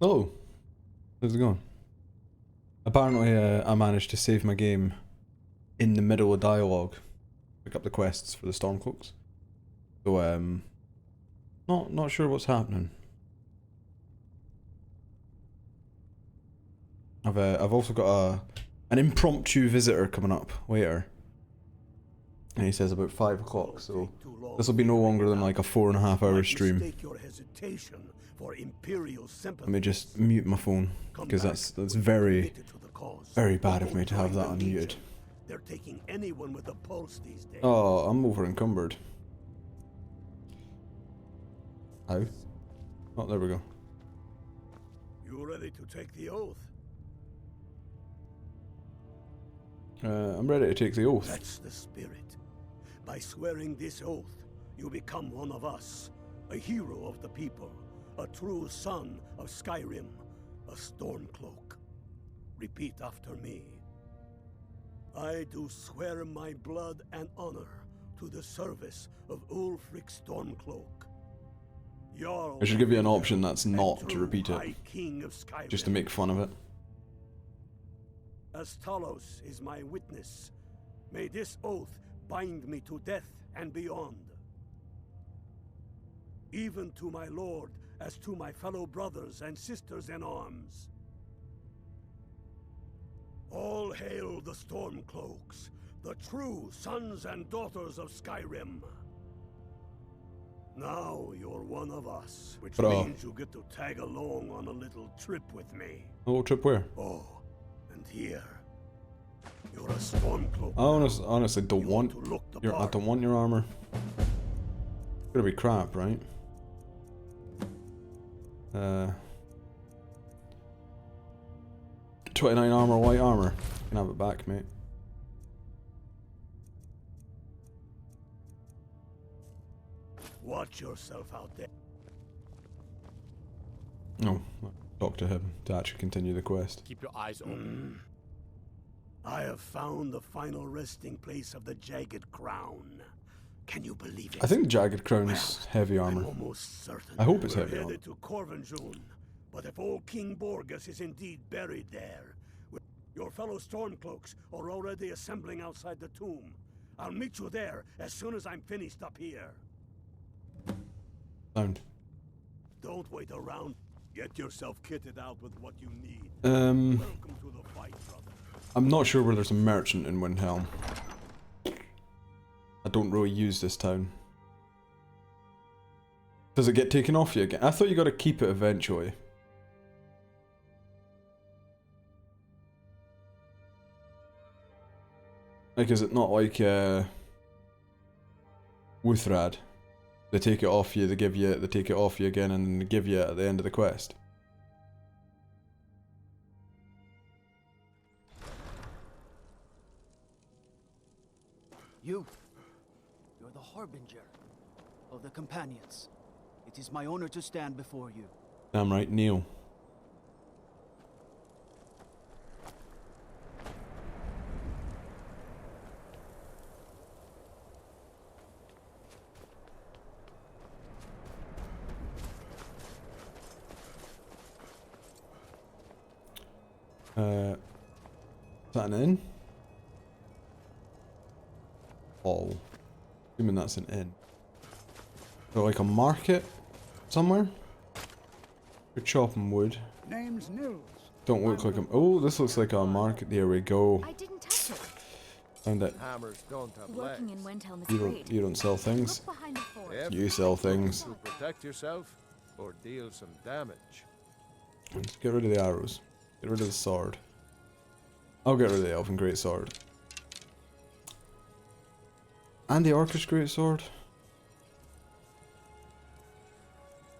Oh, how's it going? Apparently, I managed to save my game in the middle of dialogue. Pick up the quests for the Stormcloaks. So, not sure what's happening. I've also got an impromptu visitor coming up later. And he says about 5 o'clock, so this will be no longer than like a 4.5 hour stream. Let me just mute my phone, because that's very, very bad of me to have that unmuted. They're taking anyone with a pulse these days. Oh, I'm over encumbered. How? Oh, there we go. You ready to take the oath? I'm ready to take the oath. That's the spirit. By swearing this oath, you become one of us, a hero of the people, a true son of Skyrim, a Stormcloak. Repeat after me. I do swear my blood and honor to the service of Ulfric Stormcloak. I should give you an option that's not to repeat it, just to make fun of it. As Talos is my witness, may this oath bind me to death and beyond. Even to my lord, as to my fellow brothers and sisters in arms. All hail the Stormcloaks, the true sons and daughters of Skyrim. Now you're one of us, which means you get to tag along on a little trip with me. A little trip where? Oh, and here, you're a Stormcloak. I honestly don't want your. I don't want your armor. It's gonna be crap, right? 29 armor, white armor. You can have it back, mate. Watch yourself out there. No, talk to him to actually continue the quest. Keep your eyes open. I have found the final resting place of the Jagged Crown. Can you believe it? I think the Jagged Crown is heavy armor. I'm almost certain. I hope it's We're heavy armor. headed to Corvinjune, but if old King Borgus is indeed buried there, your fellow Stormcloaks are already assembling outside the tomb. I'll meet you there as soon as I'm finished up here. Sound. Don't wait around. Get yourself kitted out with what you need. Welcome to the fight, brother. I'm not sure where there's a merchant in Windhelm. I don't really use this town. Does it get taken off you again? I thought you got to keep it eventually. Like, is it not like Wuthrad? They take it off you, they take it off you again, and then they give you it at the end of the quest. You're the harbinger of the companions. It is my honor to stand before you. Damn right, Neil. Is that an inn? Oh. Assuming that's an inn. So like a market somewhere? We're chopping wood. Name's Nils. Don't look like a. Oh, this looks like a market. There we go. I didn't touch it. Found it. Hammers don't have Working legs. in Windhelm is great. You don't sell things. Look behind the fort. Yep. You sell things. To protect yourself or deal some damage. Let's get rid of the arrows. Get rid of the sword. I'll get rid of the Elven Greatsword. And the Orcish Greatsword.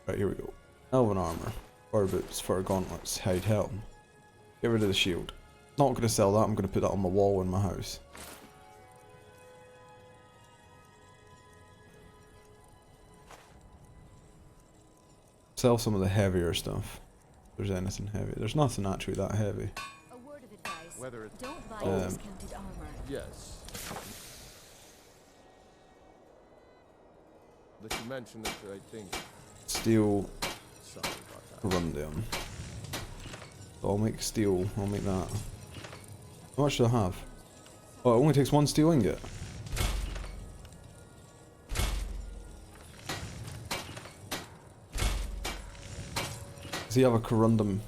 Right, here we go. Elven armor. Fur boots, fur gauntlets, hide helm. Get rid of the shield. Not gonna sell that, I'm gonna put that on my wall in my house. Sell some of the heavier stuff. If there's anything heavy. There's nothing actually that heavy. A word of advice. Whether it's Don't buy Um, discounted armor. yes. But you mentioned it, I think. Steel Sorry about that. rundown. So I'll make steel. I'll make that. How much do I have? Oh, it only takes one steel ingot. Does he have a corundum?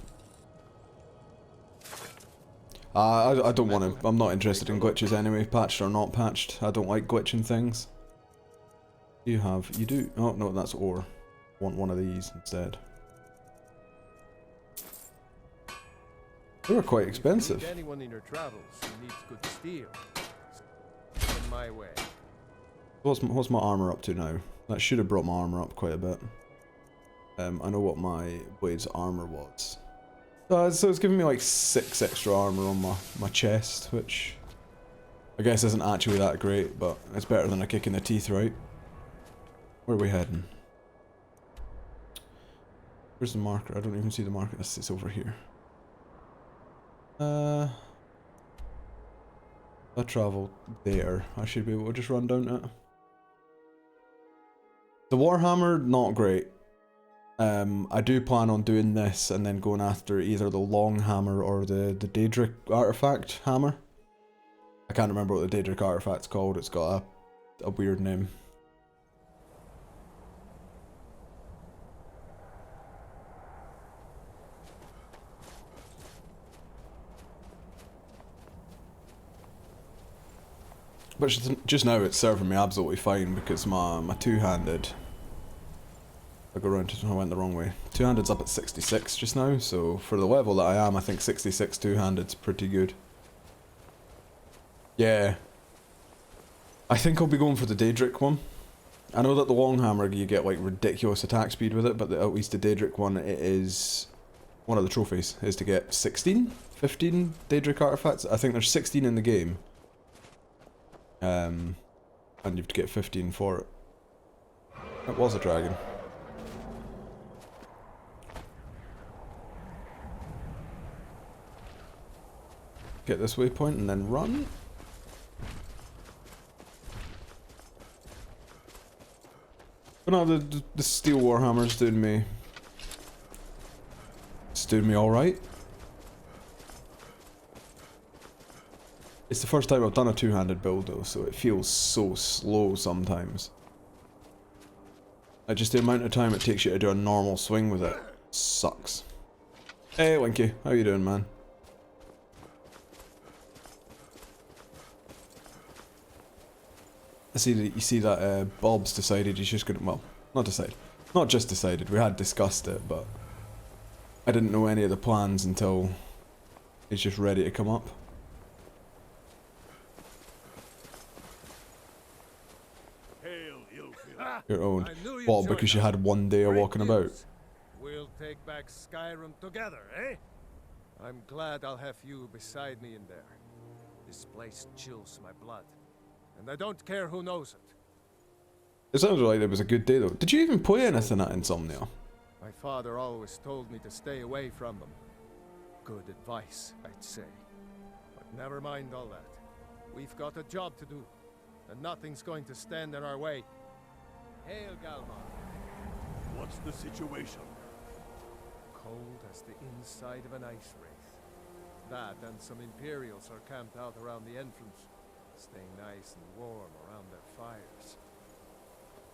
I don't want to. I'm not interested in glitches anyway, patched or not patched. I don't like glitching things. You have. You do. Oh no, that's ore. Want one of these instead. They were quite expensive. Anyone in your travels who needs good steel, send my way. What's my armor up to now? That should have brought my armor up quite a bit. I know what my blade's armor was. So it's giving me like 6 extra armor on my chest, which I guess isn't actually that great, but it's better than a kick in the teeth, right? Where are we heading? Where's the marker? I don't even see the marker. It's over here. I travel there. I should be able to just run down it. The Warhammer, not great. I do plan on doing this and then going after either the long hammer or the Daedric artifact hammer. I can't remember what the Daedric artifact's called. It's got a weird name. But just now it's serving me absolutely fine because my two-handed... I go around I went the wrong way. Two-handed's up at 66 just now, so for the level that I am, I think 66 two-handed's pretty good. Yeah. I think I'll be going for the Daedric one. I know that the long hammer you get like ridiculous attack speed with it, but at least the Daedric one, it is... One of the trophies is to get 16? 15 Daedric artifacts? I think there's 16 in the game. And you have to get 15 for it. It was a dragon. Get this waypoint and then run. But no, the steel warhammer's doing me. It's doing me alright. It's the first time I've done a two-handed build though, so it feels so slow sometimes. Like just the amount of time it takes you to do a normal swing with it sucks. Hey Winky, how you doing, man? I see that you see that Bob's decided he's just gonna, well, not decided, not just decided, we had discussed it, but I didn't know any of the plans until he's just ready to come up. Your own. Well, because you had one day of walking about. We'll take back Skyrim together, eh? I'm glad I'll have you beside me in there. This place chills my blood, and I don't care who knows it. It sounded like it was a good day though. Did you even play anything at Insomnia? My father always told me to stay away from them. Good advice, I'd say. But never mind all that. We've got a job to do, and nothing's going to stand in our way. Hail, Galmar. What's the situation? Cold as the inside of an ice wraith. That and some Imperials are camped out around the entrance, staying nice and warm around their fires.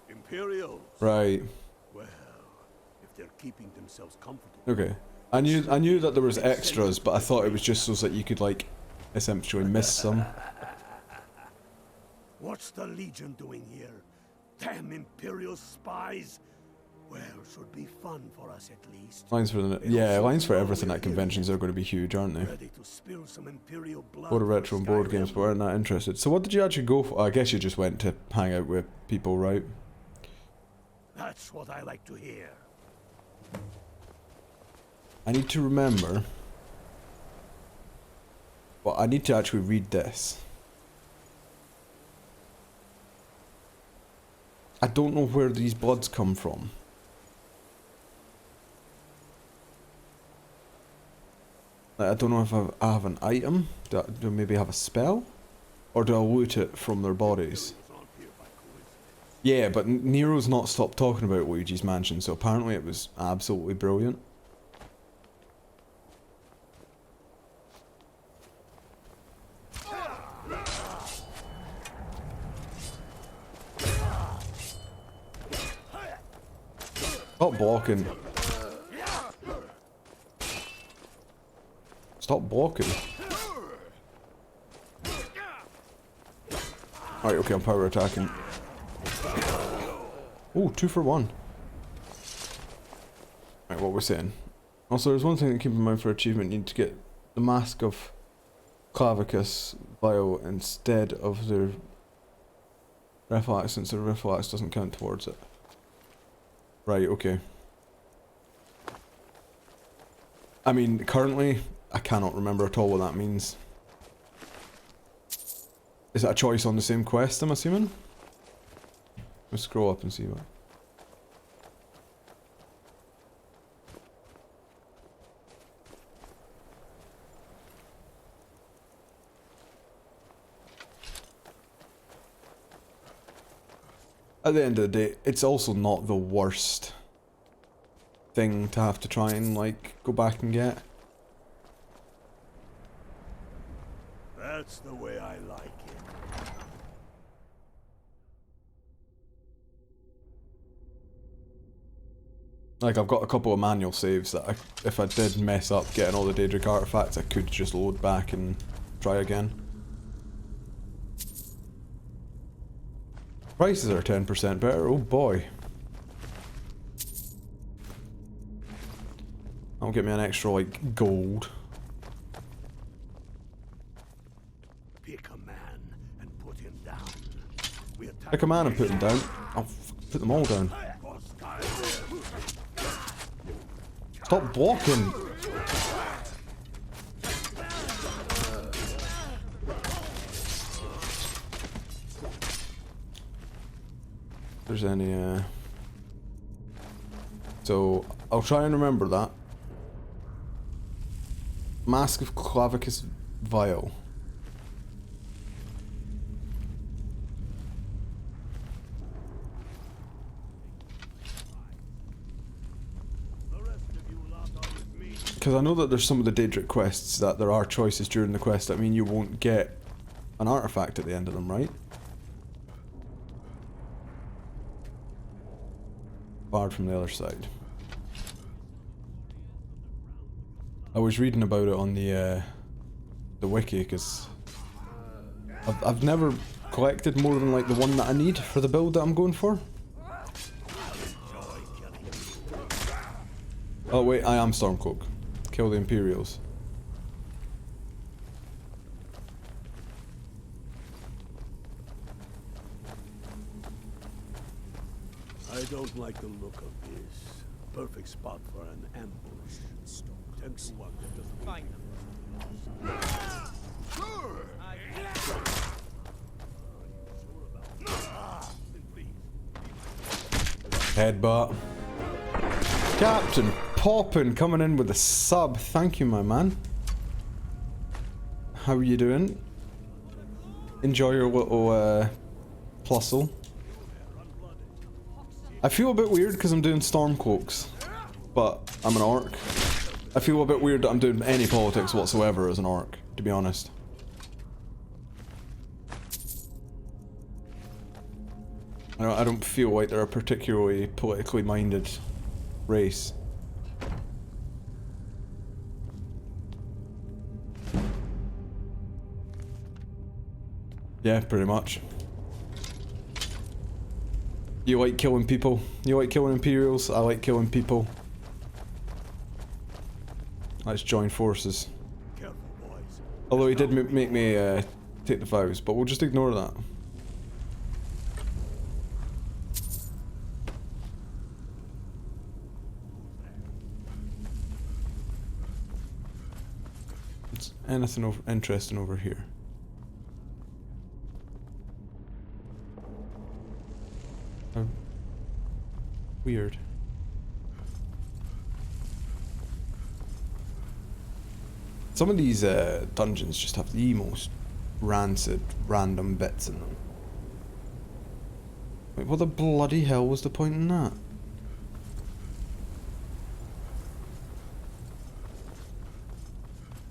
Imperials? Right. Well, if they're keeping themselves comfortable. Okay. I knew that there was extras, but I thought it was just so that you could like essentially miss some. What's the Legion doing here? Damn Imperial spies! Well, should be fun for us at least. Lines for the lines for everything at conventions are going to be huge, aren't they? Ready to spill some Imperial blood. Board of retro and board games, but aren't that interested. So what did you actually go for? I guess you just went to hang out with people, right? That's what I like to hear. I need to remember. Well, I need to actually read this. I don't know where these bloods come from. Like, I don't know if I have an item. Do I maybe have a spell? Or do I loot it from their bodies? Yeah, but Nero's not stopped talking about Luigi's Mansion, so apparently it was absolutely brilliant. Stop blocking. Stop blocking. Alright, okay, I'm power attacking. Oh, 2 for 1. Right, what we're saying. Also, there's one thing to keep in mind for achievement. You need to get the Mask of Clavicus vial instead of the Reflex, since the Reflex doesn't count towards it. Right, okay. I mean, currently, I cannot remember at all what that means. Is that a choice on the same quest, I'm assuming? Let's scroll up and see what. At the end of the day, it's also not the worst thing to have to try and, like, go back and get. That's the way I like it. Like, I've got a couple of manual saves that if I did mess up getting all the Daedric artifacts, I could just load back and try again. Prices are 10% better, oh boy. That'll get me an extra, like, gold. Pick a man and put him down. We attack. Pick a man and put them down. I'll put them all down. Stop blocking! If there's any, So, I'll try and remember that. Mask of Clavicus Vial. Because I know that there's some of the Daedric quests that there are choices during the quest that mean you won't get an artifact at the end of them, right? Barred from the other side. I was reading about it on the wiki because I've never collected more than like the one that I need for the build that I'm going for. Oh wait, I am Stormcloak. Kill the Imperials. I don't like the look of this. Perfect spot for an ambush. 10 to 1. Find them. Headbutt. Captain Poppin coming in with a sub. Thank you, my man. How are you doing? Enjoy your little plusle. I feel a bit weird because I'm doing Stormcloaks, but I'm an orc. I feel a bit weird that I'm doing any politics whatsoever as an orc, to be honest. I don't feel like they're a particularly politically minded race. Yeah, pretty much. You like killing people? You like killing Imperials? I like killing people. Let's join forces. Careful, boys. Although he did make me take the vows, but we'll just ignore that. Is anything interesting over here? Oh. Weird. Some of these dungeons just have the most rancid, random bits in them. Wait, what the bloody hell was the point in that?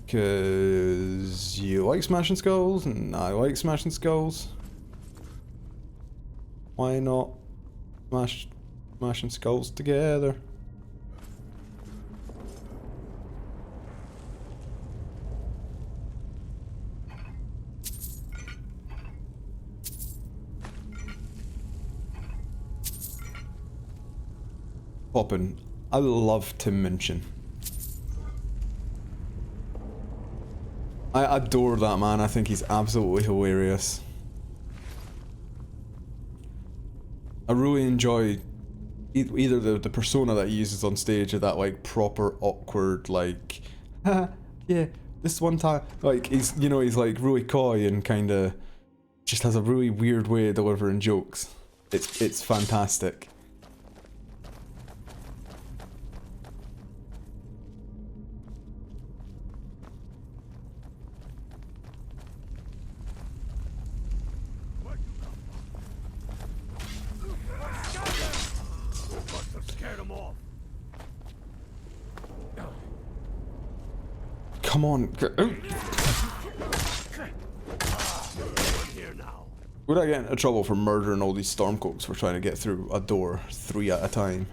Cause you like smashing skulls, and I like smashing skulls. Why not smashing skulls together? popping. I love Tim Minchin. I adore that man. I think he's absolutely hilarious. I really enjoy either the persona that he uses on stage or that like proper awkward like, haha, yeah, this one time, like he's, you know, he's like really coy and kind of just has a really weird way of delivering jokes. It's fantastic. Come on, get out. Would I get into trouble for murdering all these Stormcloaks for trying to get through a door 3 at a time?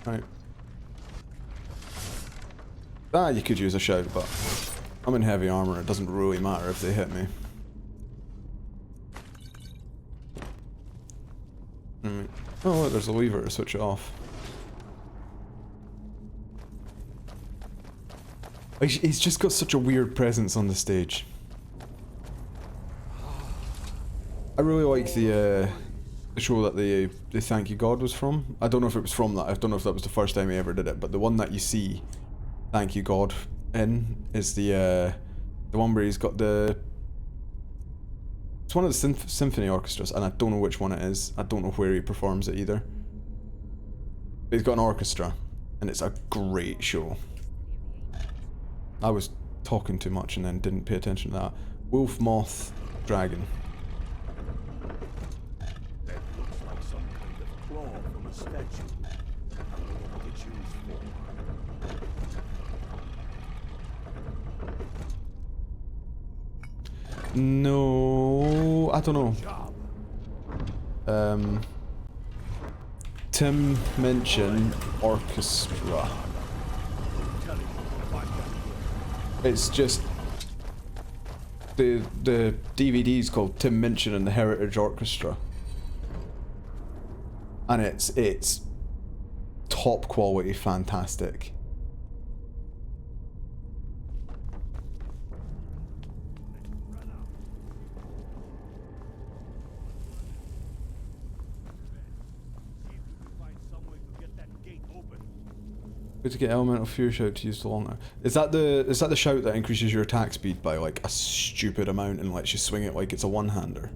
Right. Ah, you could use a shout, but I'm in heavy armor. It doesn't really matter if they hit me. Right. Oh, look, there's a lever to switch it off. He's just got such a weird presence on the stage. I really like the show that the Thank You God was from. I don't know if it was from that. I don't know if that was the first time he ever did it, but the one that you see Thank You God in is the one where he's got the... It's one of the symphony orchestras, and I don't know which one it is. I don't know where he performs it either. But he's got an orchestra, and it's a great show. I was talking too much and then didn't pay attention to that. Wolf, Moth, Dragon. That looks like some kind of claw from a statue. I wonder what it's used for. No, I don't know. Tim Minchin Orchestra. It's just the DVD's called Tim Minchin and the Heritage Orchestra, and it's top quality, fantastic. To get elemental fury shout to use the long arm. Is that the shout that increases your attack speed by like a stupid amount and lets you swing it like it's a one-hander?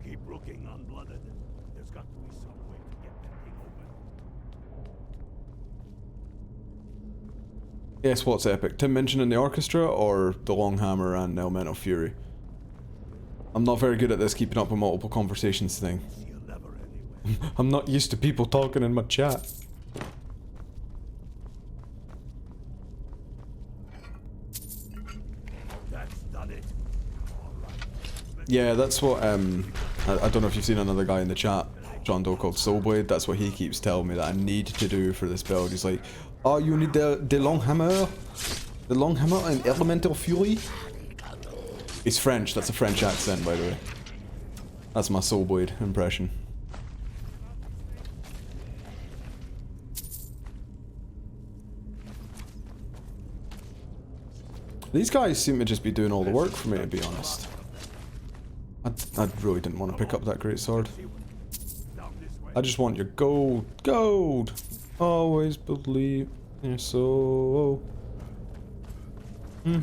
Keep looking, unblooded. There's got to be some way to get that thing open. Yes, what's epic? Tim Minchin in the orchestra or the long hammer and elemental fury? I'm not very good at this keeping up with multiple conversations thing. I'm not used to people talking in my chat. That's done it. All right. Yeah, that's what I don't know if you've seen another guy in the chat, John Doe, called Soulblade. That's what he keeps telling me that I need to do for this build. He's like, oh, you need the long hammer and elemental fury. He's French. That's a French accent, by the way. That's my Soulblade impression. These guys seem to just be doing all the work for me, to be honest. I really didn't want to pick up that great sword. I just want your gold. Gold! Always believe in your soul. It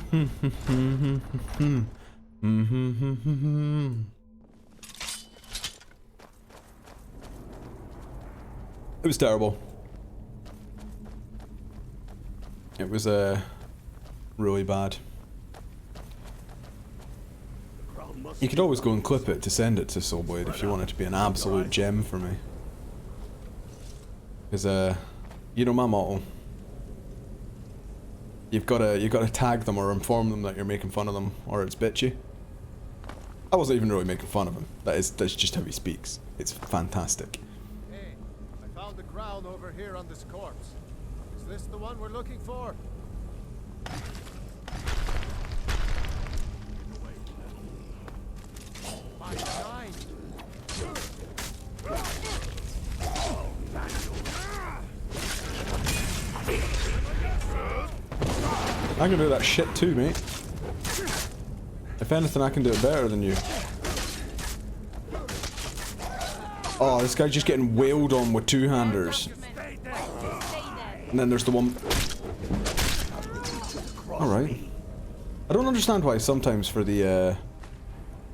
was terrible. It was really bad. You could always go and clip it to send it to Soulblade if you want it to be an absolute gem for me. Because you know my motto. You've got to tag them or inform them that you're making fun of them, or it's bitchy. I wasn't even really making fun of him. That's just how he speaks. It's fantastic. Hey, I found the crown over here on this corpse. Is this the one we're looking for? My nine. I can do that shit too, mate. If anything, I can do it better than you. Oh, this guy's just getting wailed on with two-handers. And then there's the one... Alright. I don't understand why sometimes for the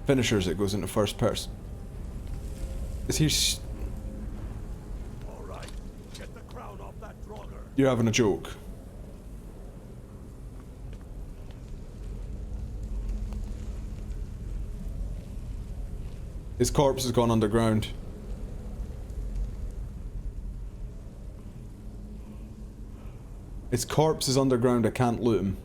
finishers it goes into first person. Is he... Alright, get the crown off that Draugr. You're having a joke. His corpse has gone underground. His corpse is underground, I can't loot him.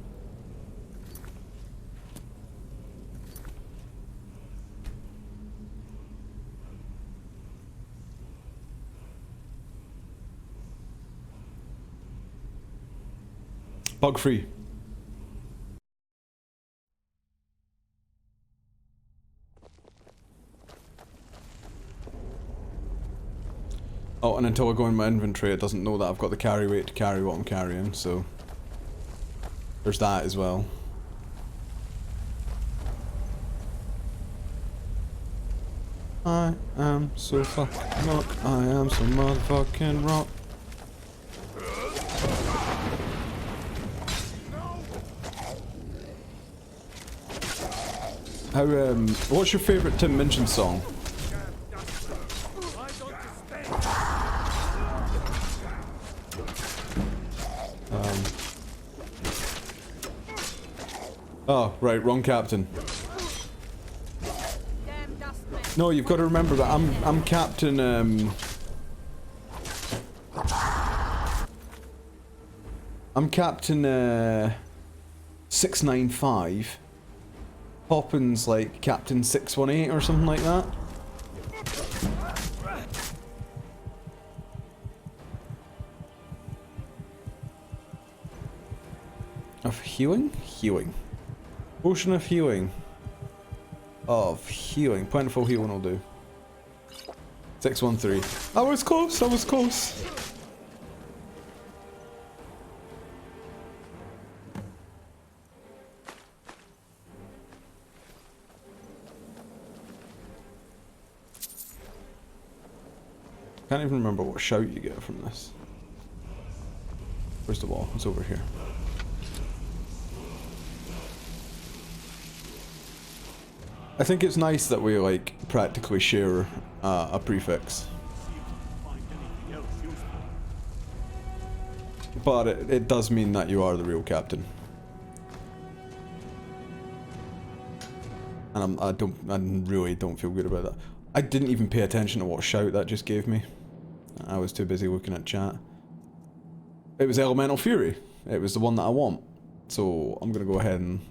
Bug free. Oh, and until I go in my inventory, it doesn't know that I've got the carry weight to carry what I'm carrying, so... There's that as well. I am so fucking rock. I am so motherfucking rock. How, what's your favourite Tim Minchin song? Oh, right, wrong captain. No, you've got to remember that I'm Captain, I'm Captain, 695. Poppin's like Captain 618 or something like that. Of healing? Healing. Potion of healing. Of healing. Plentiful healing will do. 613. I was close, I was close. Can't even remember what shout you get from this. First of all, it's over here. I think it's nice that we like practically share a prefix. But it does mean that you are the real captain. And I really don't feel good about that. I didn't even pay attention to what shout that just gave me. I was too busy looking at chat. It was Elemental Fury. It was the one that I want. So I'm gonna go ahead and...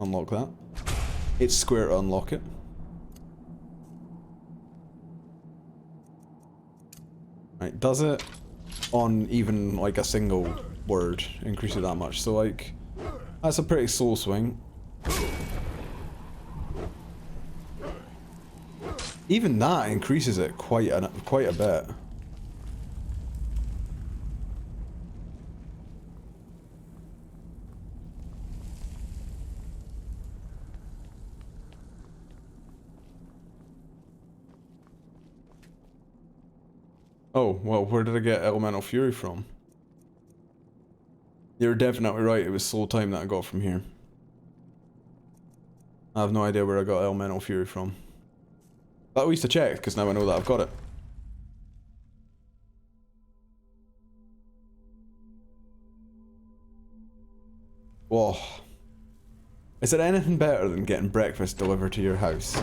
unlock that. It's square to unlock it. Right, does it on even like a single word increase it that much? So like, that's a pretty slow swing. Even that increases it quite a bit. Oh, well, where did I get Elemental Fury from? You're definitely right, it was slow time that I got from here. I have no idea where I got Elemental Fury from. But at least I checked, because now I know that I've got it. Whoa. Is there anything better than getting breakfast delivered to your house?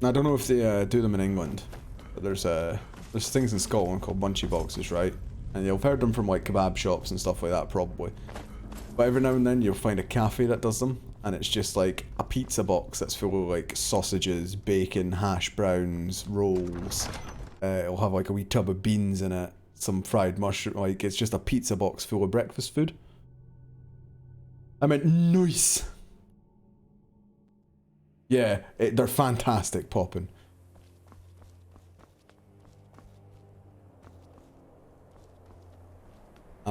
Now, I don't know if they do them in England, but there's things in Scotland called munchie boxes, right? And you'll have heard them from like kebab shops and stuff like that, probably. But every now and then you'll find a cafe that does them, and it's just like a pizza box that's full of like sausages, bacon, hash browns, rolls. It'll have like a wee tub of beans in it, some fried mushroom, like it's just a pizza box full of breakfast food. I meant nice! Yeah, they're fantastic, poppin'.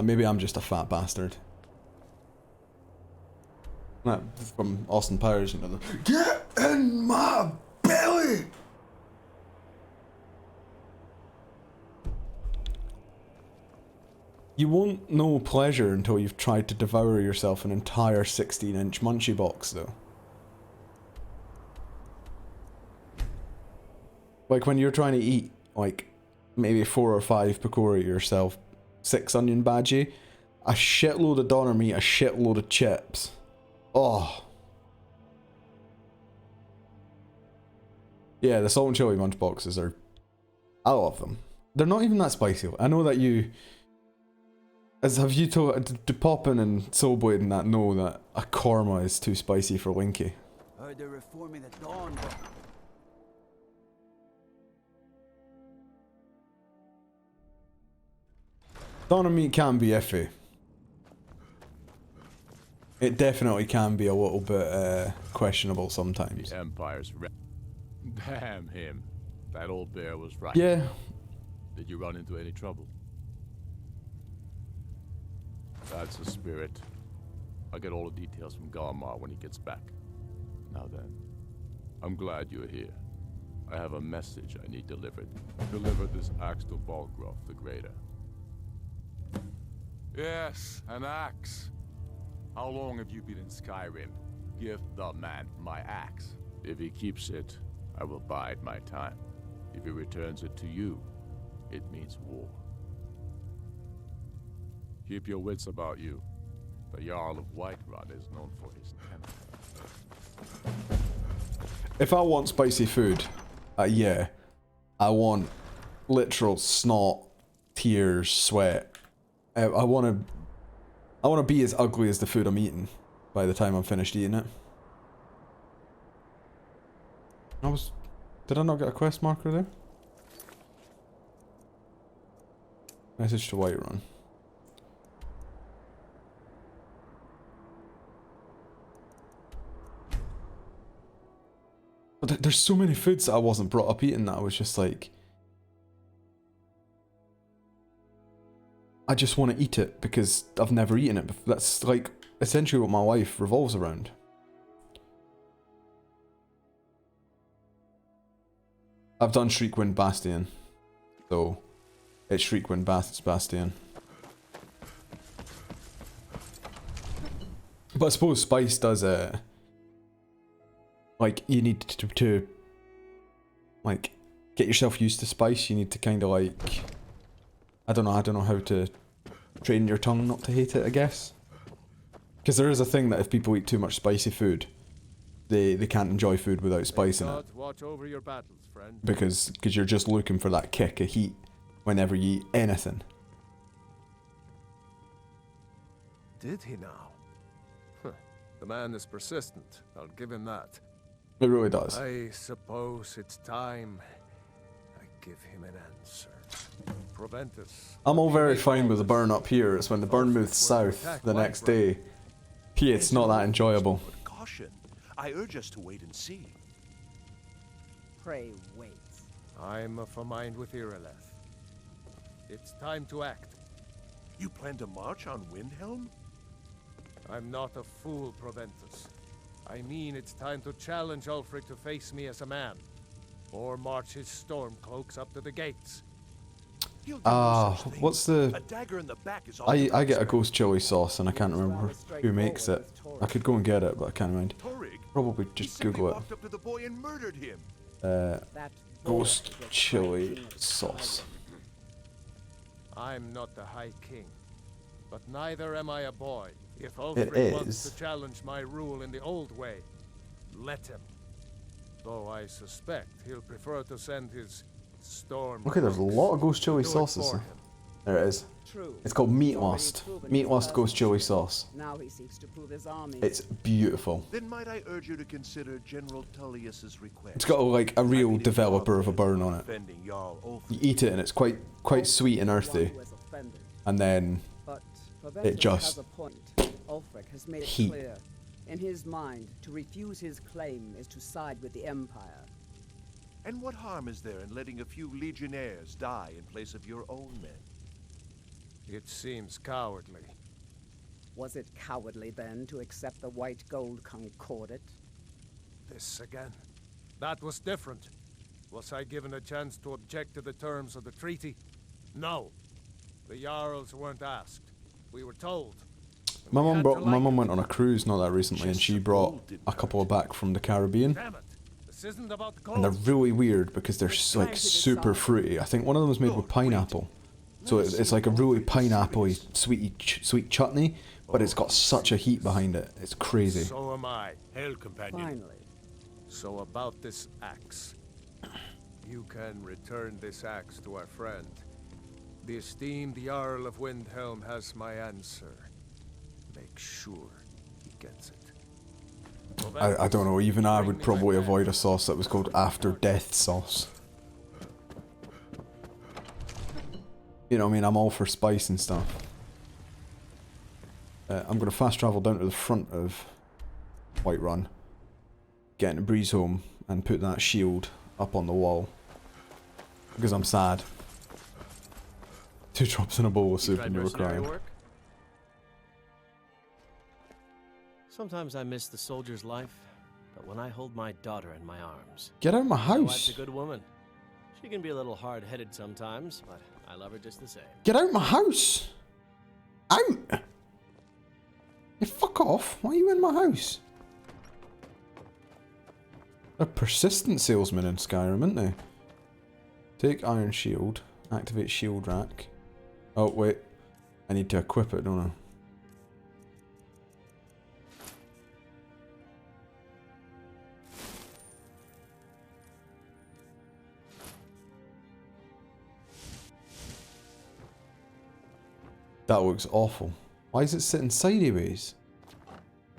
Maybe I'm just a fat bastard. Nah, from Austin Powers, you know. Get in my belly! You won't know pleasure until you've tried to devour yourself an entire 16-inch munchie box, though. Like when you're trying to eat, like, maybe 4 or 5 pakora yourself, 6 onion bhaji, a shitload of doner meat, a shitload of chips. Oh. Yeah, the salt and chili munch boxes are... I love them. They're not even that spicy. I know that you... have you told... Do Poppin and Soulblade and that know that a korma is too spicy for Winky? Heard they're reforming the Dawn, but Doner meat can be iffy. It definitely can be a little bit questionable sometimes. The Empire's damn him. That old bear was right. Yeah. Did you run into any trouble? That's the spirit. I'll get all the details from Garmar when he gets back. Now then, I'm glad you're here. I have a message I need delivered. Deliver this axe to Balgroth the Greater. Yes, an axe. How long have you been in Skyrim? Give the man my axe. If he keeps it, I will bide my time. If he returns it to you, it means war. Keep your wits about you. The Jarl of Whiterun is known for his temper. If I want spicy food, yeah. I want literal snot, tears, sweat. I want to be as ugly as the food I'm eating by the time I'm finished eating it. Did I not get a quest marker there? Message to Whiterun. But there's so many foods that I wasn't brought up eating that I was just like... I just want to eat it because I've never eaten it before. That's like essentially what my life revolves around. I've done Shriekwind Bastion, so it's Shriekwind Bastion. But I suppose spice does like you need to like get yourself used to spice. You need to kind of like I don't know how to train your tongue not to hate it, I guess. Because there is a thing that if people eat too much spicy food, they can't enjoy food without spice in it. Watch over your battles, friend. Because you're just looking for that kick of heat whenever you eat anything. Did he now? The man is persistent. I'll give him that. It really does. I suppose it's time I give him an answer. Proventus. I'm all very fine with the burn up here. It's when the burn moves south the next day. Here it's not that enjoyable. Caution. I urge us to wait and see. Pray wait. I'm of a mind with Irileth. It's time to act. You plan to march on Windhelm? I'm not a fool, Proventus. I mean it's time to challenge Ulfric to face me as a man. Or march his stormcloaks up to the gates. What's the... A dagger in the back is all I get a ghost chili sauce and I can't remember who makes it. I could go and get it, but I can't remember. Probably just Google it. Walked up to the boy and murdered him. Ghost chili sauce. I'm not the High King, but neither am I a boy. If Ulfric wants to challenge my rule in the old way, let him. Though I suspect he'll prefer to send his storm. Okay, there's a lot of ghost chili sauces. There it is. True. It's called Meat Lust. Meat Lust ghost chili sauce. Now he seeks to prove his army. It's beautiful. Then might I urge you to consider General Tullius's request. It's got like a real developer of a burn on it. You eat it and it's quite sweet and earthy. And then it just Ulfric has made it heat. clear. In his mind, to refuse his claim is to side with the Empire. And what harm is there in letting a few legionnaires die in place of your own men? It seems cowardly. Was it cowardly then to accept the white gold concordat? This again. That was different. Was I given a chance to object to the terms of the treaty? No. The Jarls weren't asked. We were told. My mum went on a cruise not that recently, and she brought a couple back from the Caribbean. Damn it. This isn't about the And they're gold. really weird because they're like super fruity. I think one of them was made with pineapple. So it's like a really pineapple-y, sweet chutney, but it's got such a heat behind it. It's crazy. So am I. Hail, companion. Finally. So about this axe. You can return this axe to our friend. The esteemed Jarl of Windhelm has my answer. Make sure he gets it. I don't know, even I would probably avoid a sauce that was called After Death sauce. You know what I mean? I'm all for spice and stuff. I'm going to fast travel down to the front of Whiterun, get into Breeze Home, and put that shield up on the wall. Because I'm sad. 2 drops in a bowl of soup and you were crying. Sometimes I miss the soldier's life, but when I hold my daughter in my arms... Get out of my My wife's house! a good woman. She can be a little hard-headed sometimes, but I love her just the same. Get out of my house! Out! You fuck off! Why are you in my house? They're persistent salesmen in Skyrim, aren't they? Take Iron Shield. Activate Shield Rack. Oh, wait. I need to equip it, don't I? That looks awful. Why is it sitting sideways?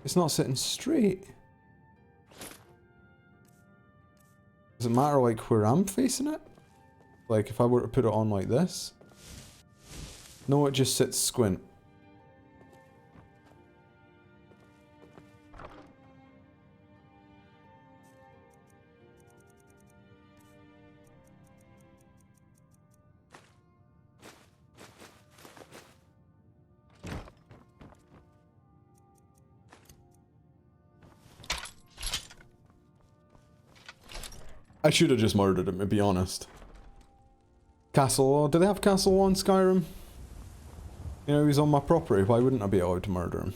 It's not sitting straight. Does it matter like where I'm facing it? Like if I were to put it on like this? No, it just sits squint. I should have just murdered him, to be honest. Castle, do they have Castle on Skyrim? You know, he's on my property, why wouldn't I be allowed to murder him?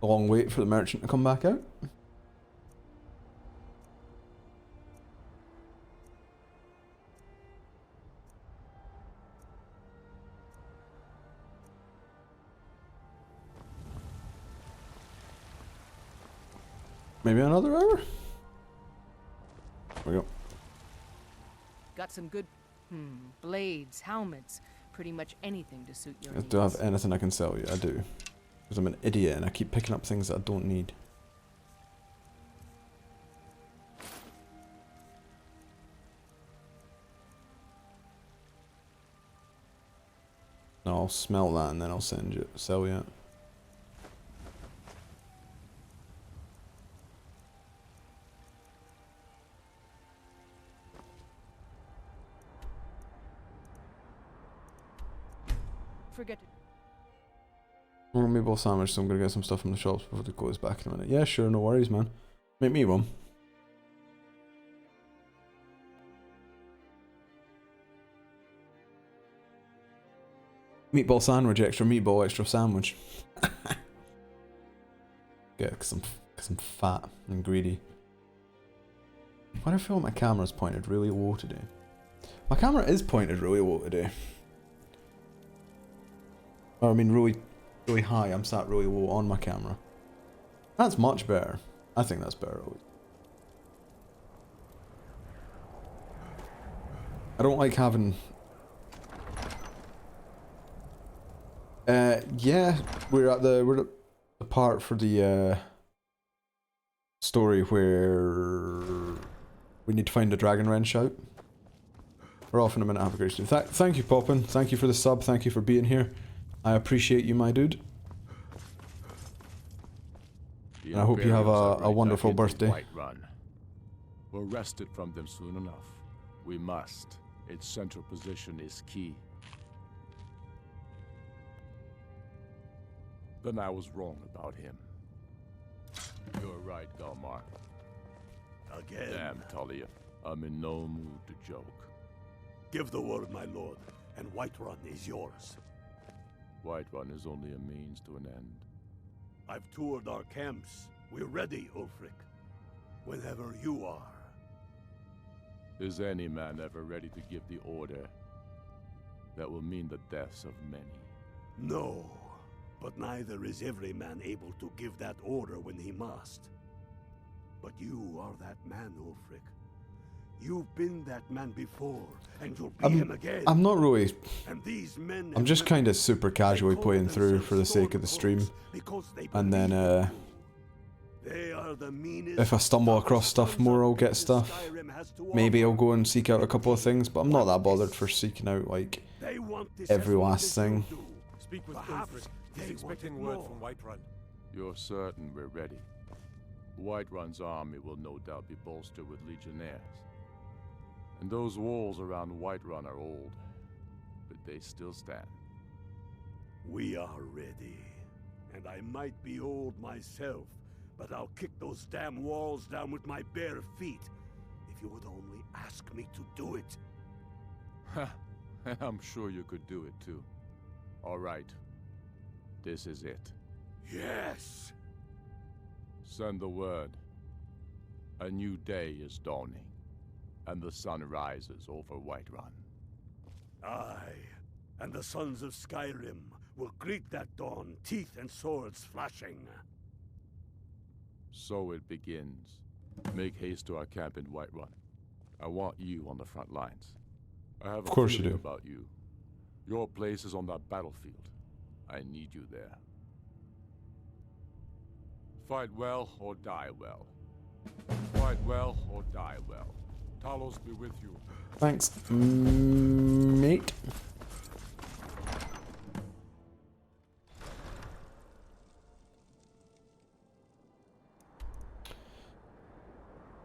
A long wait for the merchant to come back out? Maybe another hour? There we go. Got some good, blades, helmets, pretty much anything to suit your needs. Do I have anything I can sell you? I do. Because I'm an idiot and I keep picking up things that I don't need. No, I'll smell that and then I'll sell you it. Forget it. Well, meatball sandwich, so I'm gonna get some stuff from the shops before they close back in a minute. Yeah, sure, no worries, man. Make me one. Meatball sandwich, extra meatball, extra sandwich. Yeah, cause I'm fat and greedy. Why do I feel like my camera's pointed really low today? My camera is pointed really low today. Or I mean really high, I'm sat really low on my camera. That's much better. I think that's better. I don't like having... yeah, we're at the part for the story where we need to find a dragon wrench out. We're off in a minute, have a great day. Thank you, Poppin. Thank you for the sub, thank you for being here. I appreciate you, my dude. And I hope you have a wonderful birthday. We're wrested from them soon enough. We must. Its central position is key. Then I was wrong about him. You're right, Galmar. Again. Damn, Talia. I'm in no mood to joke. Give the word, my lord, and Whiterun is yours. Whiterun is only a means to an end. I've toured our camps. We're ready, Ulfric. Whenever you are. Is any man ever ready to give the order that will mean the deaths of many? No, but neither is every man able to give that order when he must. But you are that man, Ulfric. You've been that man before, and you'll be him again. I'm not really... And these men I'm just kind of super casually playing through for the sake of the stream. And then, they are the meanest, if I stumble across stuff more, I'll get stuff. Maybe I'll go and seek out a couple of things, but I'm not that bothered for seeking out, like, every last thing. Speak with Ulfric. He's expecting word from Whiterun. You're certain we're ready? Whiterun's army will no doubt be bolstered with legionnaires. And those walls around Whiterun are old, but they still stand. We are ready. And I might be old myself, but I'll kick those damn walls down with my bare feet, if you would only ask me to do it. Ha! I'm sure you could do it too. All right. This is it. Yes! Send the word. A new day is dawning, and the sun rises over Whiterun. Aye, and the sons of Skyrim will greet that dawn, teeth and swords flashing. So it begins. Make haste to our camp in Whiterun. I want you on the front lines. I have a feeling about you. Your place is on that battlefield. I need you there. Fight well or die well. Fight well or die well. Talos be with you. Thanks, mate.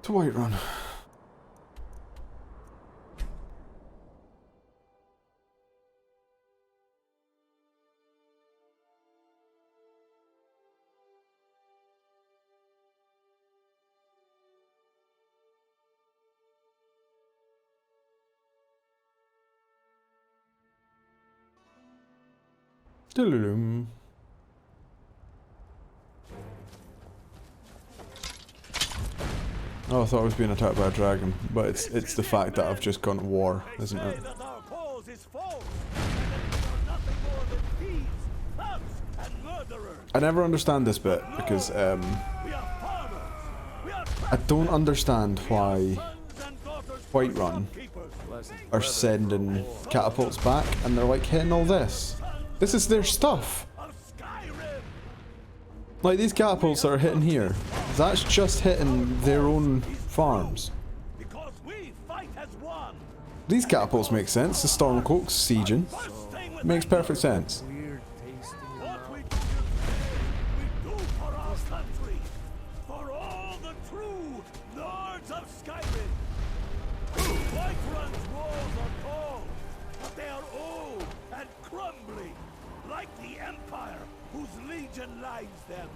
To Whiterun. Doo-doo-doo. Oh, I thought I was being attacked by a dragon, but it's the fact that I've just gone to war, isn't it? I never understand this bit because I don't understand why Whiterun are sending catapults back and they're like hitting all this. This is their stuff. Like these catapults that are hitting here, that's just hitting their own farms. These catapults make sense. The Stormcloak's sieging. Makes perfect sense. Them.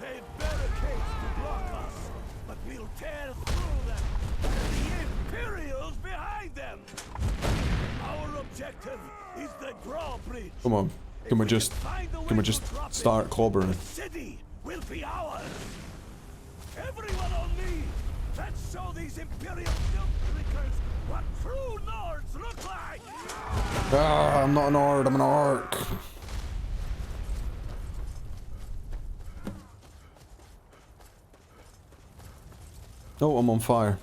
They've barricades to block us, but we'll tear through them. The Imperials behind them. Our objective is the drawbridge. Come on, can we just start clobbering? The city will be ours. Everyone on me. Let's show these Imperial filmmakers what true Nords look like. Ah, I'm not an Nord, I'm an Orc. Oh, I'm on fire.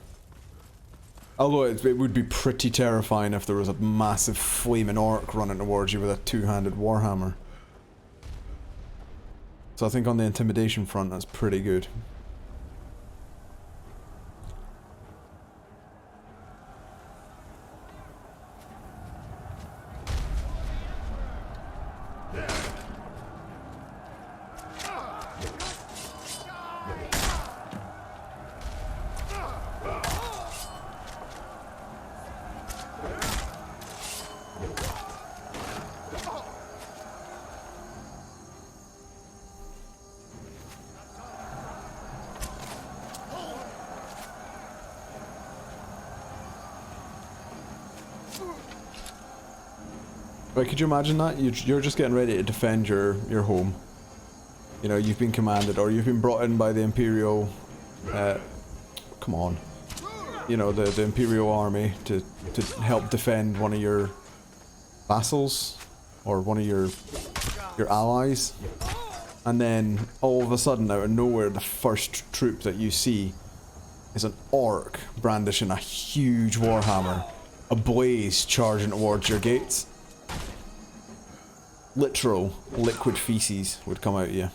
Although it would be pretty terrifying if there was a massive flaming orc running towards you with a two-handed warhammer. So I think on the intimidation front, that's pretty good. Right, could you imagine that? You're just getting ready to defend your home. You know, you've been commanded, or you've been brought in by the Imperial, come on. You know, the Imperial army to help defend one of your vassals, or one of your allies. And then, all of a sudden, out of nowhere, the first troop that you see is an orc brandishing a huge warhammer, ablaze, charging towards your gates. Literal liquid feces would come out of you.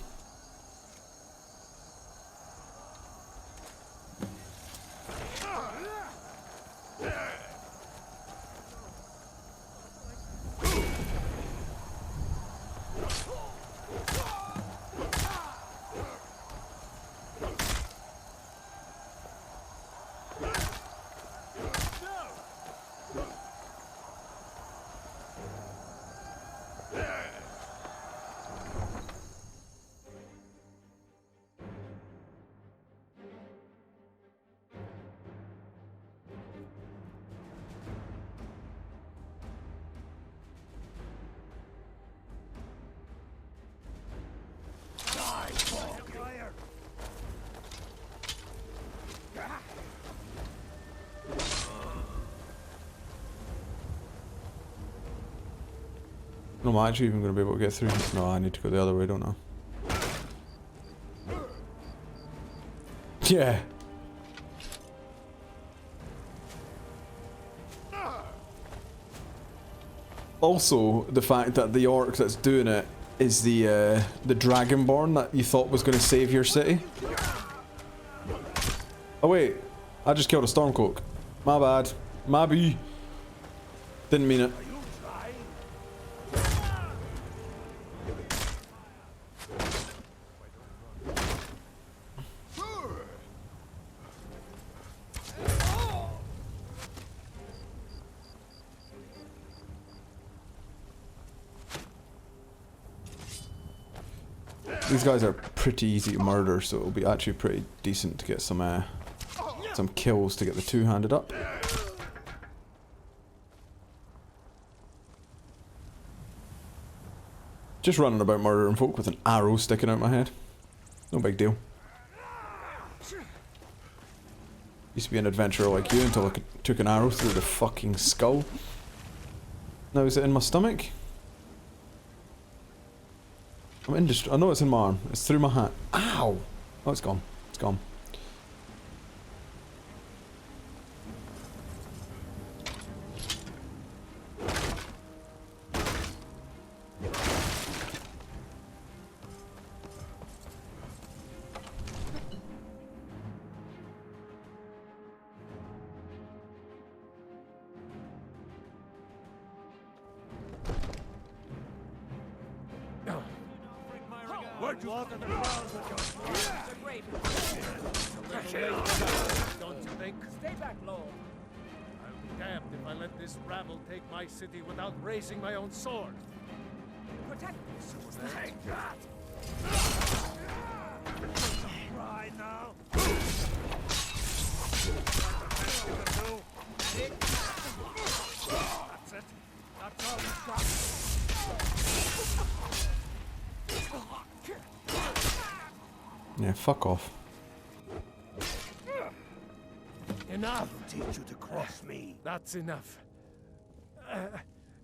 No, am I actually even going to be able to get through? No, I need to go the other way, don't I? Yeah. Also, the fact that the orc that's doing it is the Dragonborn that you thought was going to save your city. Oh wait, I just killed a Stormcloak. My bad. Maybe. Didn't mean it. These guys are pretty easy to murder, so it'll be actually pretty decent to get some kills to get the two-handed up. Just running about murdering folk with an arrow sticking out my head. No big deal. Used to be an adventurer like you until I took an arrow through the fucking skull. Now is it in my stomach? I know it's in my arm. It's through my hat. Ow! Oh, it's gone. It's gone. Where'd you walk on the ground don't you think? Stay back, Lord. I'll be damned if I let this rabble take my city without raising my own sword. Protect me. Take that! Right now. That's it. That's all we've got. Yeah, fuck off. Enough! Teach you to cross me. That's enough.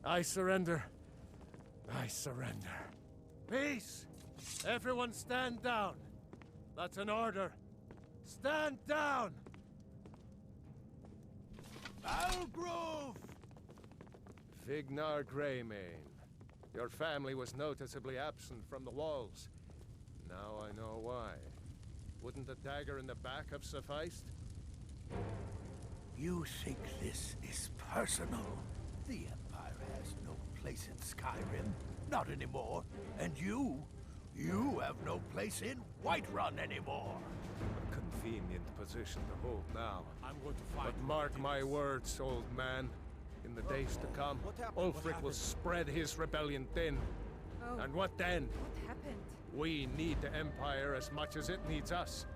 I surrender. I surrender. Peace! Everyone stand down. That's an order. Stand down! Algrove! Vignar Greymane. Your family was noticeably absent from the walls. Now I know why. Wouldn't a dagger in the back have sufficed? You think this is personal? The Empire has no place in Skyrim. Not anymore. And you have no place in Whiterun anymore. A convenient position to hold now. I'm going to find But mark my words, old man. In the days to come, Ulfric will spread his rebellion thin. Oh. And what then? What happened? We need the Empire as much as it needs us.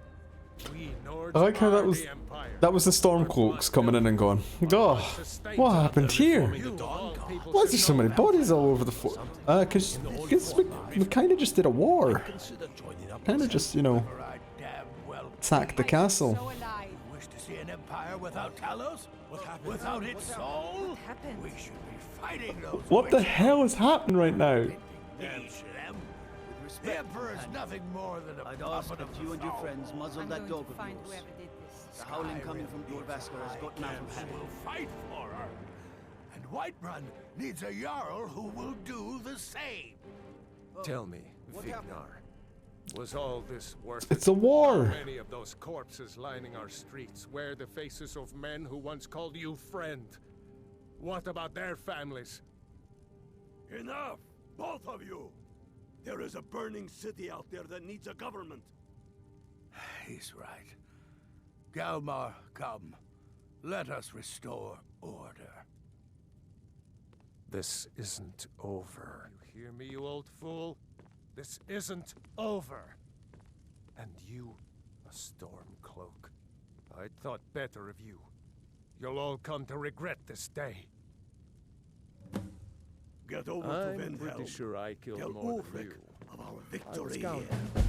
I like how that was the Stormcloaks coming in and going, oh, what happened here? Why is there so many bodies all over the floor? Because we kind of just did a war. Kind of just, you know, sacked the castle. Wish to see an empire without Talos? Without its soul? What happened? We should be fighting those. What the hell is happening right now? The Emperor is nothing more than a I'd ask puppet that of you and your Saul. friends muzzle I'm that going dog to of find yours. whoever did this. The howling coming from Dorvaskar has gotten out of hand. Will fight for her. And Whiterun needs a Jarl who will do the same. Tell me, Vignar, was all this worth It's a war. How many of those corpses lining our streets wear the faces of men who once called you friend? What about their families? Enough, both of you. There is a burning city out there that needs a government. He's right. Galmar, come. Let us restore order. This isn't over. You hear me, you old fool? This isn't over. And you, a Stormcloak. I thought better of you. You'll all come to regret this day. Get over to I'm Vindhelm. pretty sure I killed Tell more than Ulfric you. of our I was victory counting. here.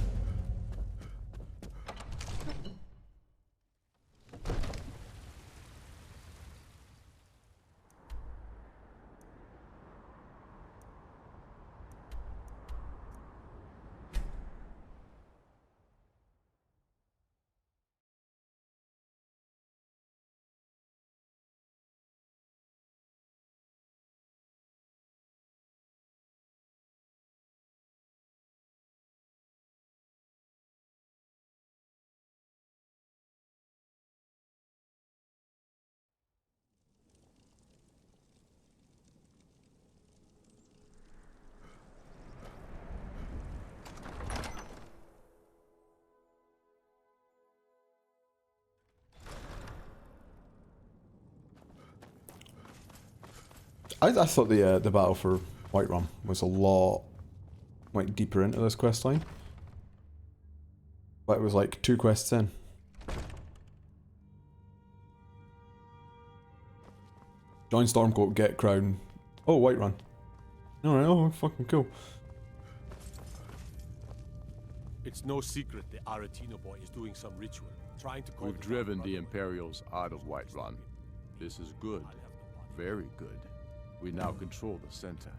I thought the battle for Whiterun was a lot like deeper into this quest line, but it was like 2 quests in. Join Stormcloak, get crown. Oh, Whiterun. Alright, oh, fucking cool. It's no secret the Aretino boy is doing some ritual, trying to call We've driven the Imperials out of Whiterun. This is good. Very good. We now control the center.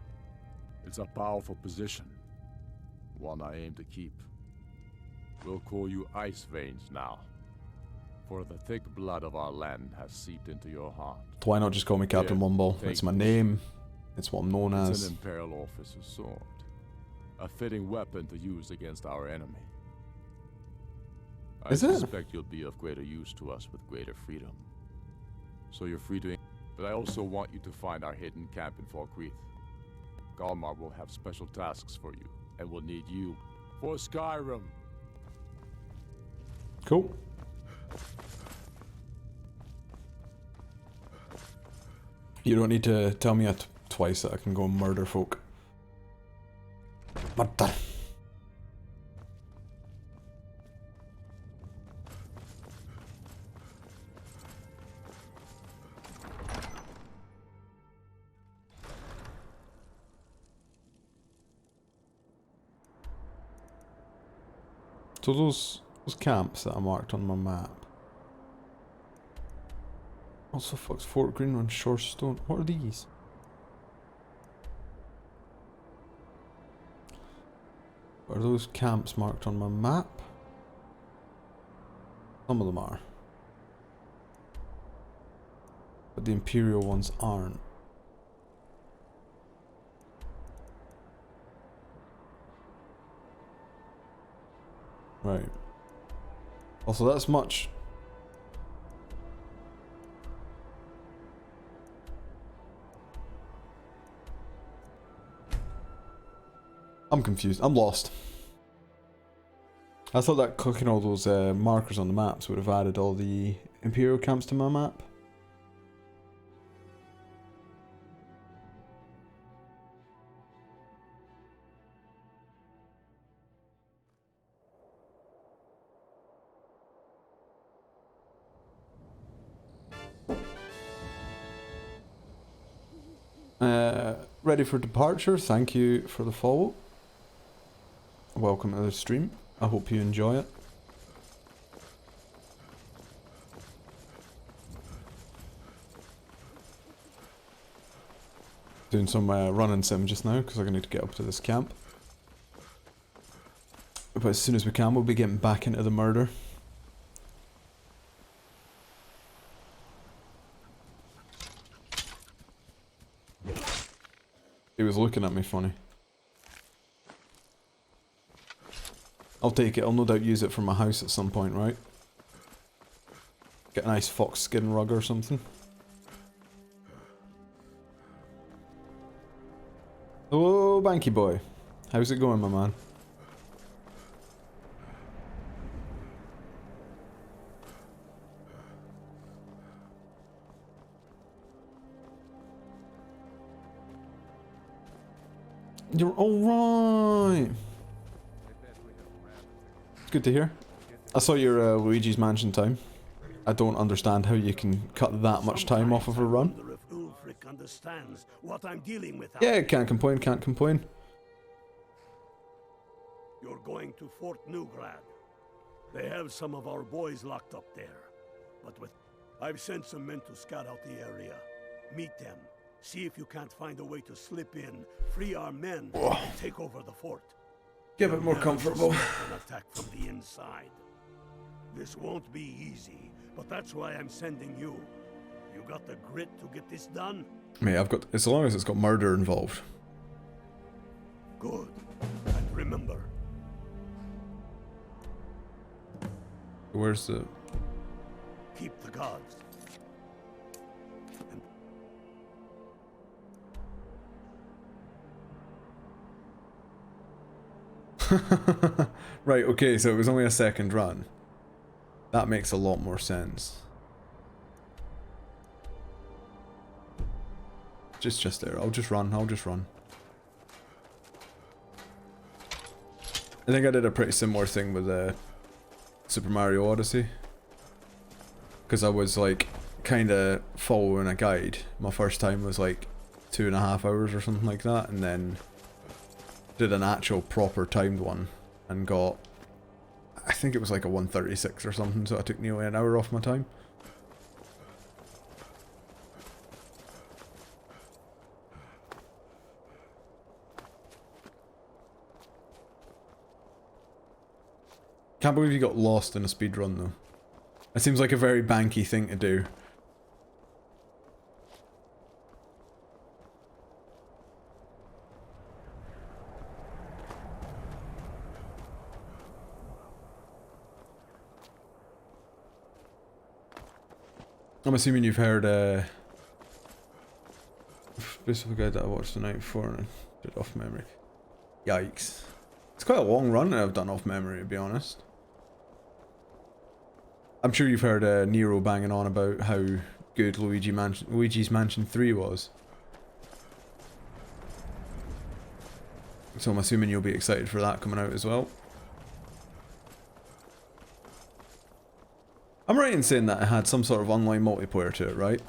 It's a powerful position. One I aim to keep. We'll call you Ice Veins now. For the thick blood of our land has seeped into your heart. Why not just call me Captain Mumble? It's my name. It's what I'm known It's as. an Imperial officer's sword. A fitting weapon to use against our enemy. I Is it? suspect you'll be of greater use to us with greater freedom. So you're free to... But I also want you to find our hidden camp in Falkreath. Galmar will have special tasks for you, and will need you for Skyrim. Cool. You don't need to tell me twice that I can go and murder folk. Murder. So those camps that I marked on my map. Also fucks Fort Green on Shorestone. What are these? Are those camps marked on my map? Some of them are. But the Imperial ones aren't. Right. Also, that's much. I'm confused. I'm lost. I thought that clicking all those markers on the maps would have added all the Imperial camps to my map. Ready for departure. Thank you for the follow. Welcome to the stream. I hope you enjoy it. Doing some running sim just now because I'm going to need to get up to this camp. But as soon as we can, we'll be getting back into the murder. He was looking at me funny. I'll take it. I'll no doubt use it for my house at some point, right? Get a nice fox skin rug or something. Hello, Banky boy. How's it going, my man? You're alright. Good to hear. I saw your Luigi's Mansion time. I don't understand how you can cut that much time off of a run. Understands what I'm dealing with. Yeah, can't complain, can't complain. You're going to Fort Newgrad. They have some of our boys locked up there. But I've sent some men to scout out the area. Meet them. See if you can't find a way to slip in, free our men, and take over the fort. Get a bit more comfortable. An attack from the inside. This won't be easy, but that's why I'm sending you. You got the grit to get this done? Mate, I've got, as long as it's got murder involved. Good. And remember. Where's the... Keep the gods. Right, okay, so it was only a second run. That makes a lot more sense. Just there. I'll just run. I think I did a pretty similar thing with Super Mario Odyssey. Because I was like kind of following a guide. My first time was like 2.5 hours or something like that, and then did an actual proper timed one and got, I think it was like a 1:36 or something, so I took nearly an hour off my time. Can't believe you got lost in a speedrun though. It seems like a very Banky thing to do. I'm assuming you've heard basically the guy that I watched the night before and I did off memory. Yikes. It's quite a long run that I've done off memory, to be honest. I'm sure you've heard Nero banging on about how good Luigi's Mansion 3 was. So I'm assuming you'll be excited for that coming out as well. I'm right in saying that it had some sort of online multiplayer to it, right?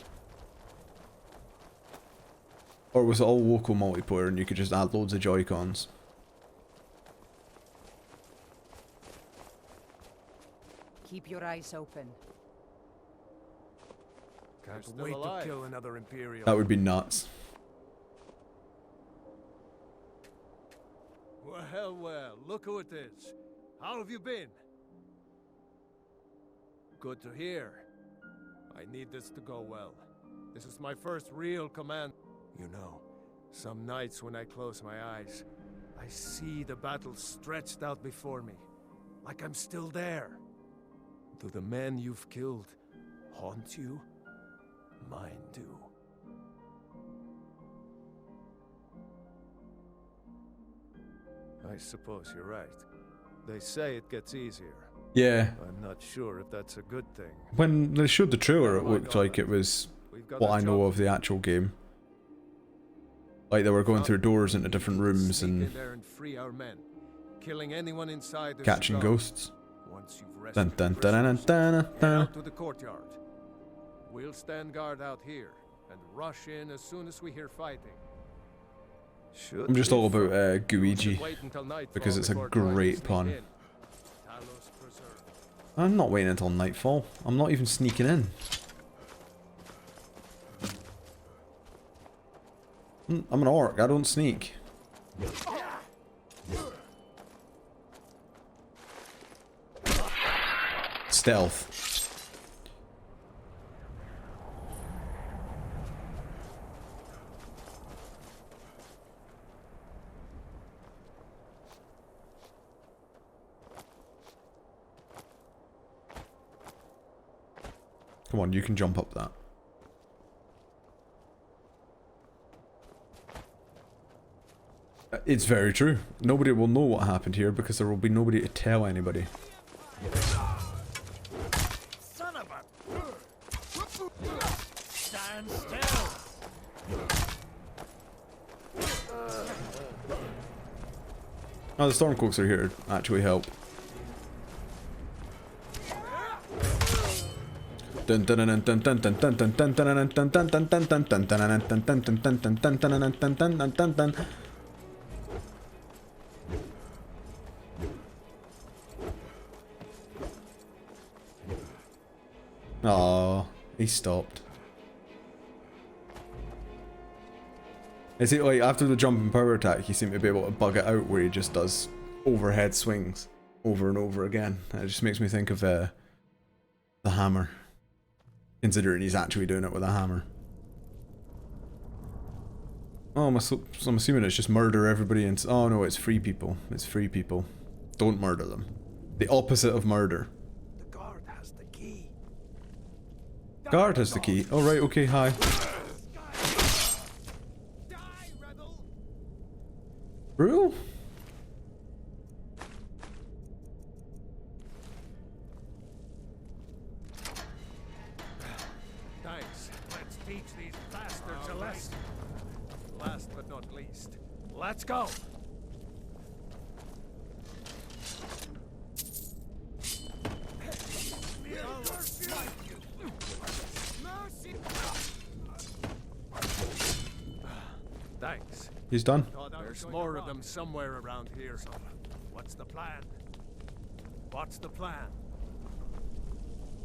Or was it all local multiplayer and you could just add loads of Joy-Cons? Keep your eyes open. Can't wait to kill another Imperial. That would be nuts. Well, look who it is. How have you been? Good to hear. I need this to go well. This is my first real command. You know, some nights when I close my eyes, I see the battle stretched out before me, like I'm still there. Do the men you've killed haunt you? Mine do. I suppose you're right. They say it gets easier. Yeah. I'm not sure if that's a good thing. When they showed the trailer, it looked like it was what I know of the actual game. Like they were going through doors into different rooms and killing anyone inside catching ghosts. Once you've Dun dun dun dun dun dun. out to the courtyard. We'll stand guard out here. and rush in as soon as we hear fighting. I'm just all about Guiji because it's a great pun. I'm not waiting until nightfall. I'm not even sneaking in. I'm an orc. I don't sneak. Stealth. Come on, you can jump up that. It's very true. Nobody will know what happened here because there will be nobody to tell anybody. Son of a... Stand still. Oh, the Stormcloaks are here to actually help. Oh, he stopped. Is it like after the jump and power attack, you seem to be able to bug it out where he just does overhead swings over and over again? It just makes me think of the hammer, considering he's actually doing it with a hammer. Oh, I'm assuming it's just murder everybody and... Oh no, it's free people. It's free people. Don't murder them. The opposite of murder. The guard has the key. Guard has the key. Oh right, okay, hi. Rule? Thanks. Let's teach these bastards a lesson. Last but not least, let's go. Thanks. He's done. There's more of them somewhere around here. So, what's the plan? What's the plan?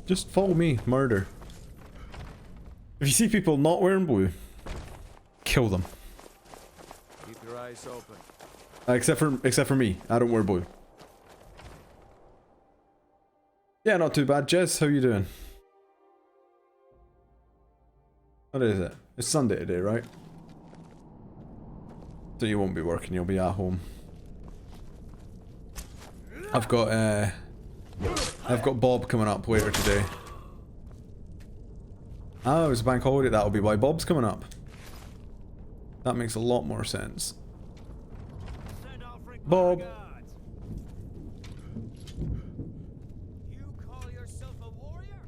Just follow me. Murder. If you see people not wearing blue, kill them. Keep your eyes open. Except for me. I don't wear blue. Yeah, not too bad. Jez, how you doing? What is it? It's Sunday today, right? So you won't be working, you'll be at home. I've got Bob coming up later today. Oh, it's a bank holiday, that'll be why Bob's coming up. That makes a lot more sense. Bob! You call yourself a warrior?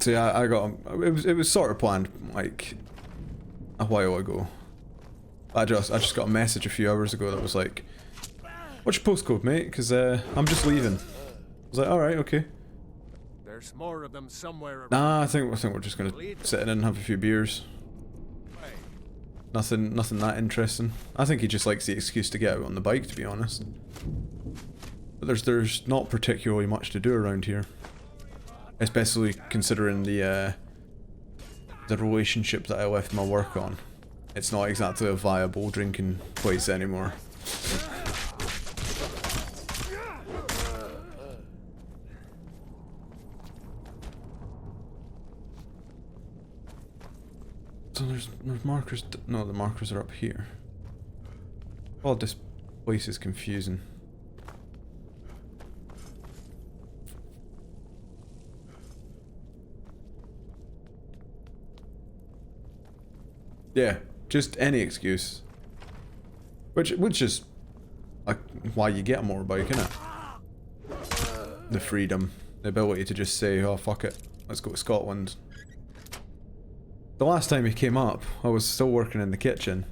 So yeah, I got it was sort of planned like a while ago. I just got a message a few hours ago that was like, "What's your postcode, mate? Because I'm just leaving." I was like, "All right, okay." There's more of them somewhere around. Nah, I think we're just gonna sit in and have a few beers. Nothing that interesting. I think he just likes the excuse to get out on the bike, to be honest. But there's not particularly much to do around here. Especially considering the relationship that I left my work on. It's not exactly a viable drinking place anymore. So there's markers. No, the markers are up here. Oh, this place is confusing. Yeah, just any excuse. Which is like why you get a motorbike, innit? The freedom, the ability to just say, "Oh fuck it, let's go to Scotland." The last time he came up, I was still working in the kitchen.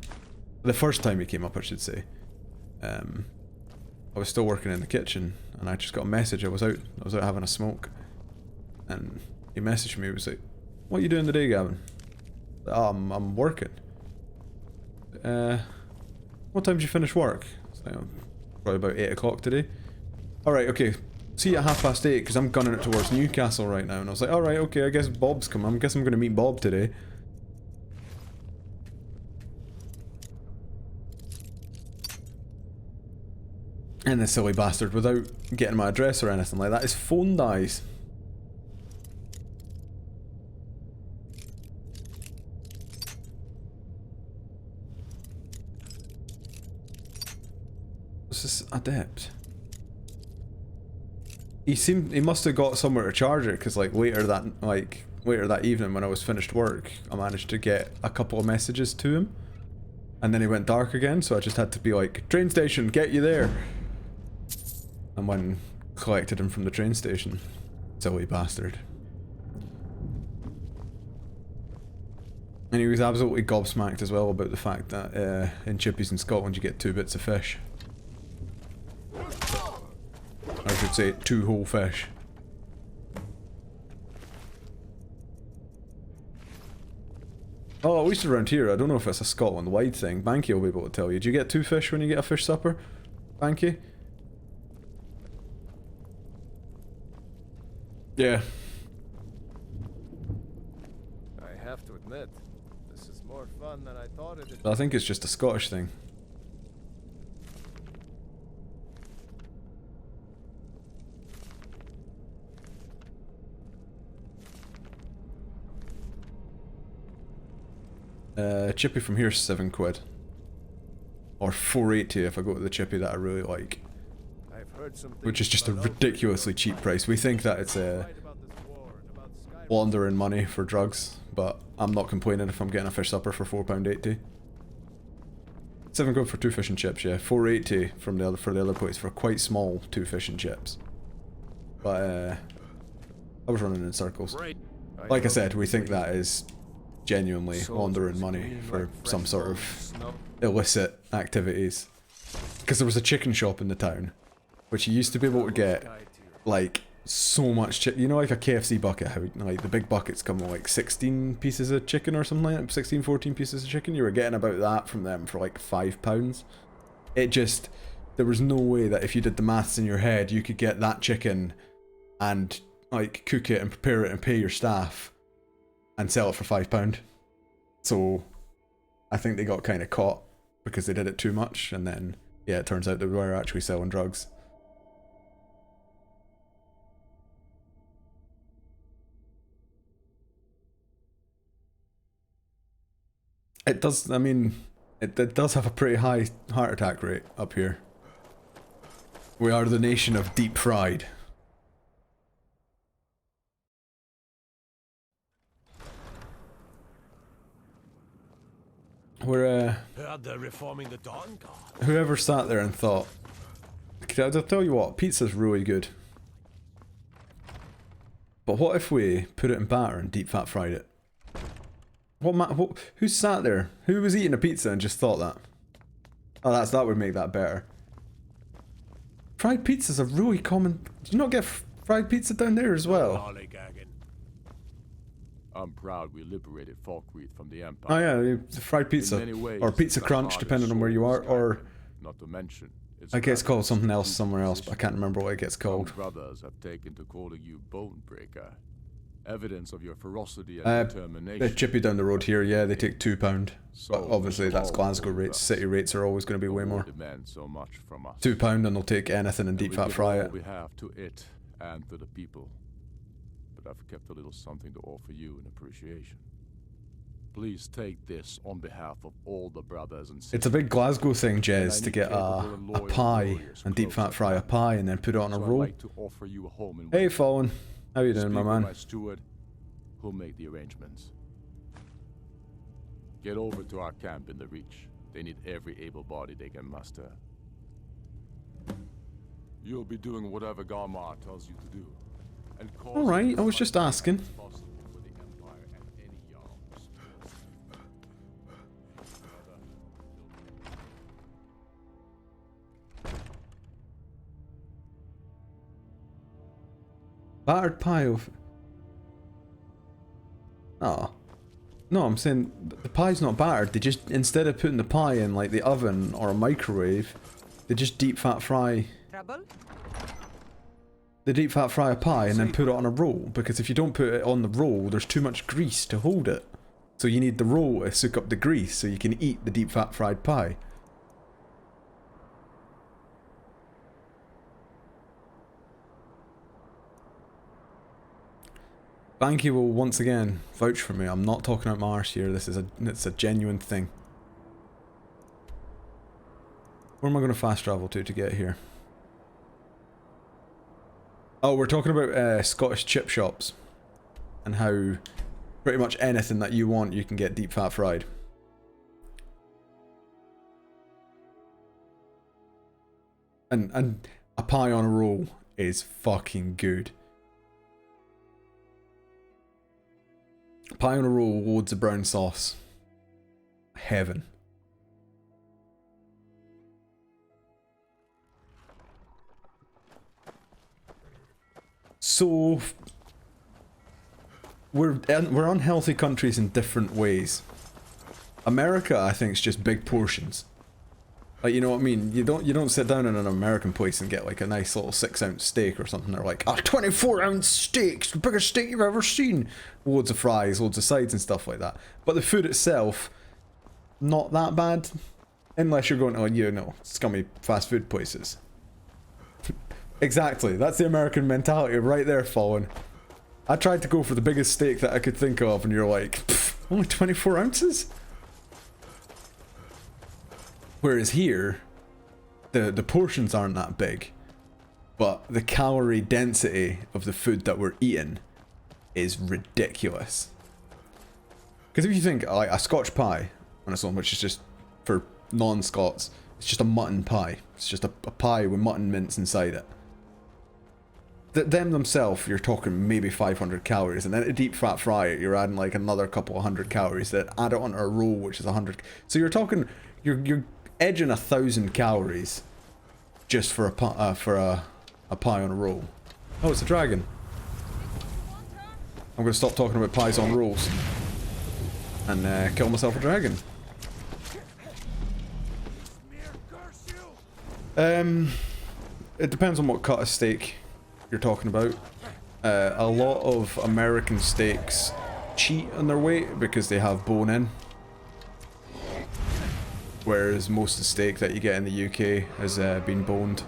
The first time he came up, I should say. I was still working in the kitchen, and I just got a message. I was out having a smoke, and he messaged me. He was like, "What are you doing today, Gavin?" "Oh, I'm working." What time did you finish work?" It's like, "Probably about 8 o'clock today." "Alright, okay. See you at 8:30, because I'm gunning it towards Newcastle right now." And I was like, "Alright, okay, I guess Bob's coming. I guess I'm going to meet Bob today." And the silly bastard, without getting my address or anything like that, his phone dies. This is adept. He must have got somewhere to charge it, because like later that evening when I was finished work, I managed to get a couple of messages to him, and then he went dark again, so I just had to be like, "Train station, get you there." And when collected him from the train station. Silly bastard. And he was absolutely gobsmacked as well about the fact that in chippies in Scotland you get 2 bits of fish. I should say 2 whole fish. Oh, at least around here, I don't know if it's a Scotland-wide thing. Banky will be able to tell you. Do you get 2 fish when you get a fish supper? Banky? Yeah. I have to admit, this is more fun than I thought it'd be. I think it's just a Scottish thing. Chippy from here is £7. Or £4.80 if I go to the chippy that I really like. Which is just a ridiculously cheap price. We think that it's laundering money for drugs, but I'm not complaining if I'm getting a fish supper for £4.80. £7 for 2 fish and chips, yeah. £4.80 from for the other place for quite small 2 fish and chips. But I was running in circles. Like I said, we think that is genuinely laundering money for some sort of illicit activities. Because there was a chicken shop in the town, which you used to be able to get like so much chicken. You know, like a KFC bucket, how like the big buckets come with like 16 pieces of chicken or something like that, 16, 14 pieces of chicken. You were getting about that from them for like £5. It just, there was no way that if you did the maths in your head, you could get that chicken and like cook it and prepare it and pay your staff and sell it for £5. So I think they got kind of caught because they did it too much, and then yeah, it turns out they were actually selling drugs. It does, I mean, it does have a pretty high heart attack rate up here. We are the nation of deep fried. We're Heard they're reforming the Dawn Guard. whoever sat there and thought, I'll tell you what, pizza's really good. But what if we put it in batter and deep fat fried it? Who sat there? Who was eating a pizza and just thought that? Oh, that would make that better. Fried pizza's a really common... Do you not get fried pizza down there as well? I'm proud we liberated Falkreath from the Empire. Oh yeah, fried pizza. Or pizza crunch, depending on where you are, or... Not to mention, I guess it's called something else somewhere else, but I can't remember what it gets called. Some brothers have taken to calling you Bonebreaker. Evidence of your ferocity and determination. The chippy down the road here, yeah, they take £2. But obviously that's Glasgow rates. City rates are always going to be way more. Demand so much from us. £2 and they'll take anything and deep fat fry it. We have to it and to the people. But I've kept a little something to offer you in appreciation. Please take this on behalf of all the brothers and sisters. It's a big Glasgow thing, Jez, to get a pie and deep fat fry a pie and then put it on a roll. Like to offer you a home in hey, Fallen. How you doing, my man? My steward, who'll make the arrangements. Get over to our camp in the Reach. They need every able body they can muster. You'll be doing whatever Garmar tells you to do. Alright, I was just asking. Battered pie of... Oh. No, I'm saying the pie's not battered. They just, instead of putting the pie in like the oven or a microwave, they just deep fat fry... Trouble? They deep fat fry a pie and then put it on a roll, because if you don't put it on the roll, there's too much grease to hold it. So you need the roll to soak up the grease so you can eat the deep fat fried pie. Banky will once again vouch for me. I'm not talking out my arse here. It's a genuine thing. Where am I going to fast travel to get here? Oh, we're talking about Scottish chip shops and how pretty much anything that you want you can get deep fat fried. And a pie on a roll is fucking good. Pie on a roll, loads of brown sauce. Heaven. So we're unhealthy countries in different ways. America, I think, is just big portions. Like, you know what I mean? You don't sit down in an American place and get like a nice little 6-ounce steak or something. They're like, a 24-ounce steak, the biggest steak you've ever seen. Loads of fries, loads of sides and stuff like that. But the food itself, not that bad, unless you're going to, you know, scummy fast food places. Exactly, that's the American mentality right there, Fallen. I tried to go for the biggest steak that I could think of, and you're like, only 24 ounces? Whereas here, the portions aren't that big, but the calorie density of the food that we're eating is ridiculous. Because if you think, like, a Scotch pie on its own, which is just, for non-Scots, it's just a mutton pie. It's just a pie with mutton mince inside it. Them themselves, you're talking maybe 500 calories, and then to deep fat fry it, you're adding like another couple of 100 calories. That add it onto a roll, which is 100. So you're talking, you're edging 1,000 calories just for a pie on a roll. Oh, it's a dragon. I'm gonna stop talking about pies on rolls and kill myself a dragon. It depends on what cut of steak you're talking about. A lot of American steaks cheat on their weight because they have bone in, whereas most of the steak that you get in the UK has been boned.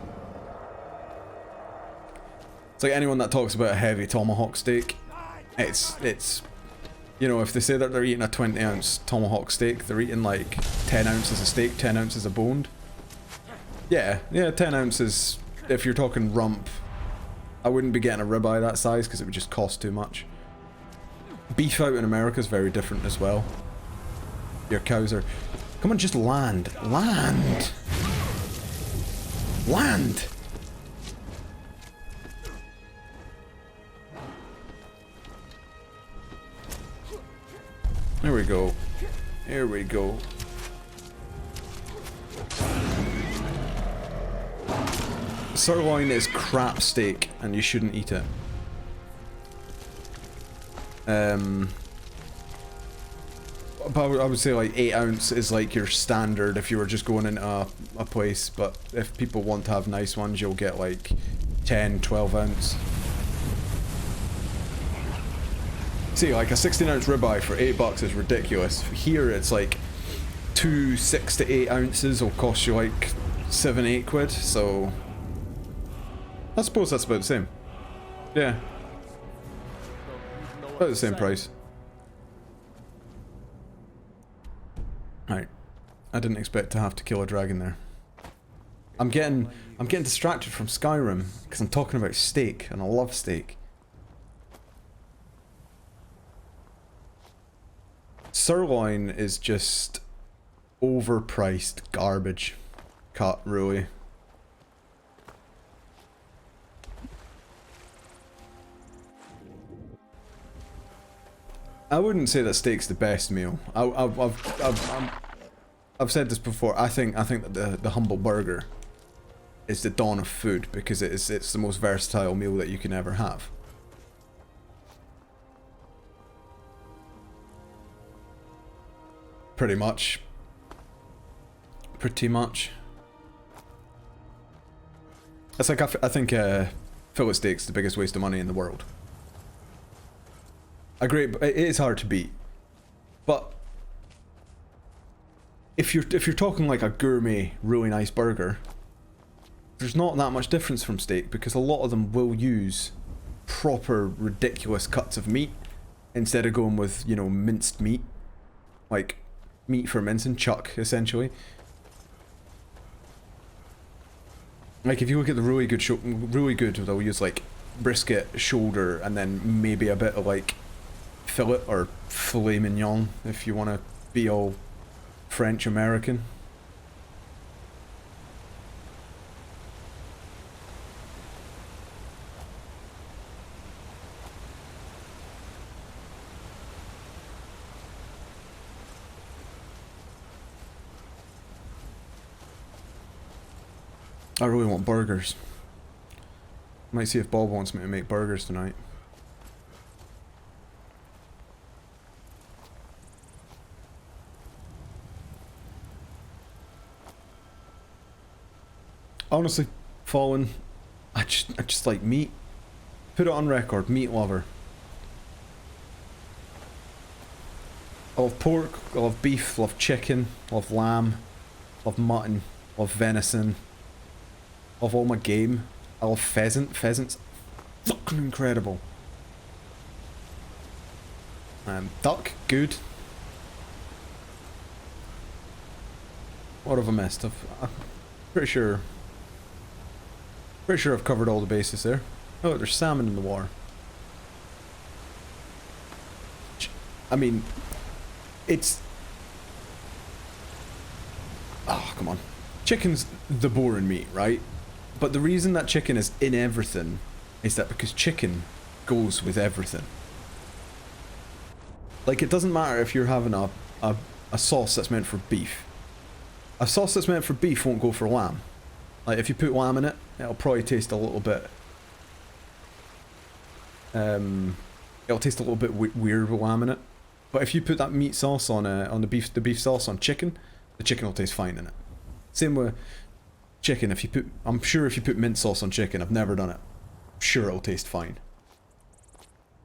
It's like anyone that talks about a heavy tomahawk steak, it's you know, if they say that they're eating a 20-ounce tomahawk steak, they're eating like 10 ounces of steak, 10 ounces of boned. Yeah, 10 ounces. If you're talking rump, I wouldn't be getting a ribeye that size because it would just cost too much. Beef out in America is very different as well. Your cows are... Come on, just land. Land! Land! There we go. Here we go. Sirloin is crap steak, and you shouldn't eat it. But I would say like 8 ounce is like your standard if you were just going into a place, but if people want to have nice ones, you'll get like 10, 12 ounce. See, like a 16-ounce ribeye for $8 is ridiculous. Here it's like 6 to 8 ounces will cost you like 7, 8 quid, so... I suppose that's about the same. Yeah. About the same price. Right. I didn't expect to have to kill a dragon there. I'm getting distracted from Skyrim because I'm talking about steak and I love steak. Sirloin is just overpriced garbage cut, really. I wouldn't say that steak's the best meal. I've said this before. I think that the humble burger is the dawn of food because it's the most versatile meal that you can ever have. Pretty much. Pretty much. It's like, I think fillet steak's the biggest waste of money in the world. I agree, but it is hard to beat. But if you're talking like a gourmet, really nice burger, there's not that much difference from steak, because a lot of them will use proper ridiculous cuts of meat instead of going with, you know, minced meat, like meat for mincing, chuck essentially. Like if you look at the really good, they'll use like brisket, shoulder, and then maybe a bit of like fillet or filet mignon if you want to be all French American. I really want burgers. Might see if Bob wants me to make burgers tonight. Honestly, Fallen, I just like meat. Put it on record, meat lover. I love pork, I love beef, love chicken, love lamb, love mutton, love venison. Love all my game. I love pheasant. Pheasant's fucking incredible. Duck, good. What have I missed? I'm pretty sure I've covered all the bases there. Oh, there's salmon in the water. I mean, it's... Oh, come on. Chicken's the boring meat, right? But the reason that chicken is in everything is that because chicken goes with everything. Like, it doesn't matter if you're having a sauce that's meant for beef. A sauce that's meant for beef won't go for lamb. Like, if you put lamb in it, it'll probably taste a little bit... it'll taste a little bit weird with lamb in it. But if you put that meat sauce on the beef sauce on chicken, the chicken will taste fine in it. Same with chicken. If you put, I'm sure if you put mint sauce on chicken, I've never done it, I'm sure it'll taste fine.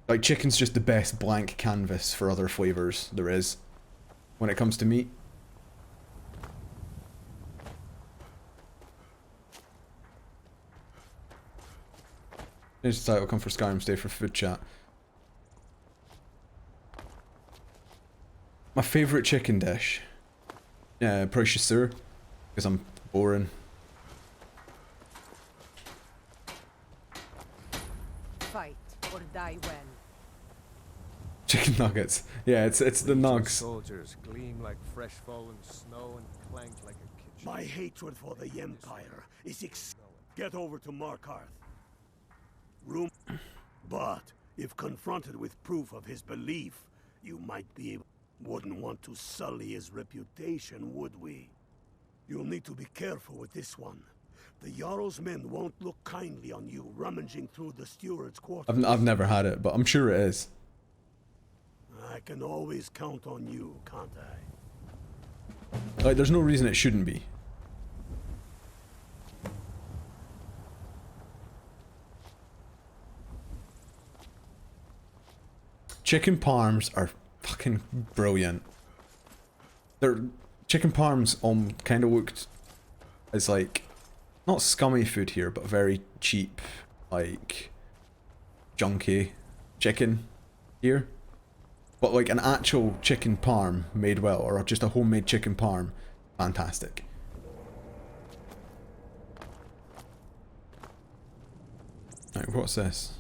Like, chicken's just the best blank canvas for other flavors there is when it comes to meat. Here's the title, come for Skyrim, stay for food chat. My favourite chicken dish? Yeah, probably chasseur, because I'm boring. Fight or die when. Chicken nuggets. Yeah, it's the nugs. Soldiers gleam like fresh fallen snow and clank like a kitchen. My hatred for the Empire is get over to Markarth. But if confronted with proof of his belief, you might be able... Wouldn't want to sully his reputation, would we? You'll need to be careful with this one. The Jarl's men won't look kindly on you rummaging through the steward's quarters. I've never had it, but I'm sure it is. I can always count on you, can't I? Like, there's no reason it shouldn't be. Chicken parms are fucking brilliant. Their chicken parms kind of looked as like, not scummy food here, but very cheap, like junky chicken here. But like an actual chicken parm made well, or just a homemade chicken parm, fantastic. Right, what's this?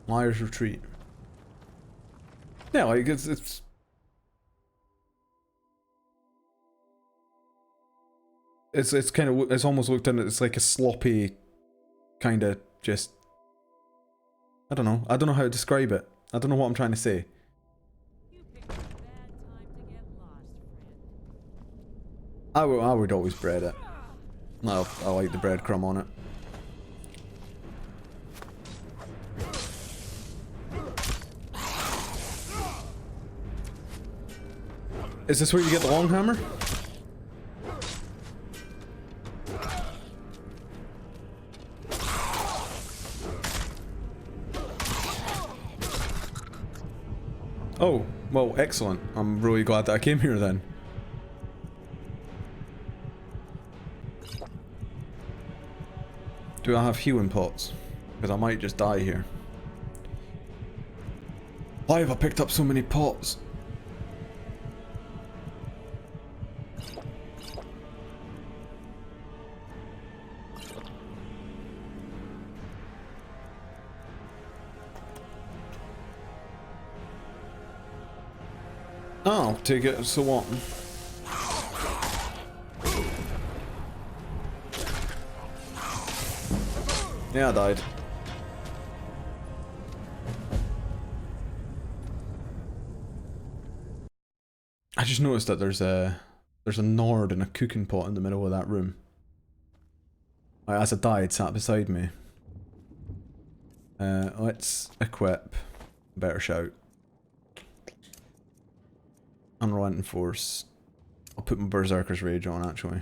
Liar's Retreat. Yeah, like it's kind of, it's almost looked at, it's like a sloppy kind of just, I don't know how to describe it. I don't know what I'm trying to say. I would always bread it. I like the breadcrumb on it. Is this where you get the long hammer? Oh, well, excellent. I'm really glad that I came here then. Do I have healing pots? Because I might just die here. Why have I picked up so many pots? Oh, I'll take it, so what? Yeah, I died. I just noticed that there's a Nord and a cooking pot in the middle of that room. As I died, sat beside me. Let's equip. Better shout. Unrelenting Force. I'll put my Berserker's Rage on, actually.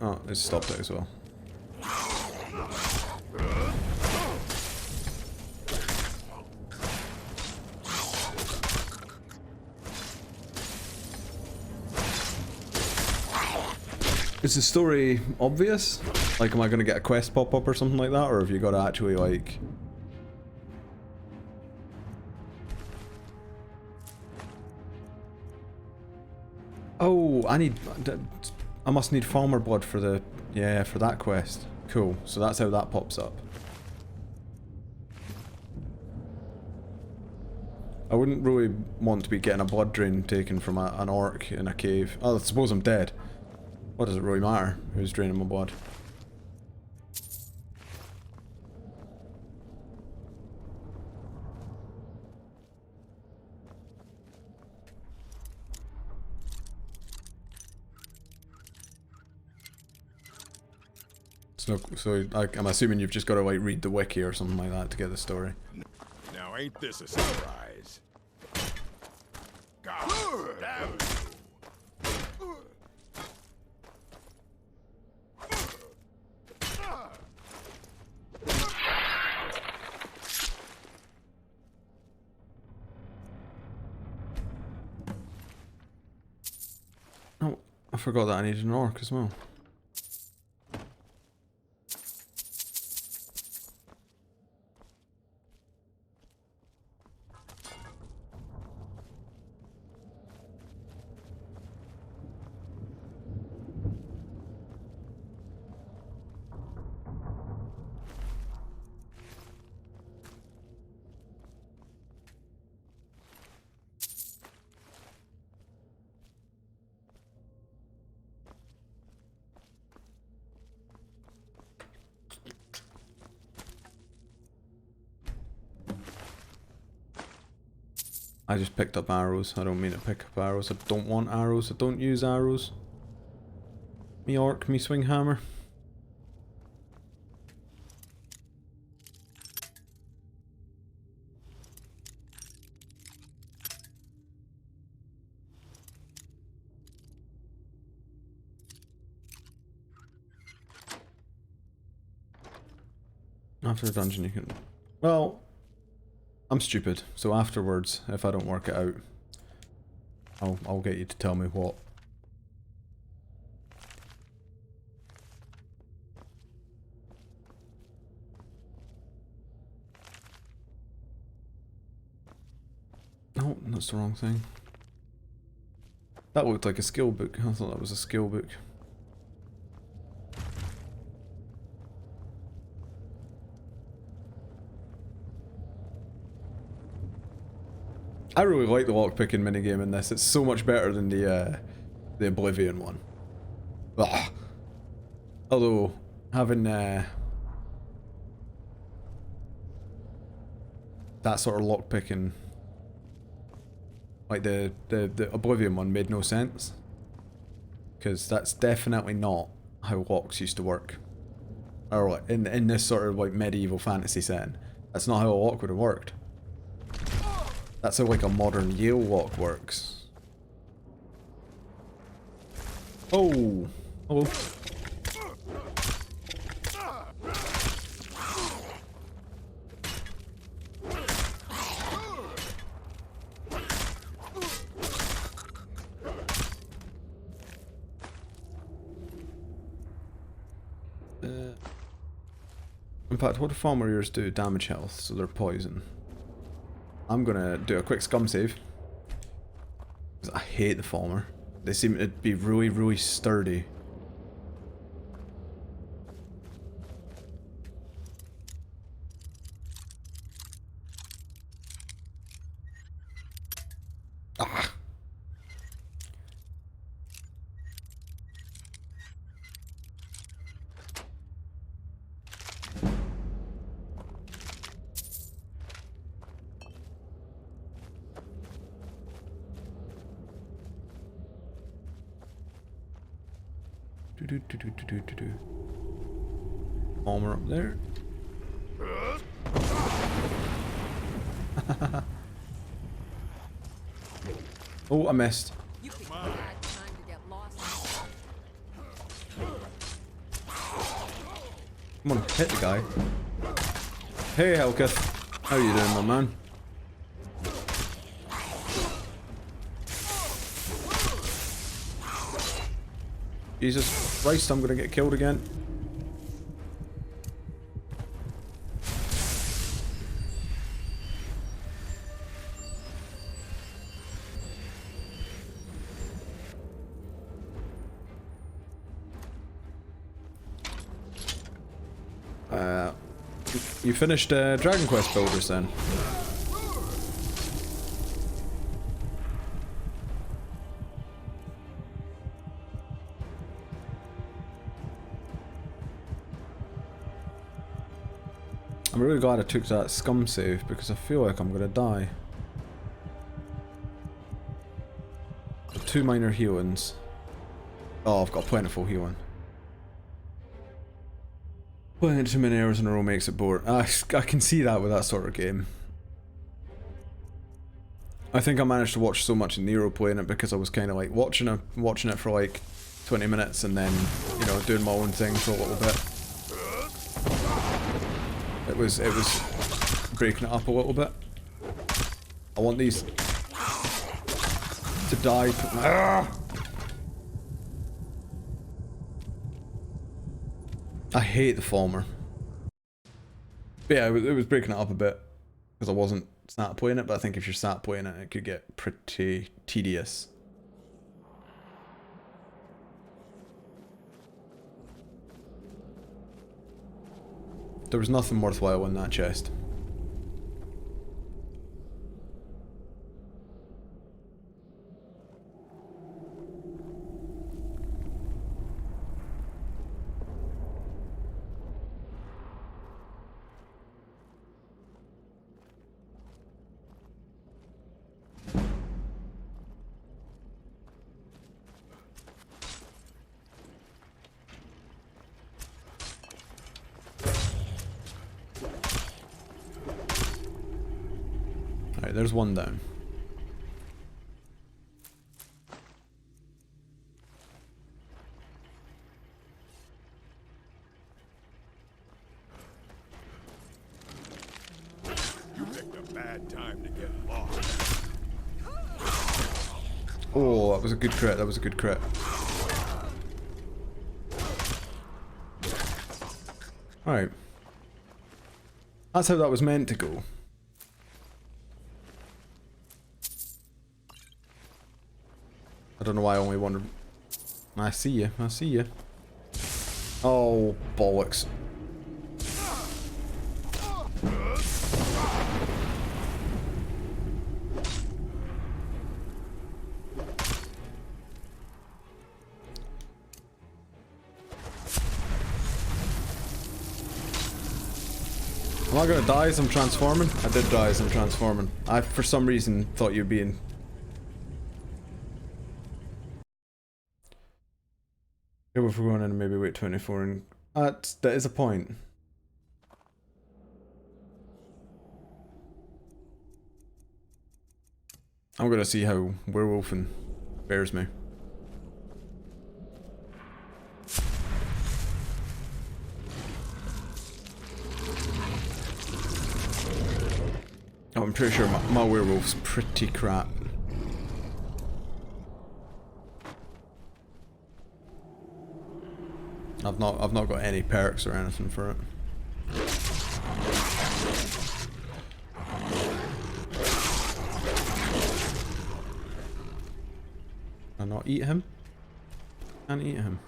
Oh, it stopped it as well. Is the story obvious? Like, am I gonna get a quest pop up or something like that, or have you got to actually like? Oh, I must need farmer blood for the, yeah, for that quest. Cool. So that's how that pops up. I wouldn't really want to be getting a blood drain taken from an orc in a cave. Oh, I suppose I'm dead. What does it really matter who's draining my blood? So I'm assuming you've just got to like read the wiki or something like that to get the story. Now ain't this a surprise? God damn you. Oh, I forgot that I needed an orc as well. I just picked up arrows. I don't mean to pick up arrows. I don't want arrows. I don't use arrows. Me orc, me swing hammer. After the dungeon you can... Well... I'm stupid, so afterwards, if I don't work it out, I'll get you to tell me what. No, that's the wrong thing. That looked like a skill book. I thought that was a skill book. I really like the lockpicking minigame in this. It's so much better than the Oblivion one. Ugh. Although, having that sort of lockpicking, like the Oblivion one, made no sense. Because that's definitely not how locks used to work. Or like, in this sort of like medieval fantasy setting. That's not how a lock would have worked. That's how like a modern Yale lock works. Oh! Hello. In fact, what do farmer ears do? Damage health, so they're poison. I'm gonna do a quick scum save. Because I hate the farmer. They seem to be really, really sturdy. Ah! Armor up there. Oh, I missed. Come on, hit the guy. Hey, Helketh. How you doing, my man? Jesus Christ, I'm gonna get killed again. You finished Dragon Quest Builders then? I'm really glad I took that scum save because I feel like I'm gonna die. 2 minor healings. Oh, I've got plentiful healing. Playing too many hours in a row makes it boring. I can see that with that sort of game. I think I managed to watch so much of Nero playing it because I was kind of like watching it for like 20 minutes and then, you know, doing my own thing for a little bit. It was breaking it up a little bit. I want these to die. I hate the former. But yeah, it was breaking it up a bit because I wasn't sat playing it, but I think if you're sat playing it, it could get pretty tedious. There was nothing worthwhile in that chest. Alright, there's one down. You picked a bad time to get lost. Oh, that was a good crit, that was a good crit. Alright. That's how that was meant to go. I don't know why I only wanted... I see you, I see you. Oh, bollocks. Am I gonna die as I'm transforming? I did die as I'm transforming. I, for some reason, thought you'd be in. Maybe if we're going in and maybe wait 24 and... that is a point. I'm gonna see how werewolfing bears me. Oh, I'm pretty sure my werewolf's pretty crap. I've not got any perks or anything for it. Can I not eat him? Can't eat him.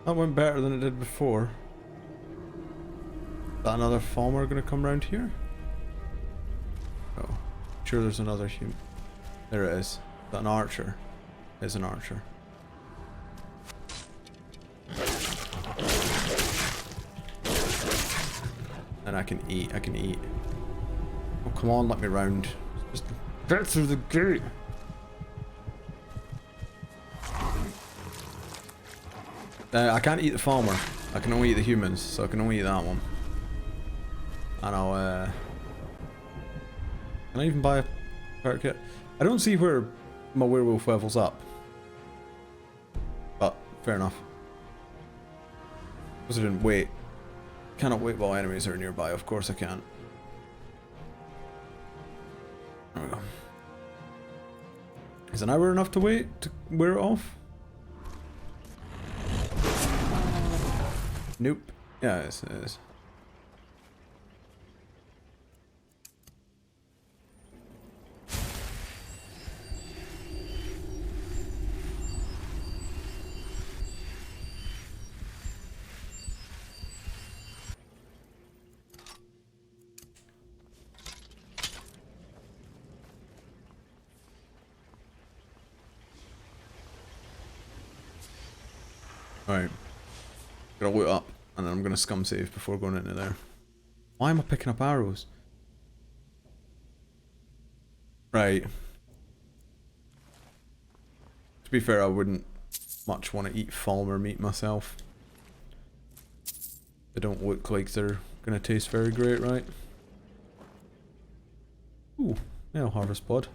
That went better than it did before. Is that another farmer gonna come around here? Oh, sure there's another human. There it is. Is that an archer? It's an archer. And I can eat, Oh, come on, let me round. Just get through the gate. I can't eat the farmer. I can only eat the humans, so I can only eat that one. And I'll, can I even buy a perk kit? I don't see where my werewolf levels up. But, fair enough. Because I didn't wait. Cannot wait while enemies are nearby. Of course I can. There we go. Is an hour enough to wait to wear it off? Nope. Yeah, it is. Alright. Gotta loot up, and then I'm gonna scum save before going into there. Why am I picking up arrows? Right. To be fair, I wouldn't much want to eat farmer meat myself. They don't look like they're gonna taste very great, right? Ooh, nail harvest pod.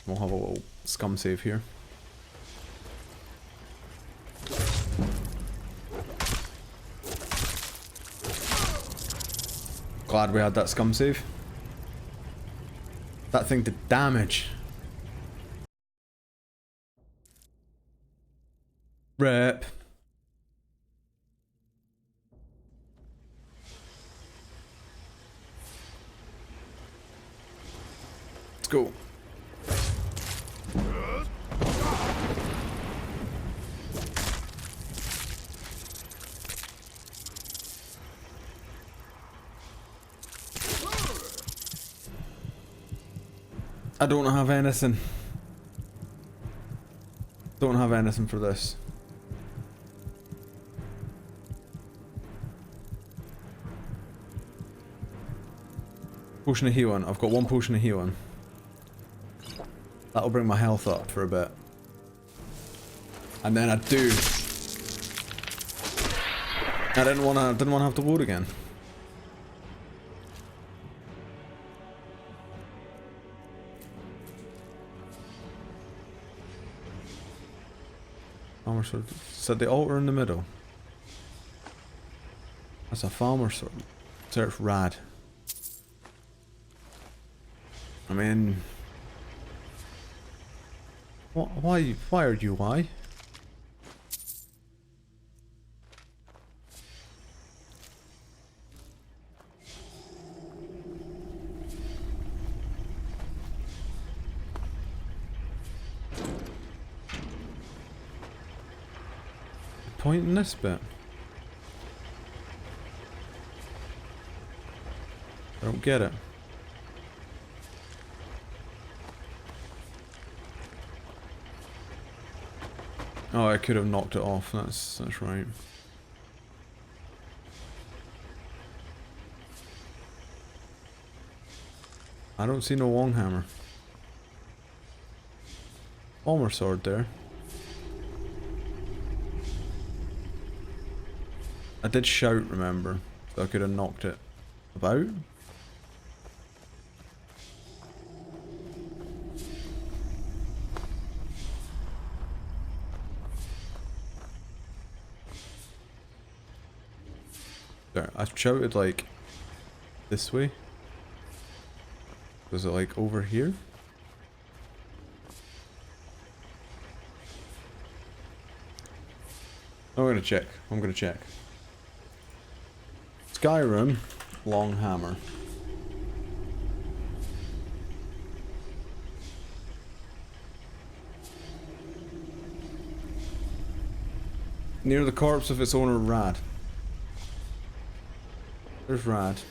We'll have a little scum save here. Glad we had that scum save. That thing did damage. Rip. Let's go. I don't have anything. Don't have anything for this. Potion of healing. I've got one potion of healing. That'll bring my health up for a bit. And then I do. I didn't wanna have to load again. Farmer sword. Set the altar in the middle. That's a farmer sword. Search rad. I mean, why are you? Why? Point in this bit. I don't get it. Oh, I could have knocked it off. That's right. I don't see no long hammer. Armor sword there. I did shout, remember, so I could have knocked it about. There, I shouted like this way. Was it like over here? I'm gonna check. I'm gonna check. Skyrim, long hammer. Near the corpse of its owner, Rad. There's Rad.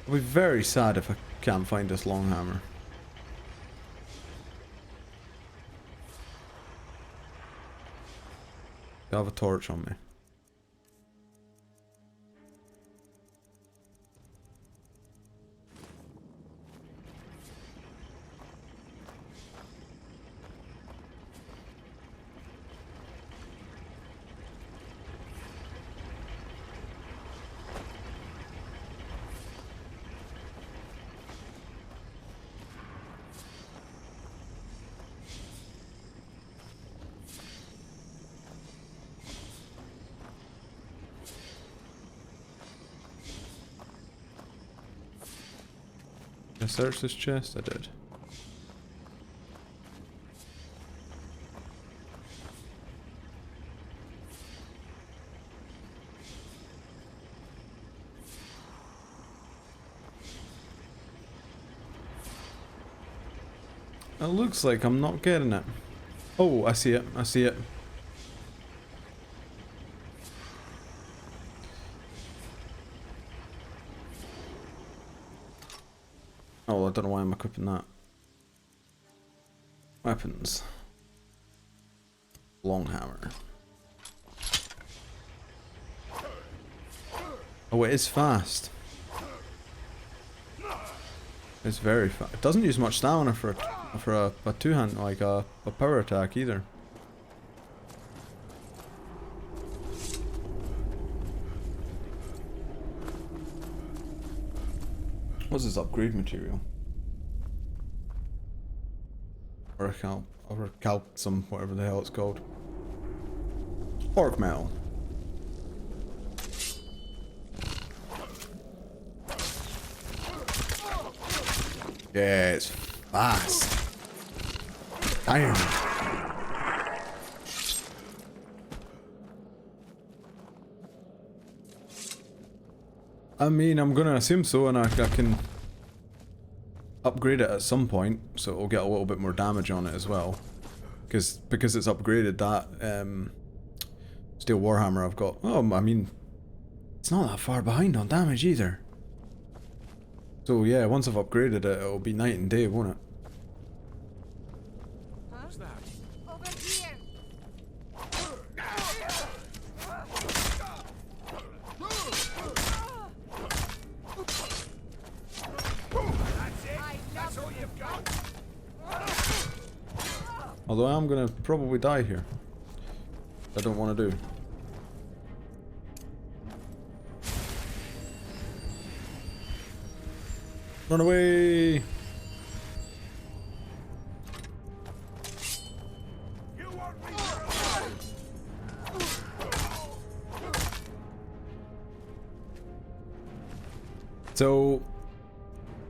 I'll be very sad if I can't find this long hammer. I have a torch on me. Did I search this chest? I did. It looks like I'm not getting it. Oh, I see it. I see it. Oh, I don't know why I'm equipping that. Weapons. Long hammer. Oh, it is fast. It's very fast. It doesn't use much stamina for a two-hand, like a power attack either. What's this upgrade material? Or a calcium, whatever the hell it's called. Orc metal. Yeah, it's fast. Damn. I mean, I'm gonna assume so, and I can upgrade it at some point, so it'll get a little bit more damage on it as well. Because it's upgraded, that steel warhammer I've got. Oh, I mean, it's not that far behind on damage either. So yeah, once I've upgraded it, it'll be night and day, won't it? What's that? Over here. That's all you've got. Although I'm gonna probably die here. I don't want to do. Run away! So,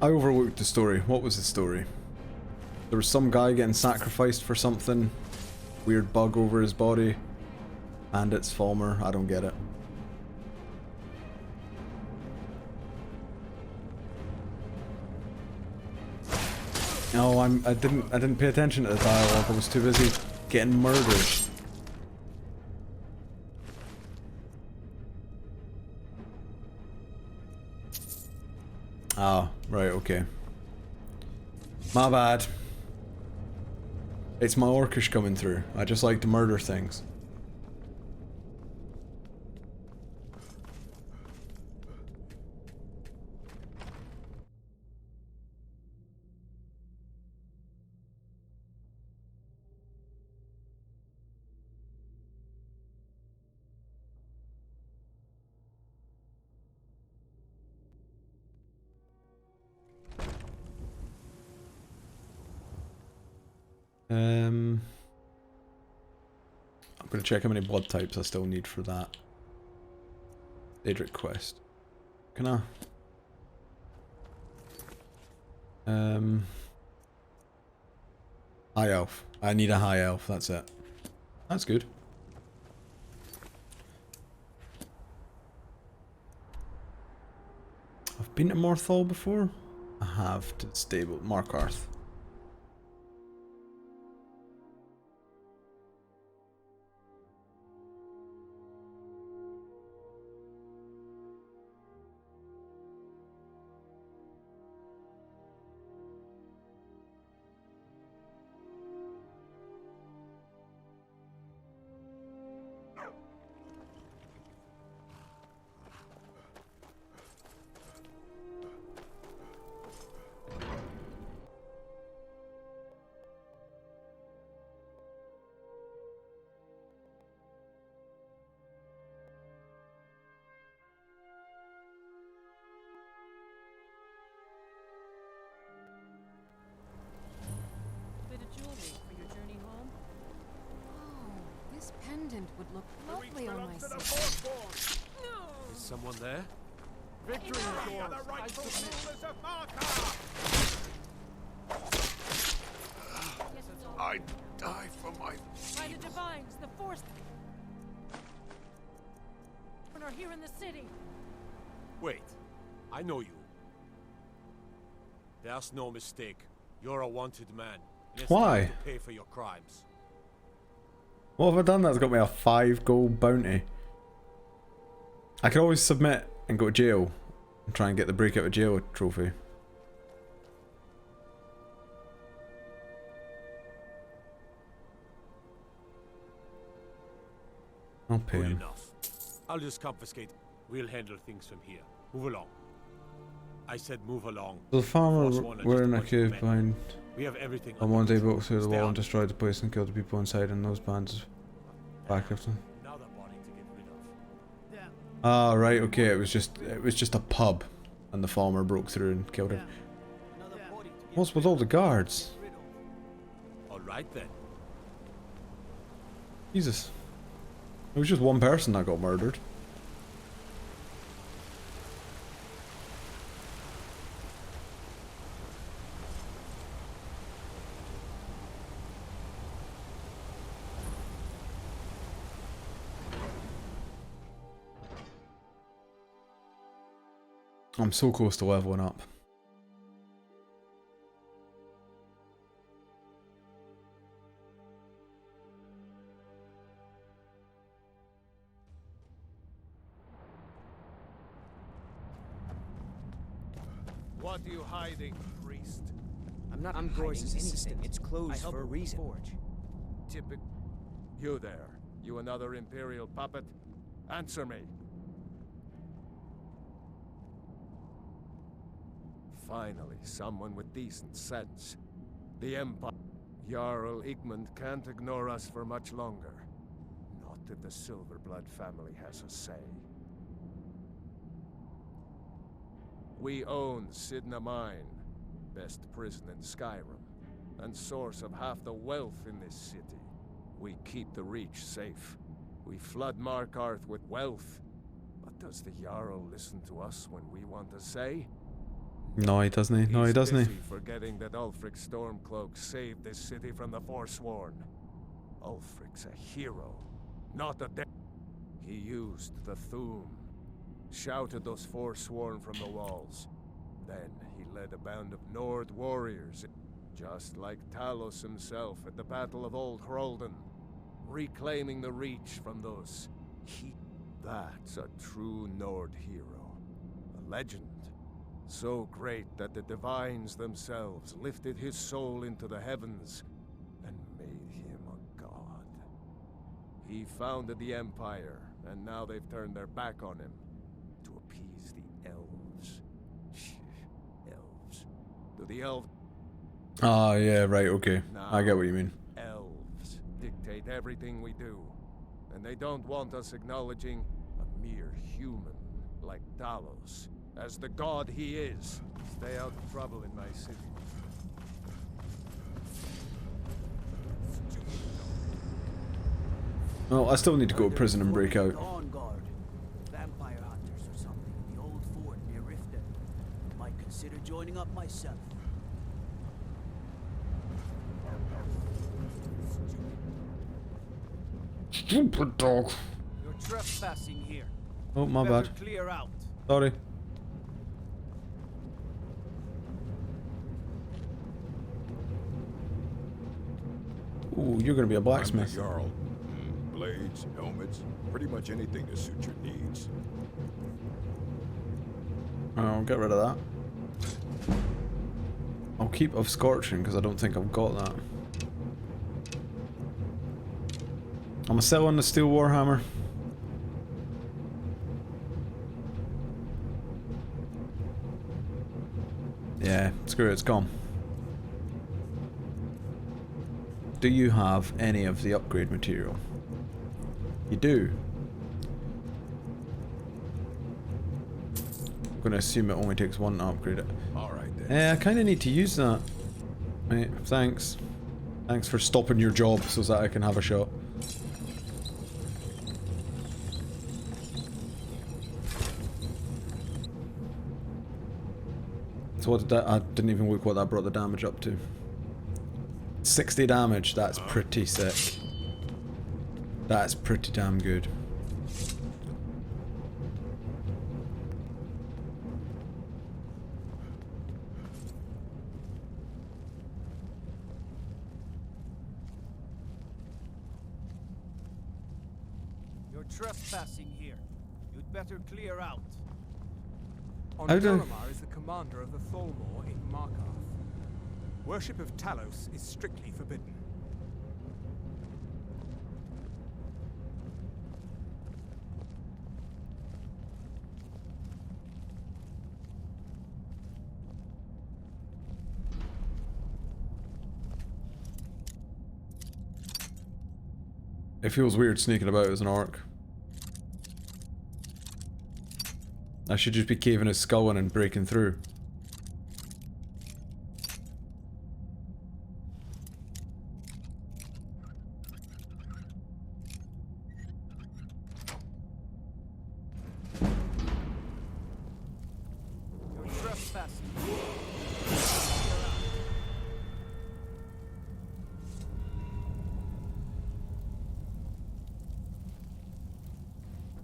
I overlooked the story. What was the story? There was some guy getting sacrificed for something. Weird bug over his body. And it's Falmer. I don't get it. No, I didn't pay attention to the dialogue. I was too busy getting murdered. Oh, right, okay. My bad. It's my orcish coming through. I just like to murder things. I'm gonna check how many blood types I still need for that Daedric quest. Can I? High elf. I need a high elf, that's it. That's good. I've been to Morthal before? I have, to the stable. Markarth. Would look lovely on my sister. Is someone there? Victory is yours. The rightful rulers of Markarth. I die for my By the divines, the force are here in the city. Wait, I know you. There's no mistake. You're a wanted man. And it's Why? time to pay for your crimes. What have I done that's got me a 5 gold bounty? I could always submit and go to jail and try and get the break out of jail trophy. I'll pay Good him. enough. I'll just confiscate. We'll handle things from here. Move along. I said move along. The farmer Force were in a just cave men. behind. We have everything On one day broke through the Stay wall on. and destroyed the place and killed the people inside, and those bands back after them. Another body to get rid of. Ah, right, okay, it was just a pub and the farmer broke through and killed him. What's with all the guards? Alright then. Jesus. It was just one person that got murdered. I'm so close to leveling up. What are you hiding, priest? I'm not I'm hiding Groyce's anything. assistant. It's closed for a reason. Typical. You there. You another Imperial puppet? Answer me. Finally, someone with decent sense. The Empire. Jarl Igmund can't ignore us for much longer. Not if the Silverblood family has a say. We own Sidna Mine, best prison in Skyrim, and source of half the wealth in this city. We keep the Reach safe. We flood Markarth with wealth. But does the Jarl listen to us when we want to say? No, he doesn't. No, he doesn't. He's busy forgetting that Ulfric Stormcloak saved this city from the Forsworn. Ulfric's a hero, not a dead. He used the Thum, shouted those Forsworn from the walls. Then he led a band of Nord warriors, just like Talos himself at the Battle of Old Hroldan, reclaiming the Reach from those. That's a true Nord hero, a legend. So great that the Divines themselves lifted his soul into the heavens and made him a god. He founded the Empire, and now they've turned their back on him to appease the elves. Elves. Do the elves... Ah, yeah, right, okay. Now, I get what you mean. Elves dictate everything we do, and they don't want us acknowledging a mere human like Talos as the god he is. Stay out of trouble in my city. Well, I still need to go to prison and break out. Dawn Guard, vampire hunters or something in the old fort near Riften. Might consider joining up myself. Stupid dog. You're trespassing here. Oh, my Better bad. clear out. Sorry. Ooh, you're gonna be a blacksmith. I'm the Jarl. Blades, helmets, pretty much anything to suit your needs. I'll get rid of that. I'll keep of scorching because I don't think I've got that. I'm gonna sell on the steel warhammer. Yeah, screw it, it's gone. Do you have any of the upgrade material? You do. I'm gonna assume it only takes one to upgrade it. Alright then. Yeah, I kinda need to use that. Mate, thanks. Thanks for stopping your job so that I can have a shot. So what did that, I didn't even look what that brought the damage up to. 60 damage, that's pretty sick. That's pretty damn good. You're trespassing here. You'd better clear out. Ondalamar is the commander of the Tholmor in Markarth. Worship of Talos is strictly forbidden. It feels weird sneaking about as an orc. I should just be caving his skull in and breaking through. You're trespassing.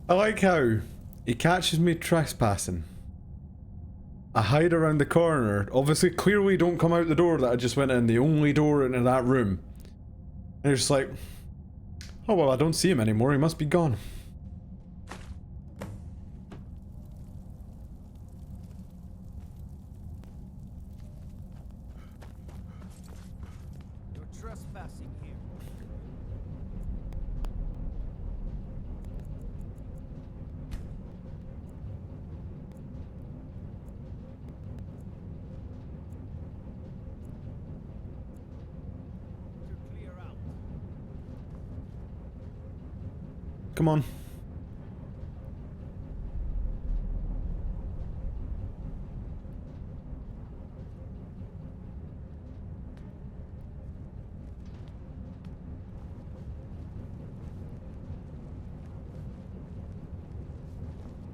I like how he catches me trespassing. I hide around the corner. Obviously, clearly don't come out the door that I just went in, the only door into that room. And you're just like, oh well, I don't see him anymore, he must be gone. You're trespassing here. Come on.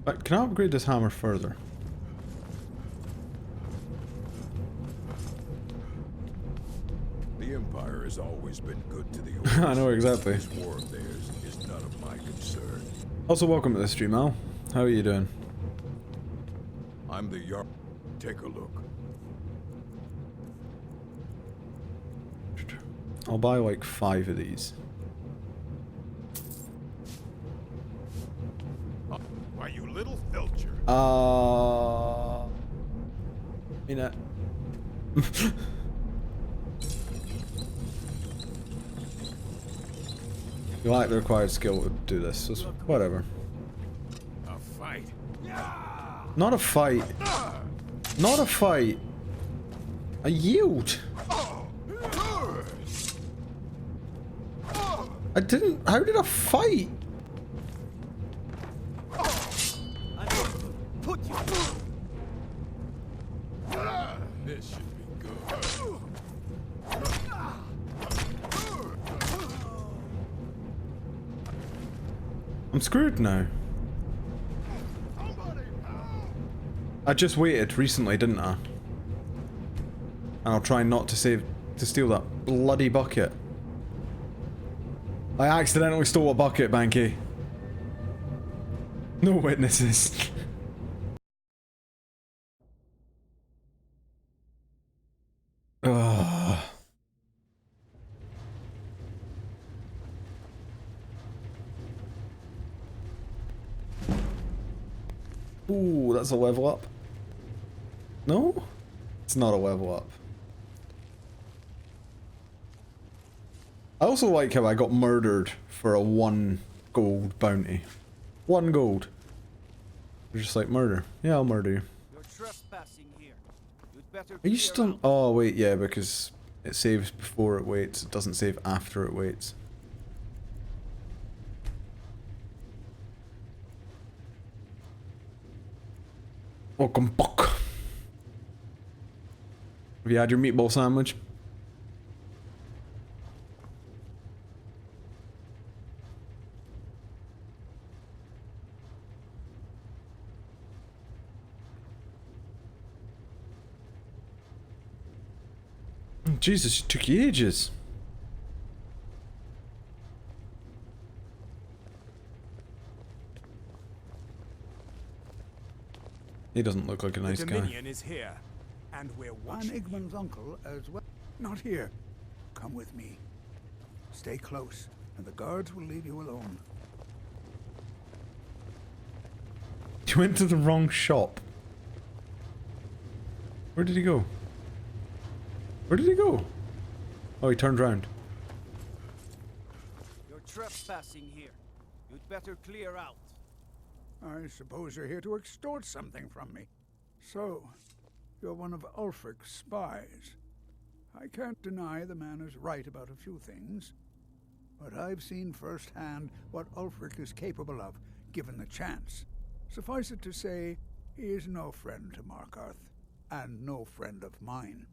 But can I upgrade this hammer further? The Empire has always been good to the I know exactly. This war of theirs is none of my concern. Also, welcome to the stream, Al. How are you doing? I'm the Jarl. Take a look. I'll buy like 5 of these. Why, you little filcher. You know. You lack the required skill to do this, so whatever. A fight. Not a fight. Not a fight. A yield. I didn't. How did I fight? Put you. This should be good. I'm screwed now. I just waited recently, didn't I? And I'll try not to steal that bloody bucket. I accidentally stole a bucket, Banky. No witnesses. Ugh. Ooh, that's a level up. No? It's not a level up. I also like how I got murdered for a 1 gold bounty. 1 gold. They're just like, murder. Yeah, I'll murder you. You're trespassing here. You'd better Are you clear still... out. Oh, wait, yeah, because it saves before it waits. It doesn't save after it waits. Welcome back. Have you had your meatball sandwich? Jesus, it took you ages. He doesn't look like a nice the guy. Dominion is here, and we're watching. I'm Igman's uncle as well. Not here. Come with me. Stay close, and the guards will leave you alone. You went to the wrong shop. Where did he go? Where did he go? Oh, he turned around. You're trespassing here. You'd better clear out. I suppose you're here to extort something from me. So, you're one of Ulfric's spies. I can't deny the man is right about a few things, but I've seen firsthand what Ulfric is capable of, given the chance. Suffice it to say, he is no friend to Markarth, and no friend of mine.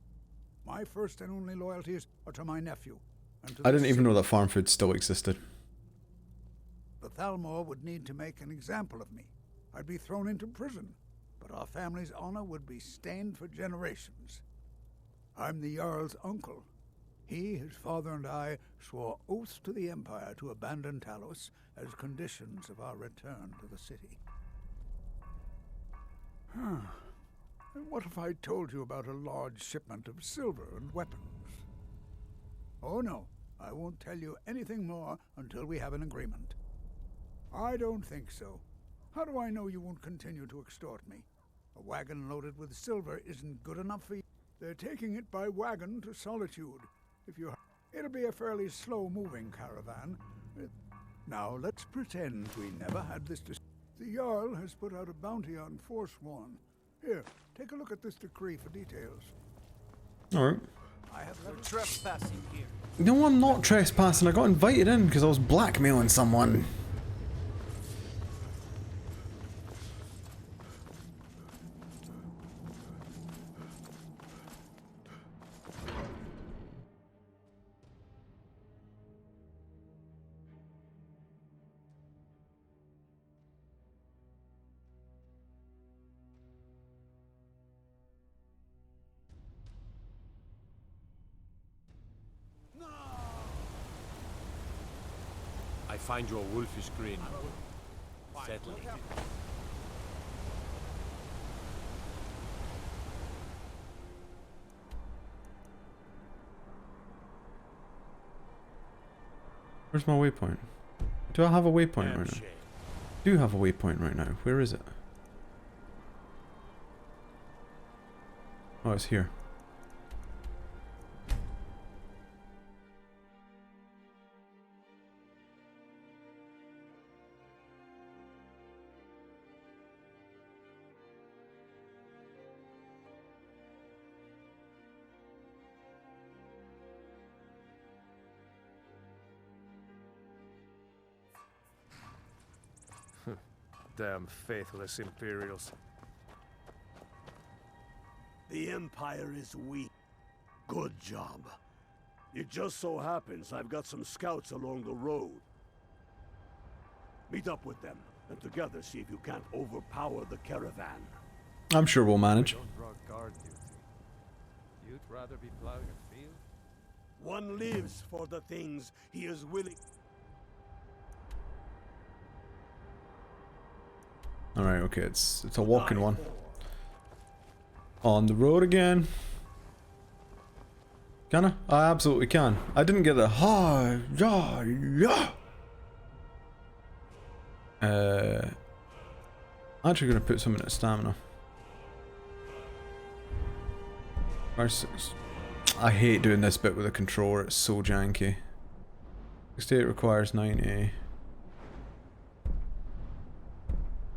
My first and only loyalties are to my nephew, and to I didn't even know city. that farm food still existed. The Thalmor would need to make an example of me. I'd be thrown into prison, but our family's honor would be stained for generations. I'm the Jarl's uncle. He, his father, and I swore oaths to the Empire to abandon Talos as conditions of our return to the city. And what if I told you about a large shipment of silver and weapons? Oh no, I won't tell you anything more until we have an agreement. I don't think so. How do I know you won't continue to extort me? A wagon loaded with silver isn't good enough for you. They're taking it by wagon to Solitude. It'll be a fairly slow-moving caravan. Now, let's pretend we never had this The Jarl has put out a bounty on Forsworn. Here, take a look at this decree for details. Alright. I have no trespassing here. No, I'm not trespassing. I got invited in because I was blackmailing someone. I find your wolfish grin settling. Where's my waypoint? Do I have a waypoint right now? I do have a waypoint right now. Where is it? Oh, it's here. Damn faithless Imperials. The Empire is weak. Good job. It just so happens I've got some scouts along the road. Meet up with them, and together see if you can't overpower the caravan. I'm sure we'll manage. Don't draw guard duty. You'd rather be plowing a field? One lives for the things he is willing. Alright, okay, it's a walking one. On the road again. Can I? I absolutely can. I didn't get a ha ya ya. I'm actually gonna put some in at stamina. I hate doing this bit with a controller, it's so janky. 68 requires 90.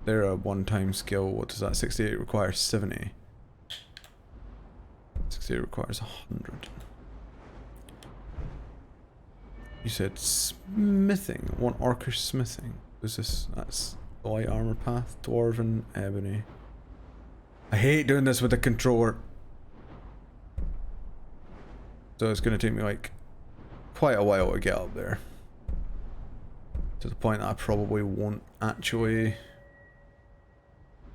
They're a one-time skill. What does that? 68 requires 70. 68 requires 100. You said smithing. One orcish smithing. Who's this? That's the light armor path. Dwarven ebony. I hate doing this with a controller. So it's going to take me like quite a while to get up there. To the point that I probably won't actually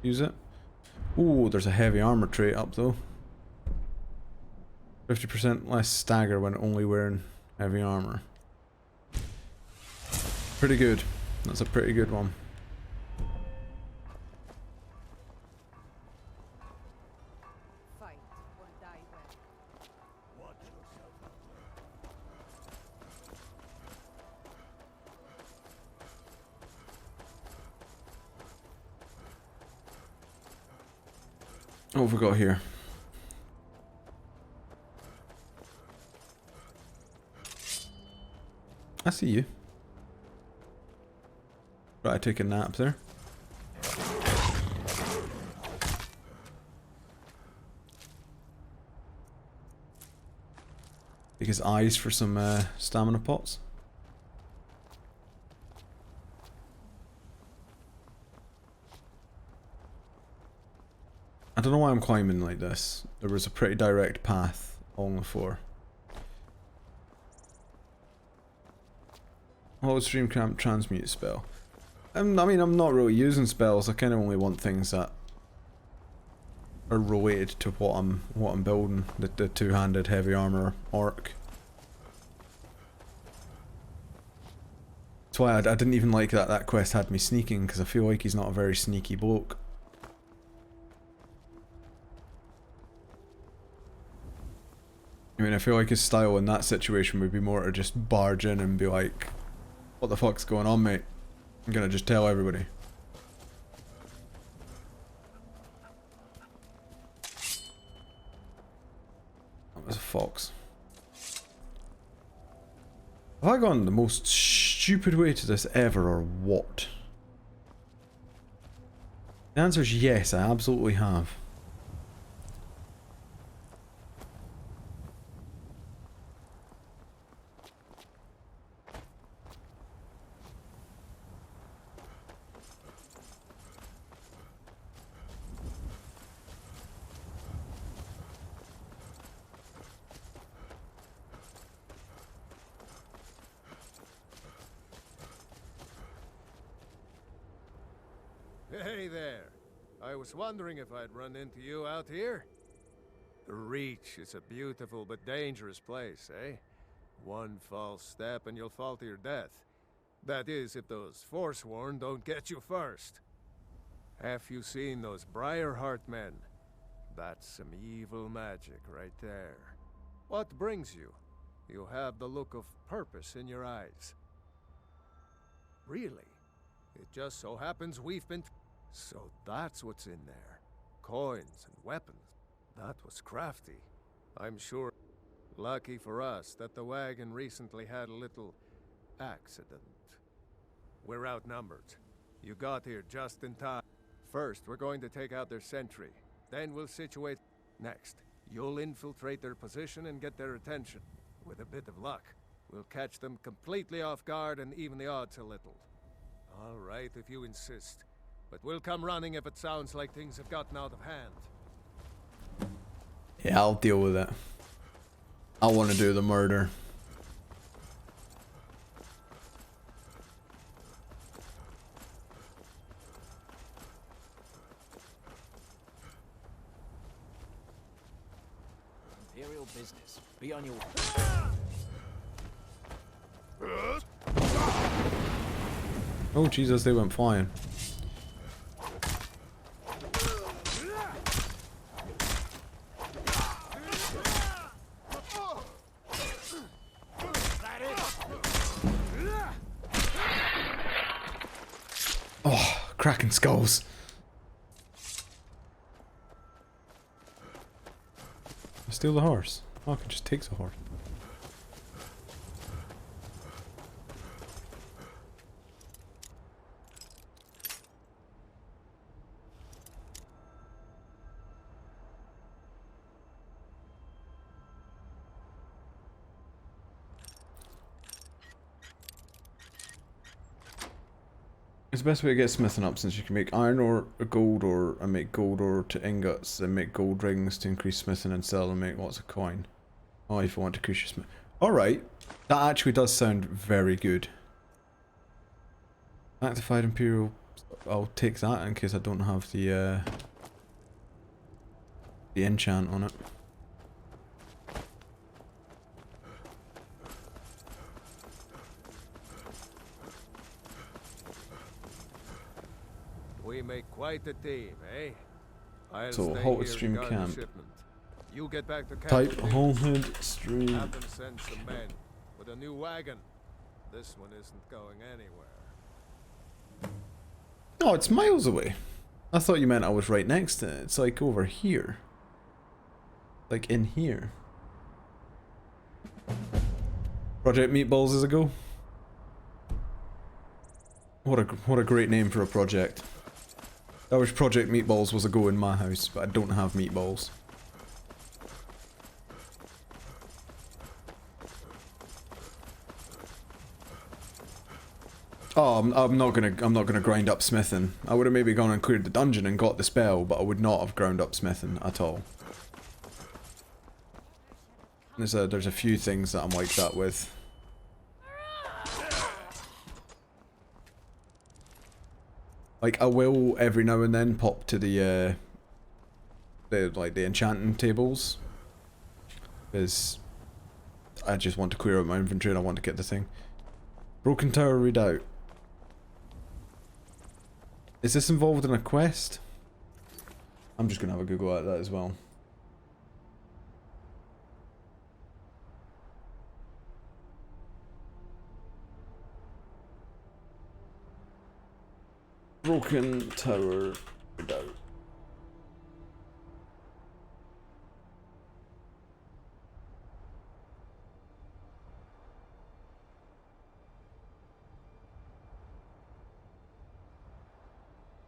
use it. Ooh, there's a heavy armor trait up though. 50% less stagger when only wearing heavy armor. Pretty good. That's a pretty good one. Fight or die well. Watch yourself out there. What have we got here? I see you. Right, I take a nap there. Take his eyes for some stamina pots. I don't know why I'm climbing like this. There was a pretty direct path along the floor. Hold stream camp transmute spell. I mean, I'm not really using spells. I kind of only want things that are related to what I'm building. The two-handed heavy armor orc. That's why I didn't even like that quest had me sneaking, because I feel like he's not a very sneaky bloke. I mean, I feel like his style in that situation would be more to just barge in and be like, "What the fuck's going on, mate? I'm gonna just tell everybody." That was a fox. Have I gone the most stupid way to this ever, or what? The answer is yes, I absolutely have. Hey there. I was wondering if I'd run into you out here. The Reach is a beautiful but dangerous place, eh? One false step and you'll fall to your death. That is, if those Forsworn don't get you first. Have you seen those Briarheart men? That's some evil magic right there. What brings you? You have the look of purpose in your eyes. Really? It just so happens we've been... So that's what's in there. Coins and weapons. That was crafty. I'm sure... Lucky for us that the wagon recently had a little... accident. We're outnumbered. You got here just in time. First, we're going to take out their sentry. Then we'll situate... Next, you'll infiltrate their position and get their attention. With a bit of luck, we'll catch them completely off guard and even the odds a little. All right, if you insist. But we'll come running if it sounds like things have gotten out of hand. Yeah, I'll deal with it. I want to do the murder. Imperial business. Be on your way. Oh Jesus, they went flying. Oh, cracking skulls. Steal the horse. Oh, I can just take the horse. It's the best way to get smithing up, since you can make iron ore, gold ore, and make gold ore to ingots, and make gold rings to increase smithing and sell and make lots of coin. Oh, if you want to increase your smith. Alright, that actually does sound very good. Actified Imperial, I'll take that in case I don't have the enchant on it. We make quite a team, eh? I'll So, stay halt here stream to guard the camp. shipment. You get back to camp. Type Homehead stream. Have them send some men with a new wagon. This one isn't going anywhere. Oh, it's miles away. I thought you meant I was right next to it. It's like over here. Like in here. Project Meatballs is a go. What a great name for a project. I wish Project Meatballs was a go in my house, but I don't have meatballs. Oh, I'm not gonna grind up smithing. I would have maybe gone and cleared the dungeon and got the spell, but I would not have ground up smithing at all. There's a few things that I'm like that with. Like, I will every now and then pop to the enchanting tables, because I just want to clear out my inventory and I want to get the thing. Broken Tower Redoubt. Is this involved in a quest? I'm just gonna have a Google at that as well. Broken Tower Redoubt.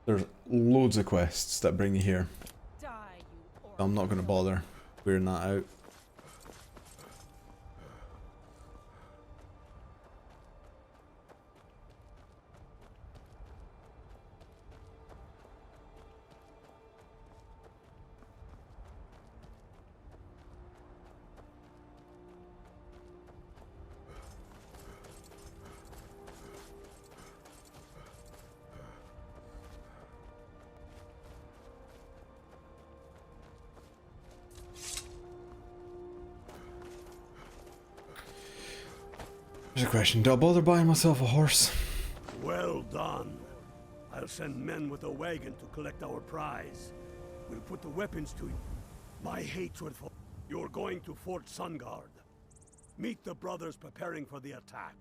There's loads of quests that bring you here. I'm not going to bother clearing that out. There's a question, do I bother buying myself a horse? done. I'll send men with a wagon to collect our prize. We'll put the weapons to you. My hatred for... You're going to Fort Sungard. Meet the brothers preparing for the attack.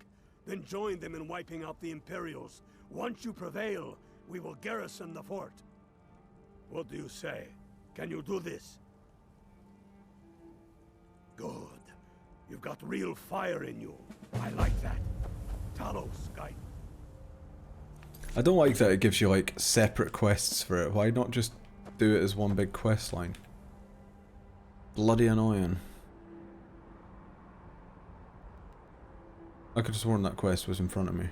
Then join them in wiping out the Imperials. Once you prevail, we will garrison the fort. What do you say? Can you do this? Good. You've got real fire in you. I like that. Talos, guide. I don't like that it gives you like separate quests for it. Why not just do it as one big quest line? Bloody annoying. I could have sworn that quest was in front of me.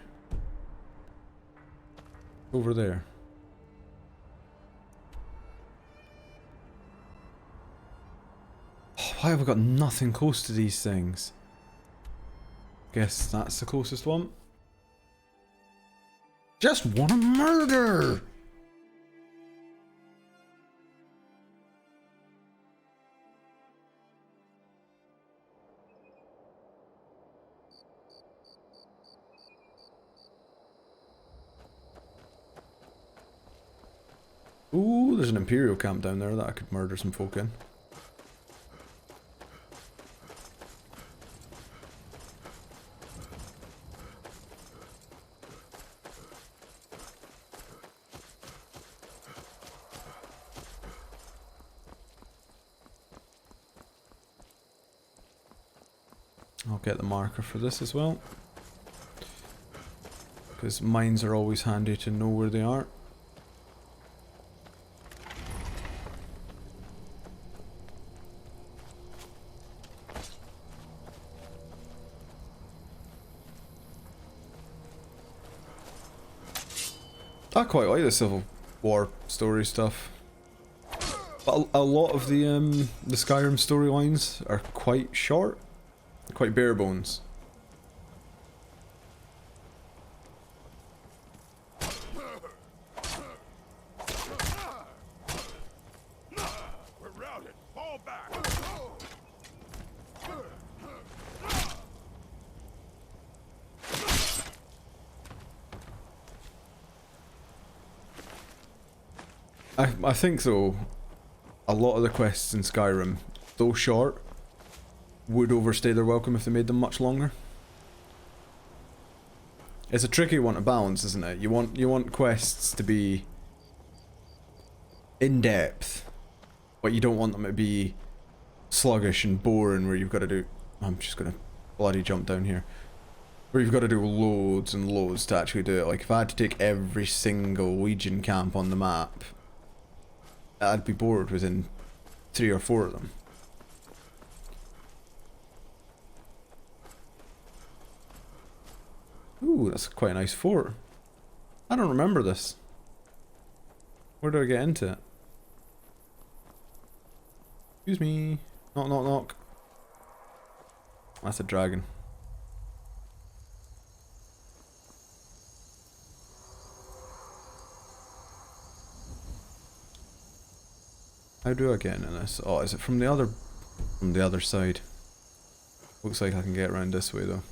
Over there. Oh, why have I got nothing close to these things? Guess that's the closest one. Just wanna murder! Ooh, there's an Imperial camp down there that I could murder some folk in. I'll get the marker for this as well, because mines are always handy to know where they are. I quite like the Civil War story stuff, but a lot of the Skyrim storylines are quite short, quite bare bones. We're routed. Fall back. I think though, a lot of the quests in Skyrim, though short, would overstay their welcome if they made them much longer. It's a tricky one to balance, isn't it? You want quests to be in depth, but you don't want them to be sluggish and boring where you've got to do... I'm just gonna bloody jump down here. Where you've got to do loads and loads to actually do it. Like if I had to take every single Legion camp on the map, I'd be bored within 3 or 4 of them. Ooh, that's quite a nice fort. I don't remember this. Where do I get into it? Excuse me. Knock, knock, knock. That's a dragon. How do I get into this? Oh, is it from the other side? Looks like I can get around this way though.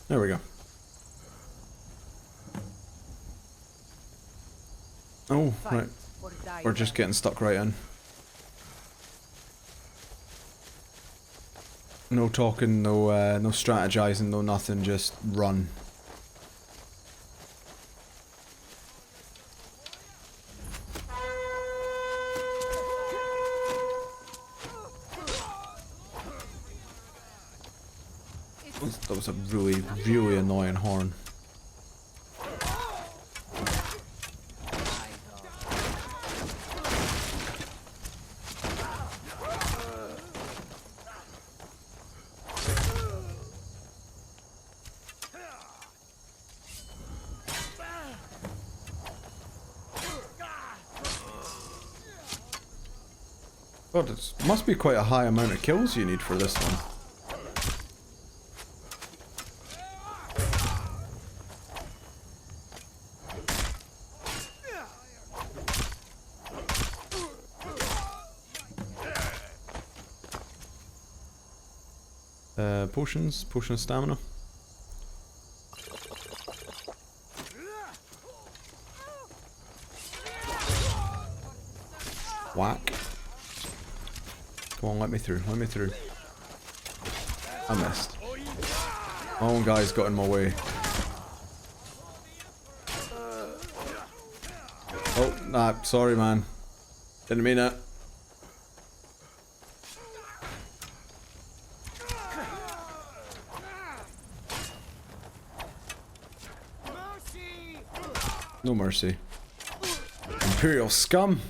There we go. Oh, right. We're just getting stuck right in. No talking, no no strategizing, no nothing, just run. That was a really, really annoying horn. God, it must be quite a high amount of kills you need for this one. Potions, potion of stamina. Whack. Come on, let me through, let me through. I missed. My own guy's got in my way. Oh, nah, sorry man. Didn't mean it. No mercy. Imperial scum!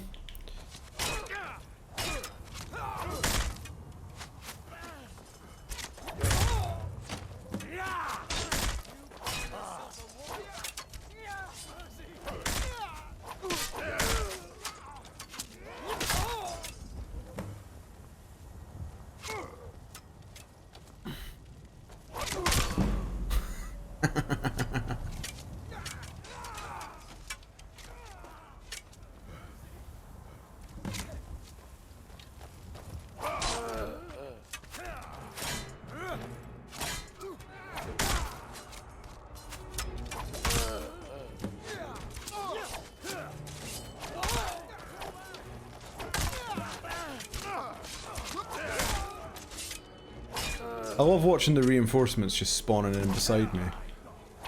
I love watching the reinforcements just spawning in beside me.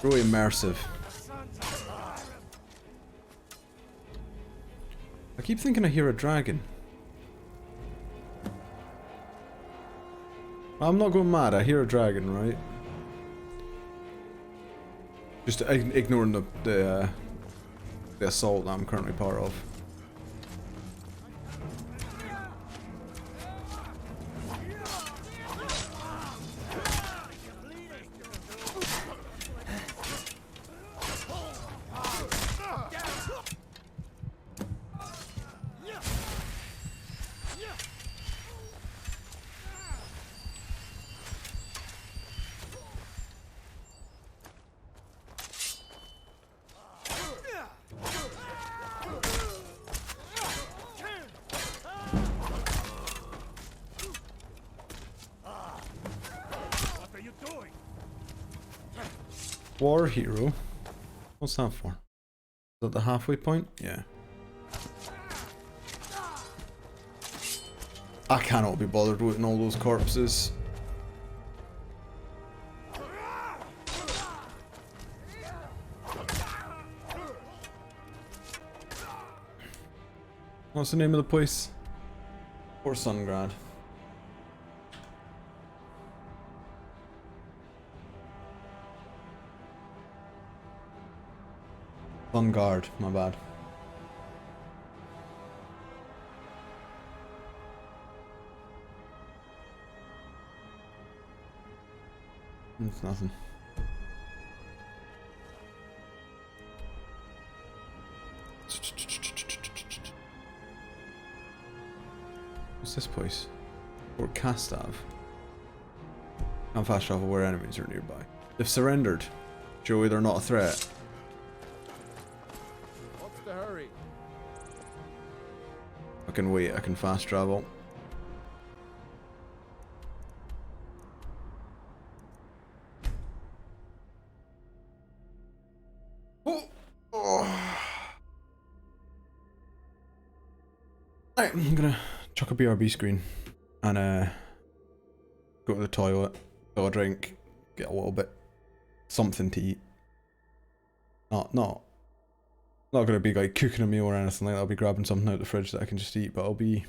Really immersive. I keep thinking I hear a dragon. I'm not going mad, I hear a dragon, right? Just ignoring the assault that I'm currently part of. War hero? What's that for? Is that the halfway point? Yeah. I cannot be bothered with all those corpses. What's the name of the place? Or Sungrad. Vanguard, my bad. It's nothing. What's this place? Fort Castav. Can't fast travel where enemies are nearby. They've surrendered. Joey, they're not a threat. What's the hurry? I can wait, I can fast travel. Right, I'm gonna chuck a BRB screen and go to the toilet, fill a drink, get a little bit something to eat. Not gonna be like cooking a meal or anything like that. I'll be grabbing something out of the fridge that I can just eat, but I'll be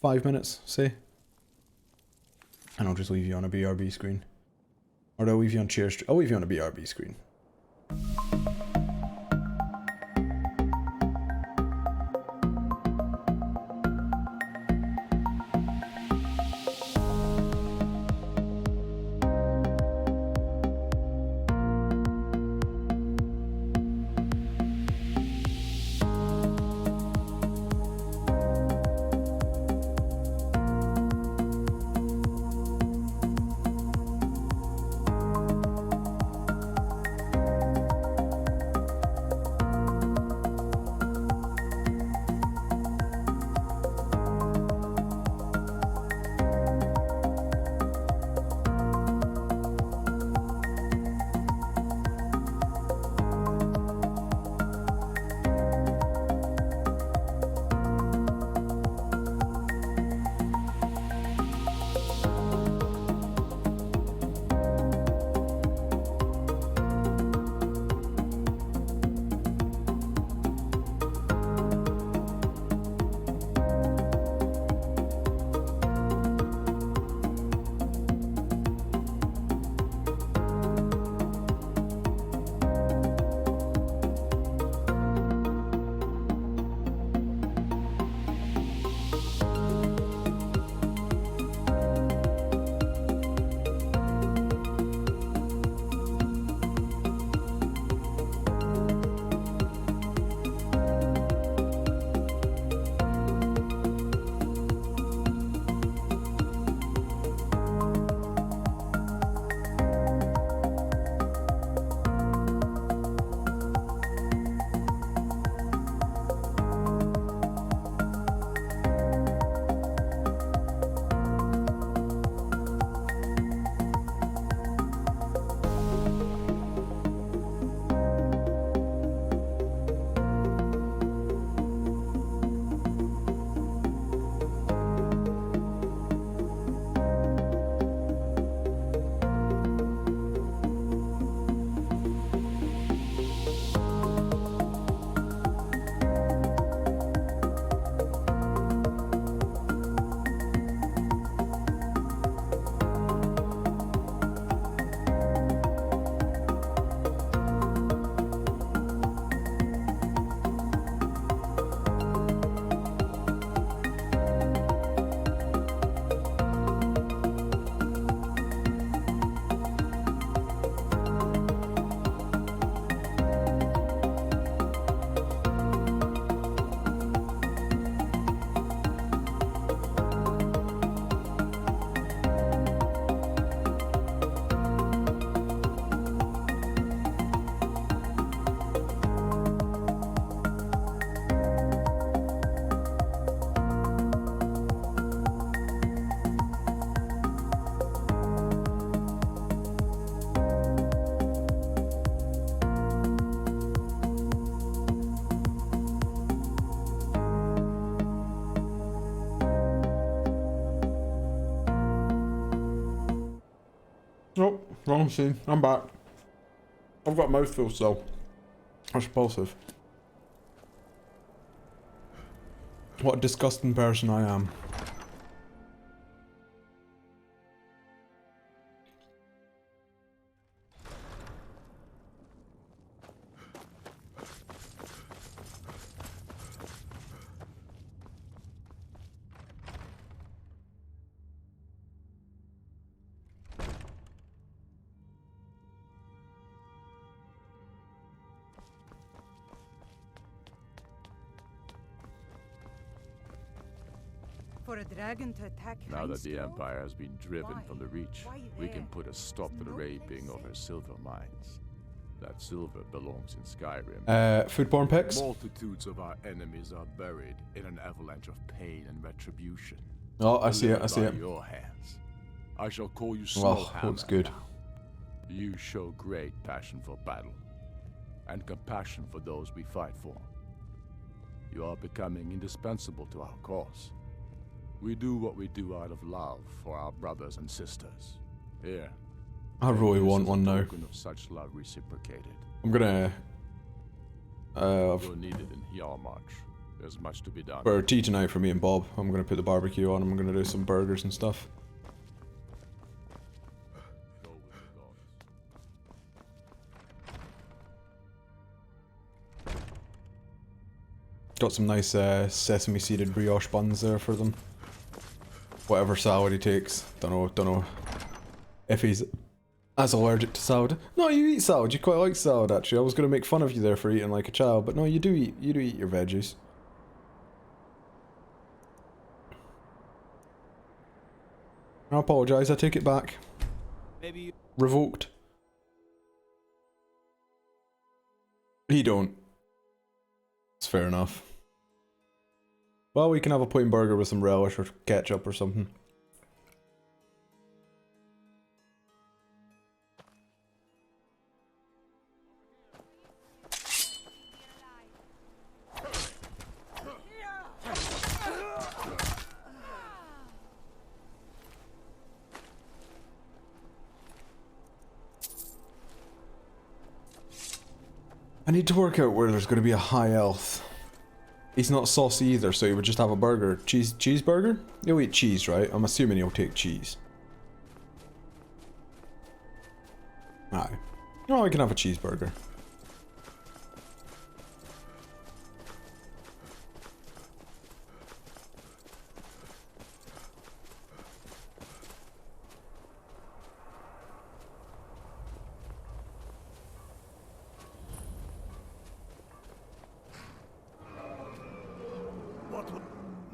5 minutes, say. And I'll just leave you on a BRB screen. Or do I leave you on share screen? I'll leave you on a BRB screen. Oh, wrong scene. I'm back. I've got a mouthful still. That's repulsive. What a disgusting person I am. For a dragon to attack Now that the Heinz Empire has been driven from the Reach, Why we there? can put a stop to the raping of her silver mines. That silver belongs in Skyrim. Foodborne pics? Multitudes of our enemies are buried in an avalanche of pain and retribution. Oh, I see it, I see Delivered it. by your hands. I shall call you Oh, Snowhammer looks good. now. You show great passion for battle, and compassion for those we fight for. You are becoming indispensable to our cause. We do what we do out of love for our brothers and sisters. Here. I really this want is a one now. token of such love reciprocated. I'm gonna... You're needed in Hjalmarch. There's much to be done. for tea tonight for me and Bob. I'm gonna put the barbecue on. I'm gonna do some burgers and stuff. Got some nice sesame seeded brioche buns there for them. Whatever salad he takes. Don't know if he's as allergic to salad. No, you eat salad. You quite like salad actually. I was gonna make fun of you there for eating like a child, but no, you do eat your veggies. I apologise. I take it back. Maybe you... Revoked. He don't. It's fair enough. Well, we can have a plain burger with some relish or ketchup or something. I need to work out where there's going to be a high health. He's not saucy either, so he would just have a burger. Cheeseburger? He'll eat cheese, right? I'm assuming he'll take cheese. Aye. No, I can have a cheeseburger.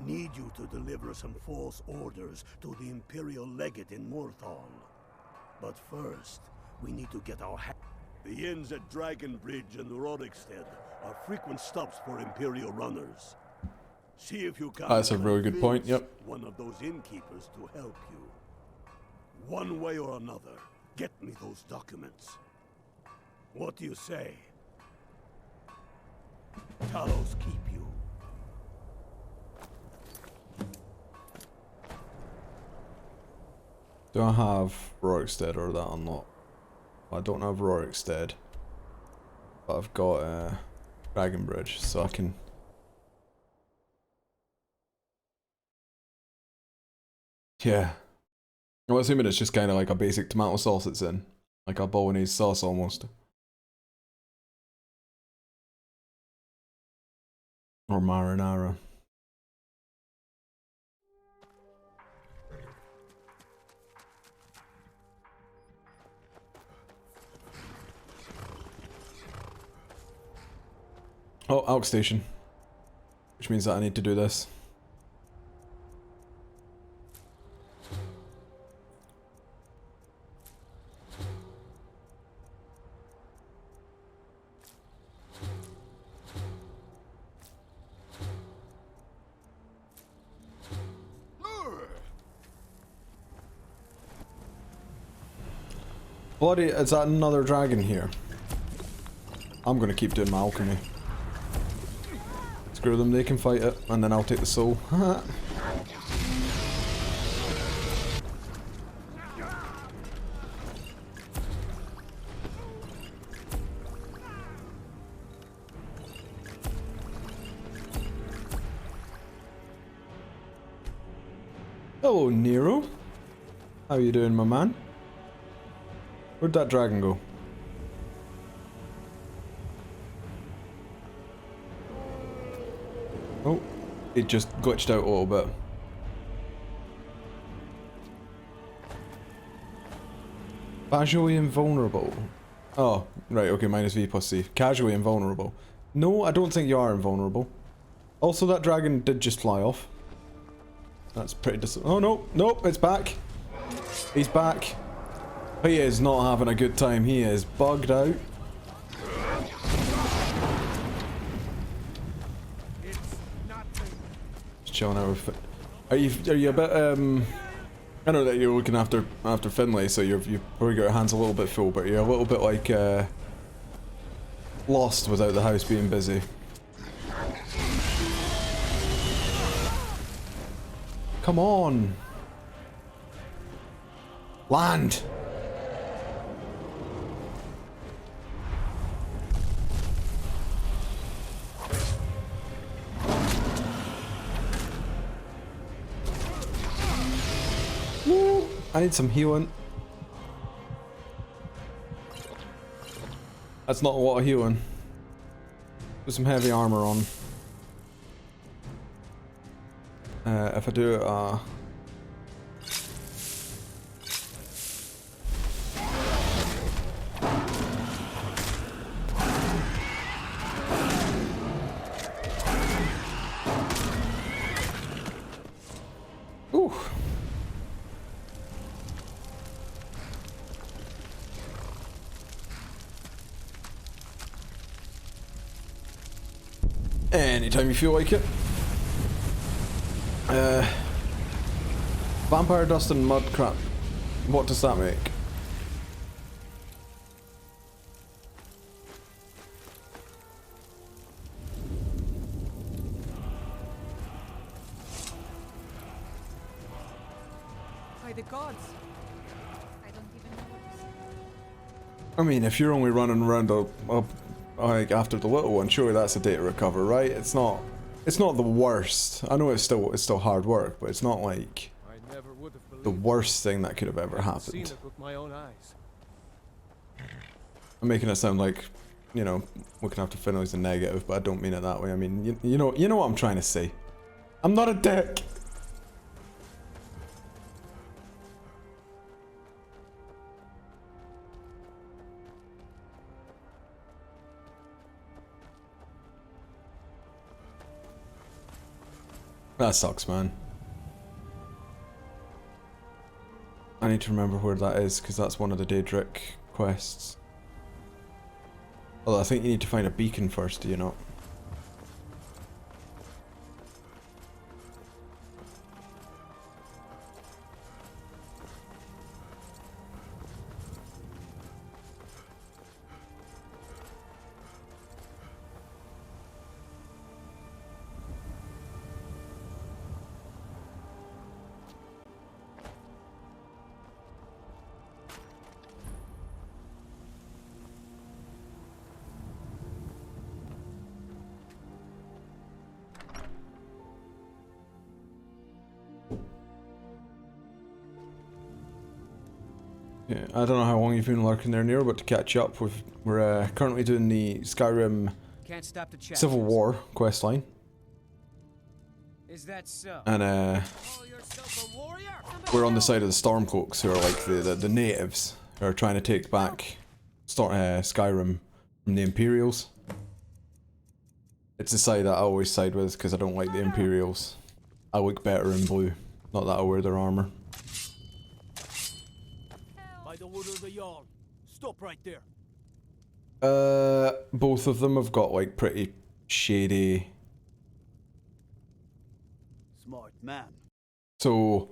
Need you to deliver some false orders to the Imperial Legate in Morthal. But first, we need to get our The inns at Dragon Bridge and Rorikstead are frequent stops for Imperial runners. See if you can. That's a really good point, yep. One of those innkeepers to help you. One way or another, get me those documents. What do you say? Talos keep you. Do I have Rorikstead or that unlocked? I don't have Rorikstead, but I've got Dragon Bridge, so I can. Yeah. I'm assuming it's just kind of like a basic tomato sauce it's in, like a bolognese sauce almost. Or marinara. Oh, Alk Station. Which means that I need to do this. Bloody, is that another dragon here? I'm gonna keep doing my alchemy. Screw them, they can fight it, and then I'll take the soul. Hello, Nero. How you doing, my man? Where'd that dragon go? Oh, it just glitched out a little bit. Casually invulnerable. Oh, right, okay, minus V plus C. Casually invulnerable. No, I don't think you are invulnerable. Also, that dragon did just fly off. That's pretty oh no, nope, it's back. He's back. He is not having a good time. He is bugged out. Just chilling out with it. Are you a bit I know that you're looking after Finlay, so you've probably got your hands a little bit full, but you're a little bit like lost without the house being busy. Come on. Land. Woo. I need some healing. That's not a lot of healing. Put some heavy armor on. If I do ooh. Anytime you feel like it. Vampire dust and mud crap. What does that make? By the gods. I don't even know what to say. I mean, if you're only running around like after the little one, surely that's a day to recover, right? It's not the worst. I know it's still hard work, but it's not like the worst thing that could have ever happened. Seen it with my own eyes. I'm making it sound like, you know, looking after Finley's the negative, but I don't mean it that way. I mean, you know what I'm trying to say. I'm not a dick. That sucks, man. I need to remember where that is, because that's one of the Daedric quests. Although I think you need to find a beacon first, do you not? Yeah, I don't know how long you've been lurking there, Nero, but to catch up, we're currently doing the Skyrim Can't stop to chat. Civil War questline. Is that so? And we're on the side of the Stormcloaks, who are like the natives who are trying to take back Skyrim from the Imperials. It's the side that I always side with because I don't like the Imperials. I look better in blue, not that I wear their armor. By the order of the Jarl, stop right there. Both of them have got like pretty shady. Smart man. So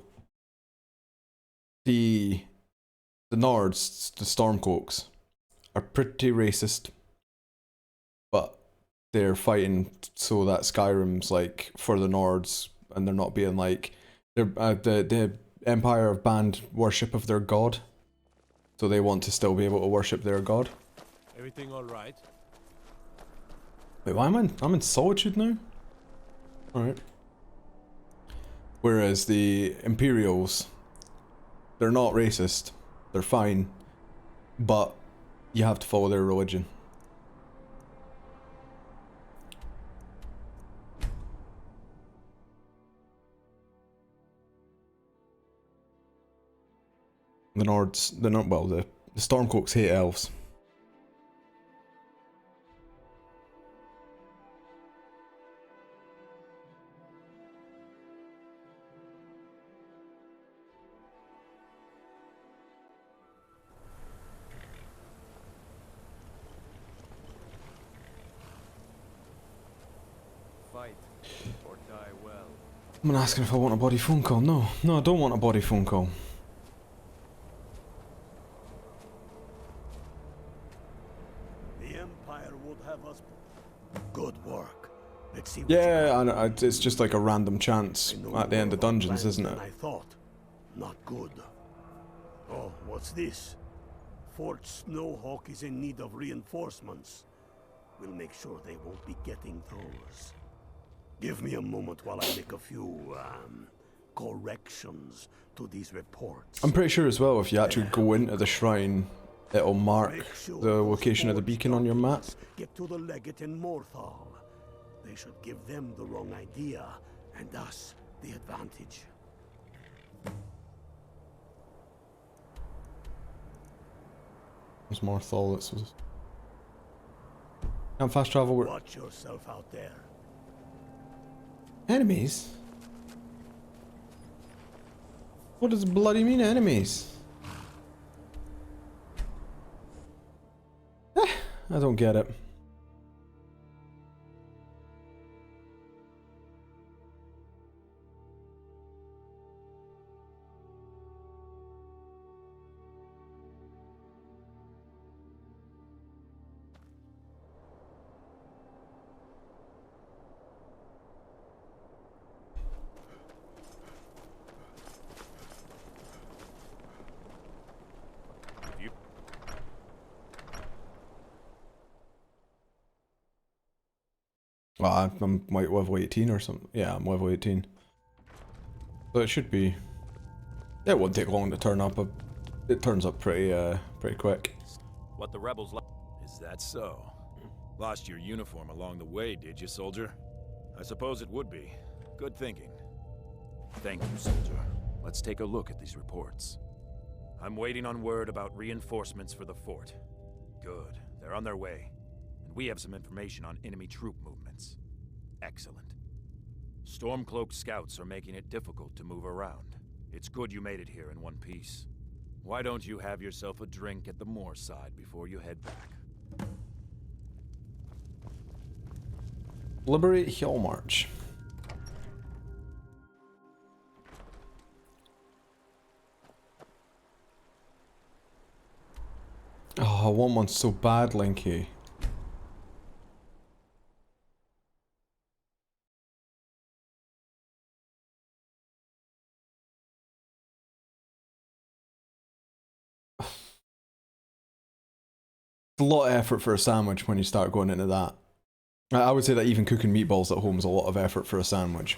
the Nords, the Stormcloaks, are pretty racist, but they're fighting so that Skyrim's like for the Nords, and they're not being like the Empire have banned worship of their god, so they want to still be able to worship their god. Everything all right? Wait, why am I'm in Solitude now? All right. Whereas the Imperials, they're not racist, they're fine, but you have to follow their religion. The Nords, the Stormcloaks hate elves. Fight or die well. I'm asking if I want a body phone call. No, I don't want a body phone call. The Empire would have us. Good work. Let's see. Yeah, I know, it's just like a random chance at the end of dungeons, isn't it? I thought. Not good. Oh, what's this? Fort Snowhawk is in need of reinforcements. We'll make sure they won't be getting those. Give me a moment while I make a few, corrections to these reports. I'm pretty sure as well, if you actually go into the shrine, it'll mark the location of the beacon on your map. Get to the legate in Morthal. They should give them the wrong idea, and us the advantage. There's more thoughts. Can't fast travel. Watch yourself out there. Enemies? What does bloody mean enemies? I don't get it. Well, I'm level 18 or something. Yeah, I'm level 18. So it should be... It won't take long to turn up. It turns up pretty quick. What the rebels like. Is that so? Lost your uniform along the way, did you, soldier? I suppose it would be. Good thinking. Thank you, soldier. Let's take a look at these reports. I'm waiting on word about reinforcements for the fort. Good. They're on their way. And we have some information on enemy troop movements. Excellent. Stormcloak scouts are making it difficult to move around. It's good you made it here in one piece. Why don't you have yourself a drink at the moorside before you head back? Liberate Hill March. Oh, I want one so bad, Linky. A lot of effort for a sandwich when you start going into that. I would say that even cooking meatballs at home is a lot of effort for a sandwich.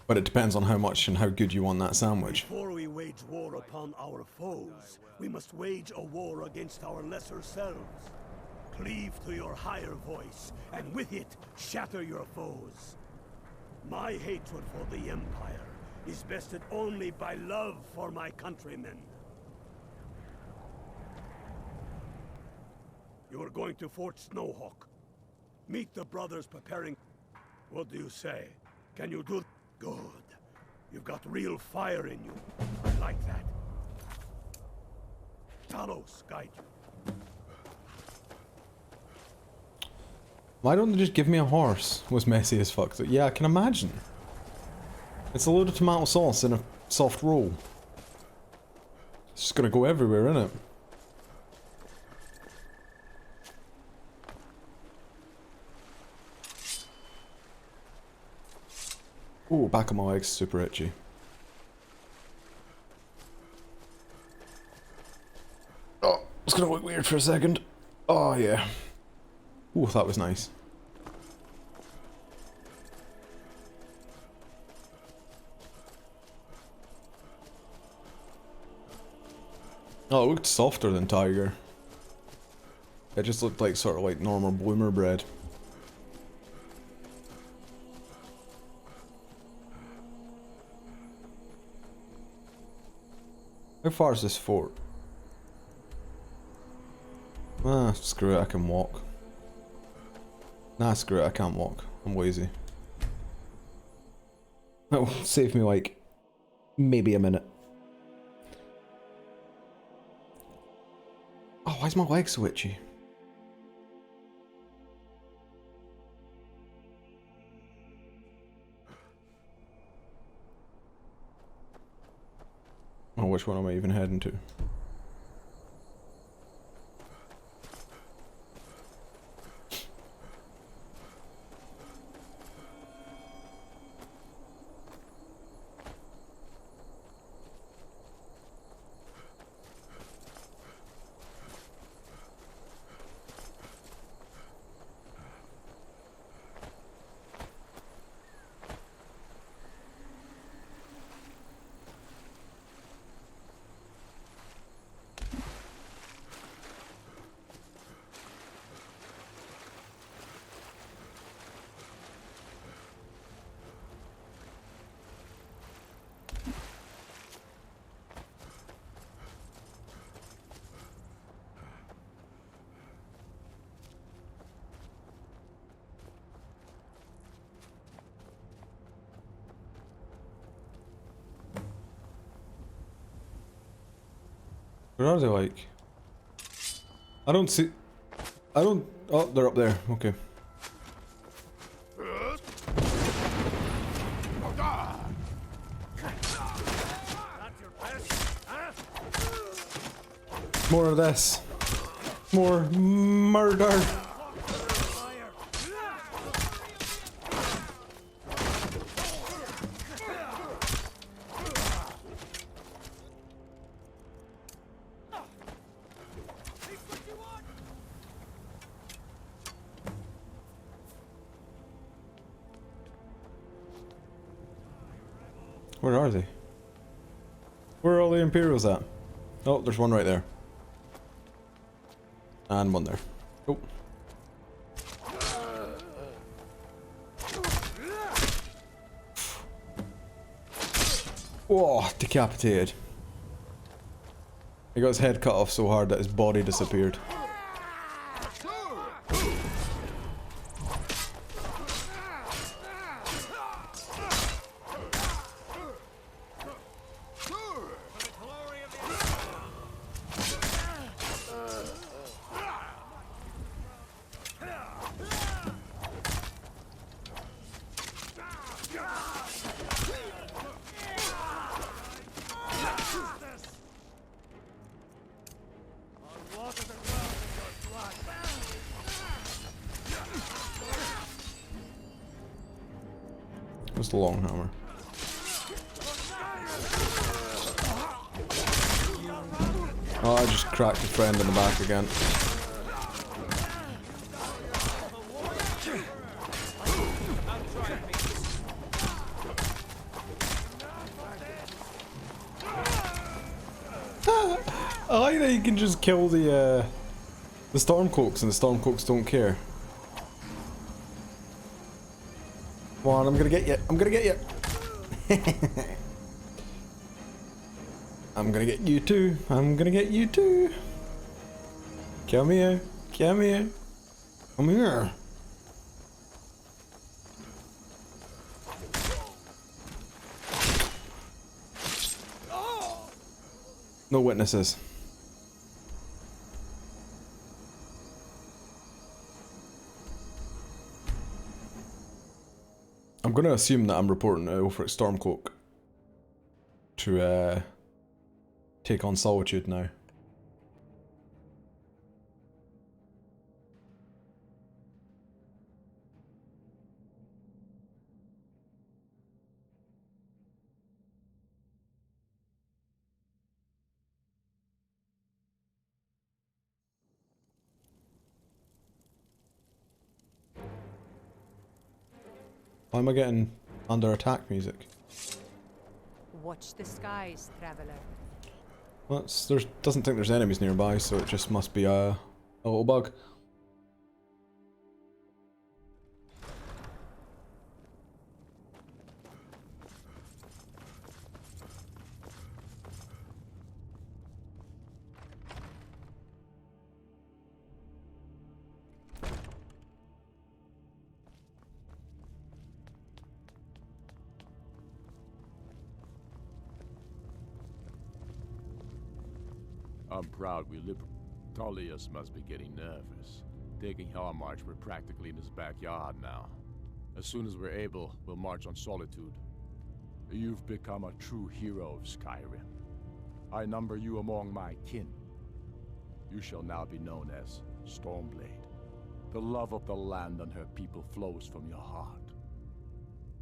But it depends on how much and how good you want that sandwich. Before we wage war upon our foes, we must wage a war against our lesser selves. Cleave to your higher voice, and with it, shatter your foes. My hatred for the Empire is bested only by love for my countrymen. You are going to Fort Snowhawk. Meet the brothers preparing... What do you say? Can you do... Good. You've got real fire in you. I like that. Talos guide you. Why don't they just give me a horse? Was messy as fuck. Yeah, I can imagine. It's a load of tomato sauce in a soft roll. It's just gonna go everywhere, innit? Ooh, back of my legs super itchy. Oh, it's gonna look weird for a second. Oh yeah. Ooh, that was nice. Oh, it looked softer than tiger. It just looked like sort of like normal bloomer bread. How far is this fort? Ah, screw it, I can walk. Nah, screw it, I can't walk. I'm lazy. That'll save me like maybe a minute. Oh, why is my leg so itchy? Oh, which one am I even heading to? Where are they, like? I don't see... I don't... Oh, they're up there. Okay. More of this. More murder. Where are they? Where are all the Imperials at? Oh, there's one right there. And one there. Oh. Whoa, decapitated. He got his head cut off so hard that his body disappeared. What's the long hammer? Oh, I just cracked a friend in the back again. I like that you can just kill the Stormcloaks and the Stormcloaks don't care. Come on, I'm gonna get you. I'm gonna get you. I'm gonna get you too. I'm gonna get you too. Come here. Come here. Come here. No witnesses. I'm going to assume that I'm reporting to Ulfric Stormcloak to take on Solitude now. Why am I getting under attack music? Watch the skies, traveler. Well, doesn't think there's enemies nearby, so it just must be a little bug. I'm proud we live. Tullius must be getting nervous. Taking Hellmarch, we're practically in his backyard now. As soon as we're able, we'll march on Solitude. You've become a true hero of Skyrim. I number you among my kin. You shall now be known as Stormblade. The love of the land and her people flows from your heart,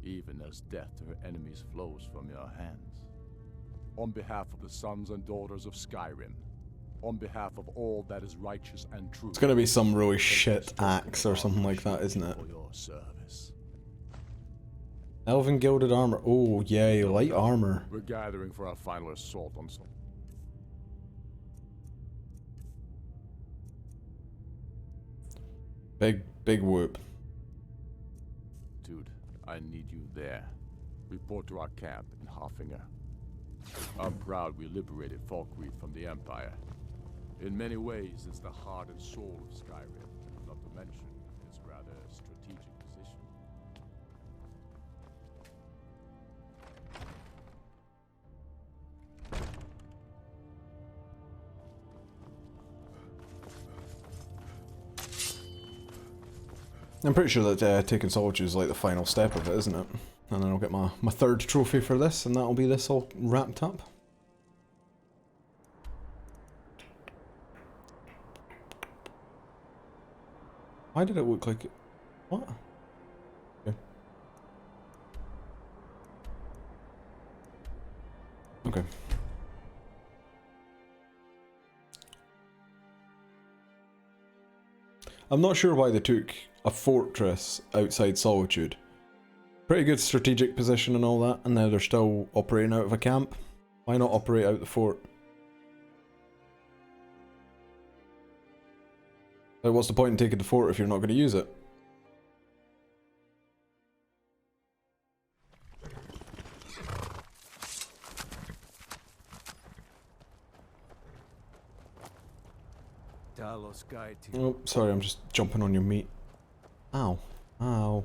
even as death to her enemies flows from your hands. On behalf of the sons and daughters of Skyrim, on behalf of all that is righteous and true. It's gonna be some really shit axe or something like that, isn't it? For your service. Elven gilded armor. Oh, yay, light armor. We're gathering for our final assault on some. Big whoop. Dude, I need you there. Report to our camp in Hoffinger. I'm proud we liberated Falkreath from the Empire. In many ways, it's the heart and soul of Skyrim, not to mention its rather strategic position. I'm pretty sure that taking Solitude is like the final step of it, isn't it? And then I'll get my third trophy for this, and that'll be this all wrapped up. Why did it look like it? What? Okay. Okay. I'm not sure why they took a fortress outside Solitude. Pretty good strategic position and all that, and now they're still operating out of a camp. Why not operate out the fort? Like, what's the point in taking the fort if you're not going to use it? Talos guide to Oh, sorry, I'm just jumping on your meat. Ow. Ow.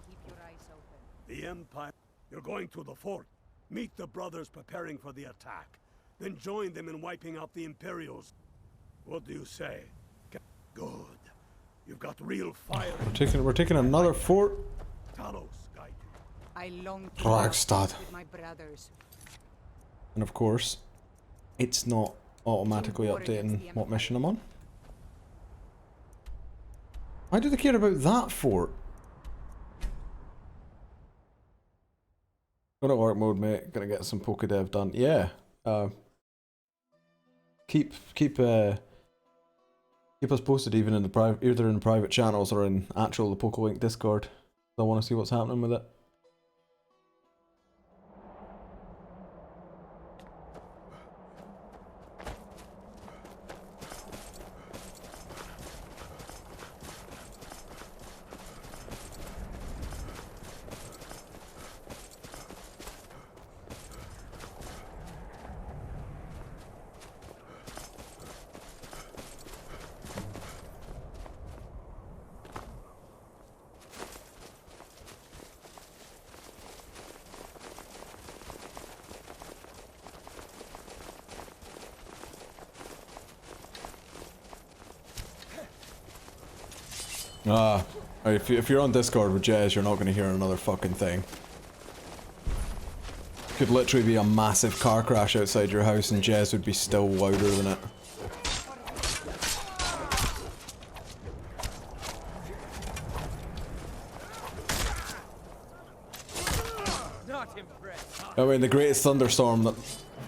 Keep your eyes open. The Empire. You're going to the fort. Meet the brothers preparing for the attack. Then join them in wiping out the Imperials. What do you say? Good. You've got real fire. We're taking another fort. Talos, guide. I long to Ragstad. with my brothers. And of course, it's not automatically updating what mission I'm on. Why do they care about that fort? Gonna work mode, mate. Gonna get some Pokedev done. Yeah. Keep us posted, even in the private, either in private channels or in actual the PokeLink Discord. I want to see what's happening with it. If you're on Discord with Jez, you're not going to hear another fucking thing. Could literally be a massive car crash outside your house and Jez would be still louder than it. I mean, the greatest thunderstorm that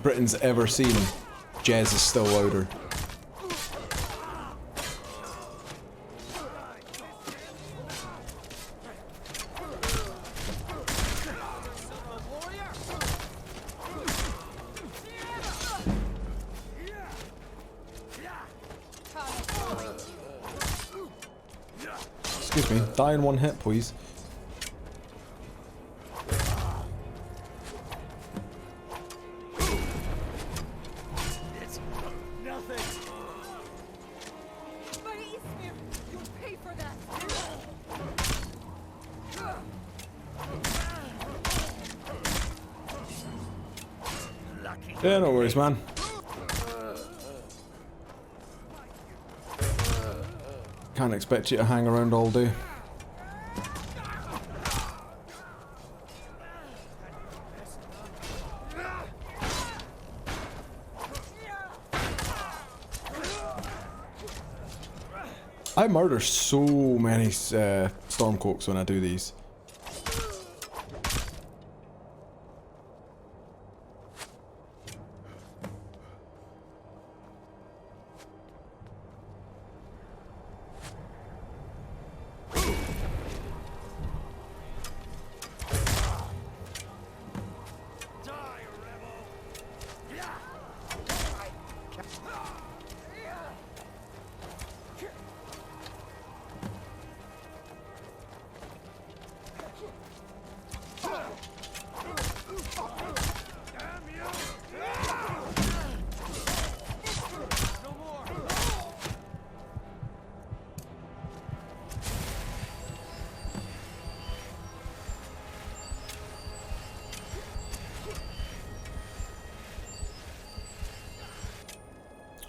Britain's ever seen, Jez is still louder. Excuse me, die in one hit, please. It's nothing. My Ismir, you'll pay for that. Yeah, no worries, man. Can't expect you to hang around all day. I murder so many Stormcloaks when I do these.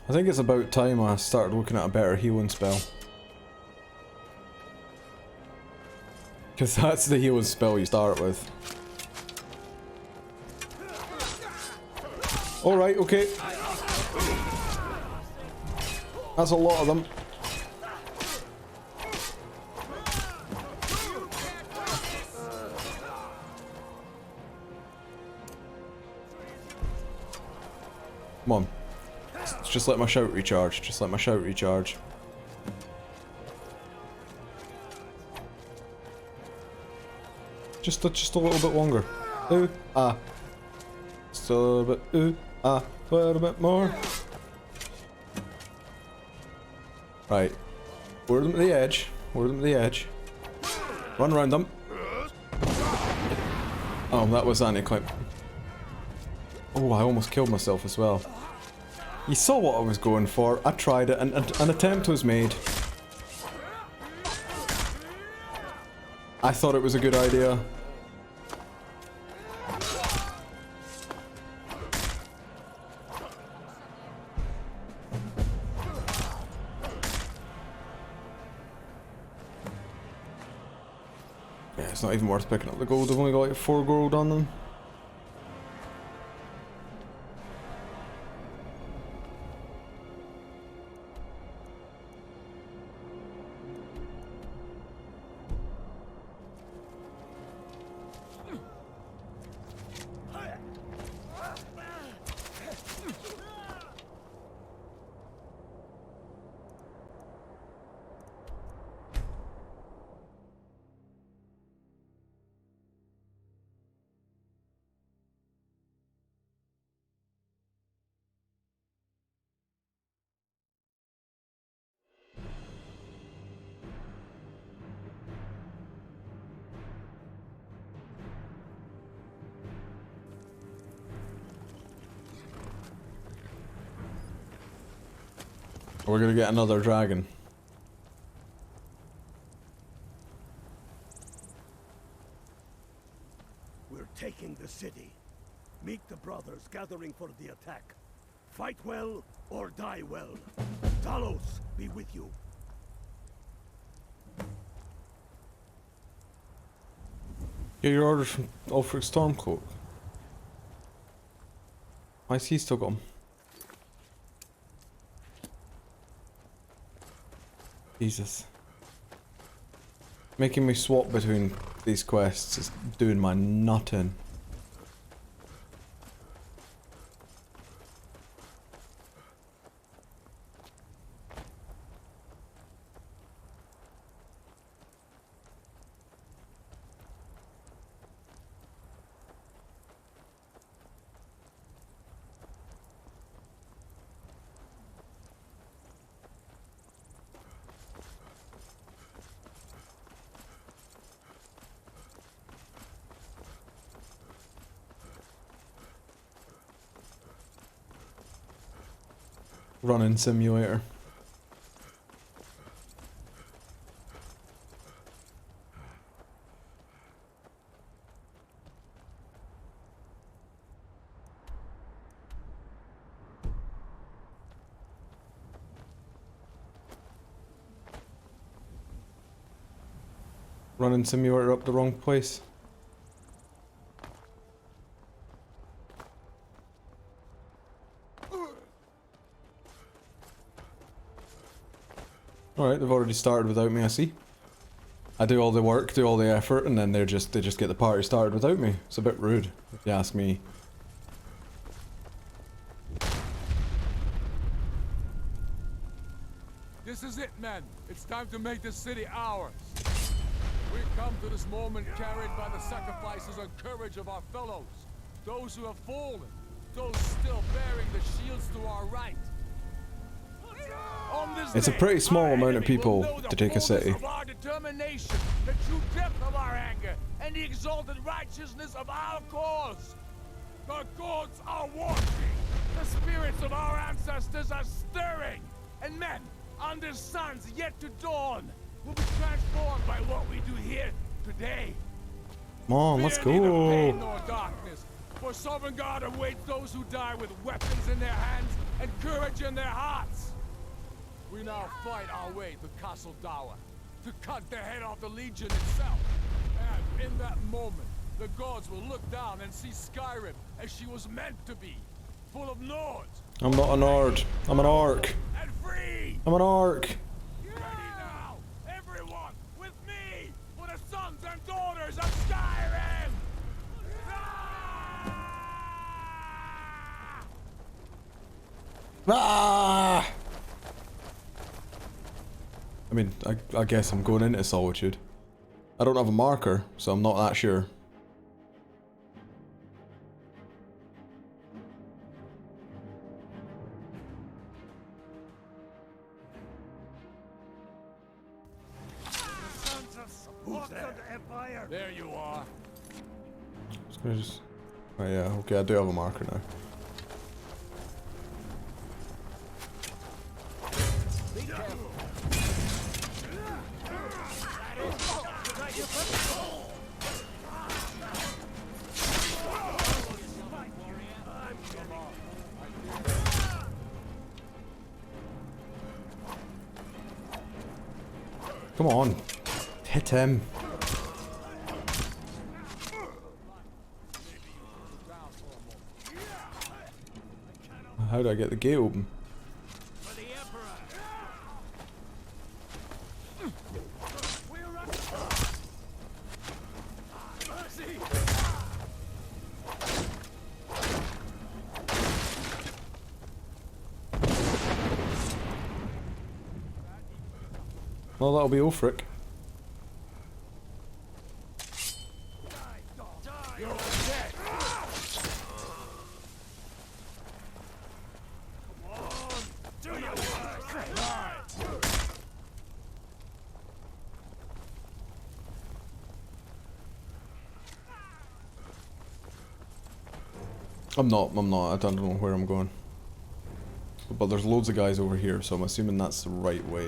I think it's about time I started looking at a better healing spell. Because that's the healing spell you start with. Alright, okay. That's a lot of them. Come on. Just let my shout recharge. Just let my shout recharge. Just a little bit longer. Ooh, ah. Just a little bit. Ooh, ah. A little bit more. Right. Lure them to the edge. Lure them to the edge. Run around them. Oh, that was anti-climb. Oh, I almost killed myself as well. You saw what I was going for. I tried it, and an attempt was made. I thought it was a good idea. Yeah, it's not even worth picking up the gold. I've only got like 4 gold on them. We're gonna get another dragon. We're taking the city. Meet the brothers gathering for the attack. Fight well or die well. Talos be with you. Get your orders from Ulfric Stormcloak. Why has he still got them? Jesus. Making me swap between these quests is doing my nut in. Running simulator. Running simulator up the wrong place. Alright, they've already started without me, I see. I do all the work, do all the effort, and then they just get the party started without me. It's a bit rude, if you ask me. This is it, men. It's time to make this city ours. We've come to this moment carried by the sacrifices and courage of our fellows. Those who have fallen. Those still bearing the shields to our right. It's a pretty small amount of people to take a city. Of our determination, the true depth of our anger, and the exalted righteousness of our cause. The gods are watching. The spirits of our ancestors are stirring. And men, under suns yet to dawn, will be transformed by what we do here today. Come on, let's Fear neither go. pain nor darkness, For Sovngarde awaits those who die with weapons in their hands and courage in their hearts. We now fight our way to Castle Dower, to cut the head off the Legion itself. And in that moment, the gods will look down and see Skyrim as she was meant to be, full of Nords. I'm not a Nord. I'm an orc. And free! I'm an orc. Ready now, everyone, with me, for the sons and daughters of Skyrim! Ah! I mean, I guess I'm going into Solitude. I don't have a marker, so I'm not that sure. Who's there? Empire? There you are. Just gonna just... Oh yeah, okay, I do have a marker now. Be careful. Come on. Hit him. How do I get the gate open? Well, that'll be Ulfric. I'm not, I don't know where I'm going. But there's loads of guys over here, so I'm assuming that's the right way.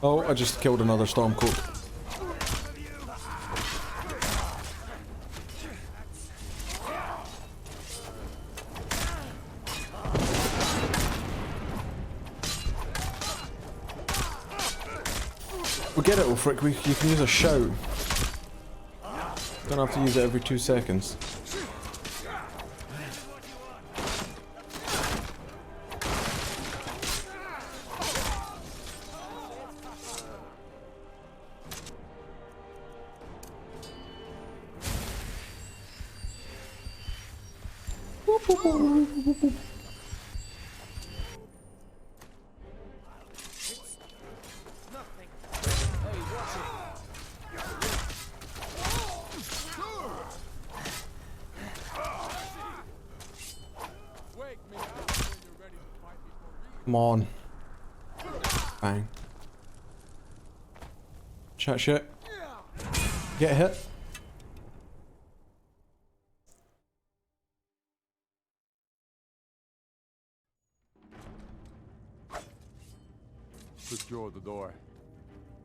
Oh, I just killed another Stormcloak. We get it, Ulfric. You can use a shout. Don't have to use it every 2 seconds. Come on. Bang. Chat shit. Get hit. Secure the door.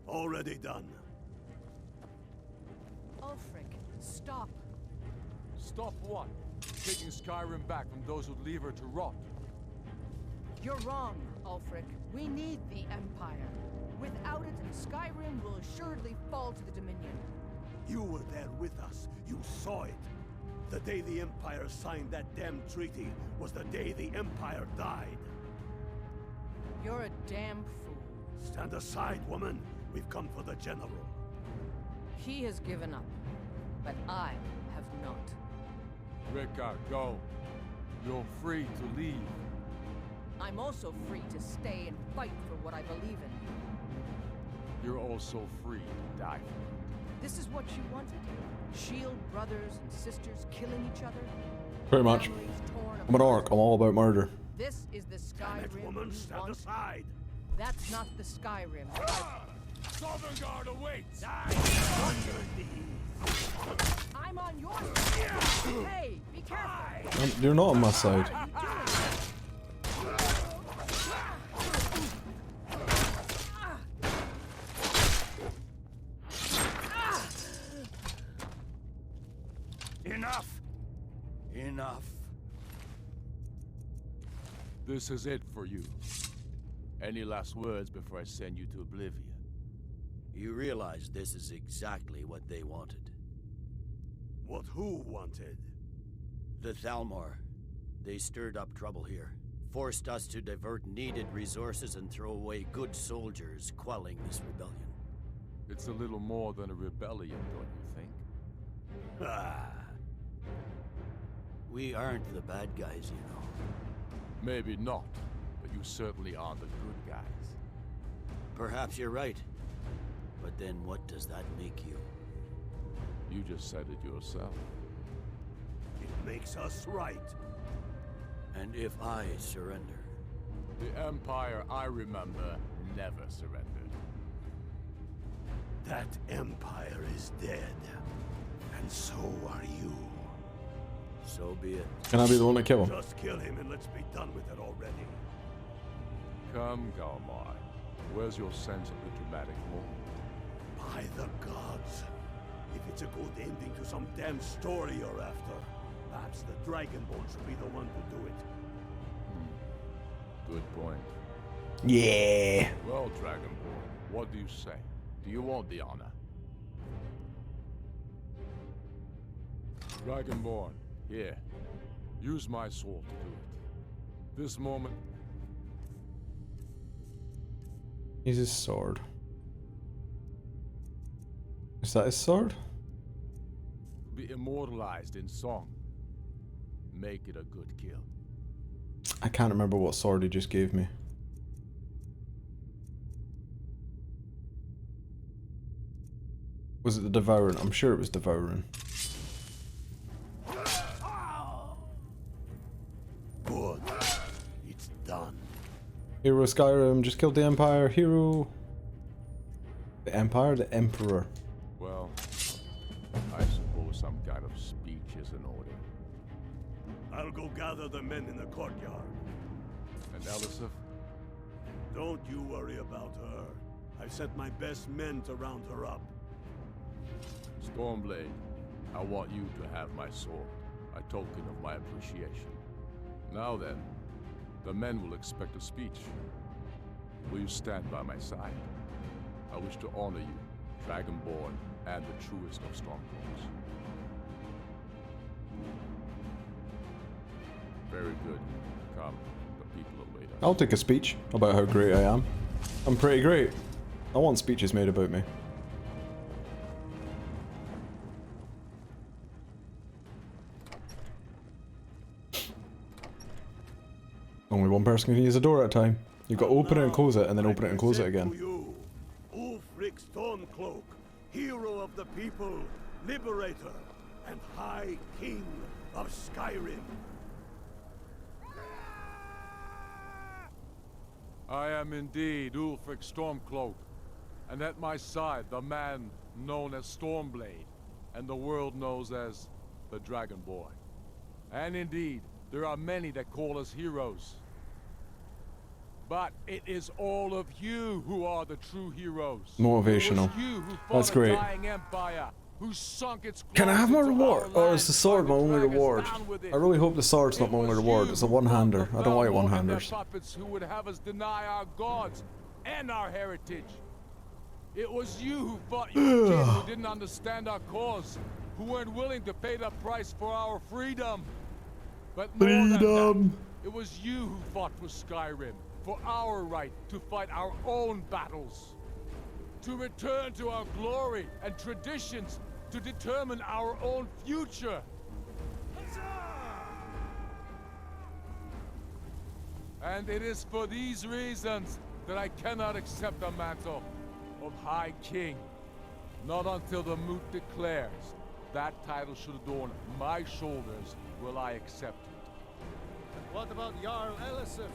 Already done. Ulfric, stop. Stop what? Taking Skyrim back from those who'd leave her to rot. You're wrong, Ulfric. We need the Empire. Without it, Skyrim will assuredly fall to the Dominion. You were there with us. You saw it. The day the Empire signed that damn treaty was the day the Empire died. You're a damn fool. Stand aside, woman. We've come for the General. He has given up, but I have not. Rika, go. You're free to leave. I'm also free to stay and fight for what I believe in. You're also free to die for it. This is what you wanted? Shield brothers and sisters killing each other? Pretty much. I'm an orc. I'm all about murder. This is the Skyrim. Woman, stand aside. That's not the Skyrim. Southern Guard awaits! I'm on your side! Hey, be careful! You're not on my side. Enough! Enough. This is it for you. Any last words before I send you to oblivion? You realize this is exactly what they wanted. What who wanted? The Thalmor. They stirred up trouble here. Forced us to divert needed resources and throw away good soldiers, quelling this rebellion. It's a little more than a rebellion, don't you think? Ah. We aren't the bad guys, you know. Maybe not, but you certainly are the good guys. Perhaps you're right. But then what does that make you? You just said it yourself. It makes us right. And if I surrender? The Empire I remember never surrendered. That Empire is dead. And so are you. So be it. Can I be the one to kill him? Just kill him and let's be done with it already. Come, Galmar. Where's your sense of the dramatic moment? By the gods. If it's a good ending to some damn story you're after, perhaps the Dragonborn should be the one to do it. Good point. Yeah. Well, Dragonborn, what do you say? Do you want the honor? Dragonborn, here. Use my sword to do it. This moment... Use his sword. Is that his sword? Be immortalized in song. Make it a good kill. I can't remember what sword he just gave me. Was it the Devouring? I'm sure it was Devouring. Good. It's done. Hero Skyrim just killed the Empire. Hero... The Empire? The Emperor. Well, I suppose some kind of speech is in order. I'll go gather the men in the courtyard. And Elisif? Don't you worry about her. I've sent my best men to round her up. Stormblade, I want you to have my sword, a token of my appreciation. Now then, the men will expect a speech. Will you stand by my side? I wish to honor you, Dragonborn, and the truest of Stormcloaks. Very good. Come, the people await us. I'll take a speech about how great I am. I'm pretty great. I want speeches made about me. Only one person can use a door at a time. You've got to open it and close it, and then open it and close it again. Ulfric Stormcloak, hero of the people, liberator, and High King of Skyrim. I am indeed Ulfric Stormcloak, and at my side the man known as Stormblade, and the world knows as the Dragonborn. And indeed, there are many that call us heroes. But it is all of you who are the true heroes. Motivational. That's great. Empire, who sunk its Can I have my reward? Or is the sword my only reward? I really hope the sword's not my only reward. It's a one-hander. I don't like one-handers. Puppets who would have us deny our gods and our heritage. It was you who fought your kin, who didn't understand our cause, who weren't willing to pay the price for our freedom. But more than that, it was you who fought for Skyrim, for our right to fight our own battles, to return to our glory and traditions, to determine our own future. And it is for these reasons that I cannot accept the mantle of High King. Not until the moot declares that title should adorn my shoulders will I accept it. What about Jarl Elisif?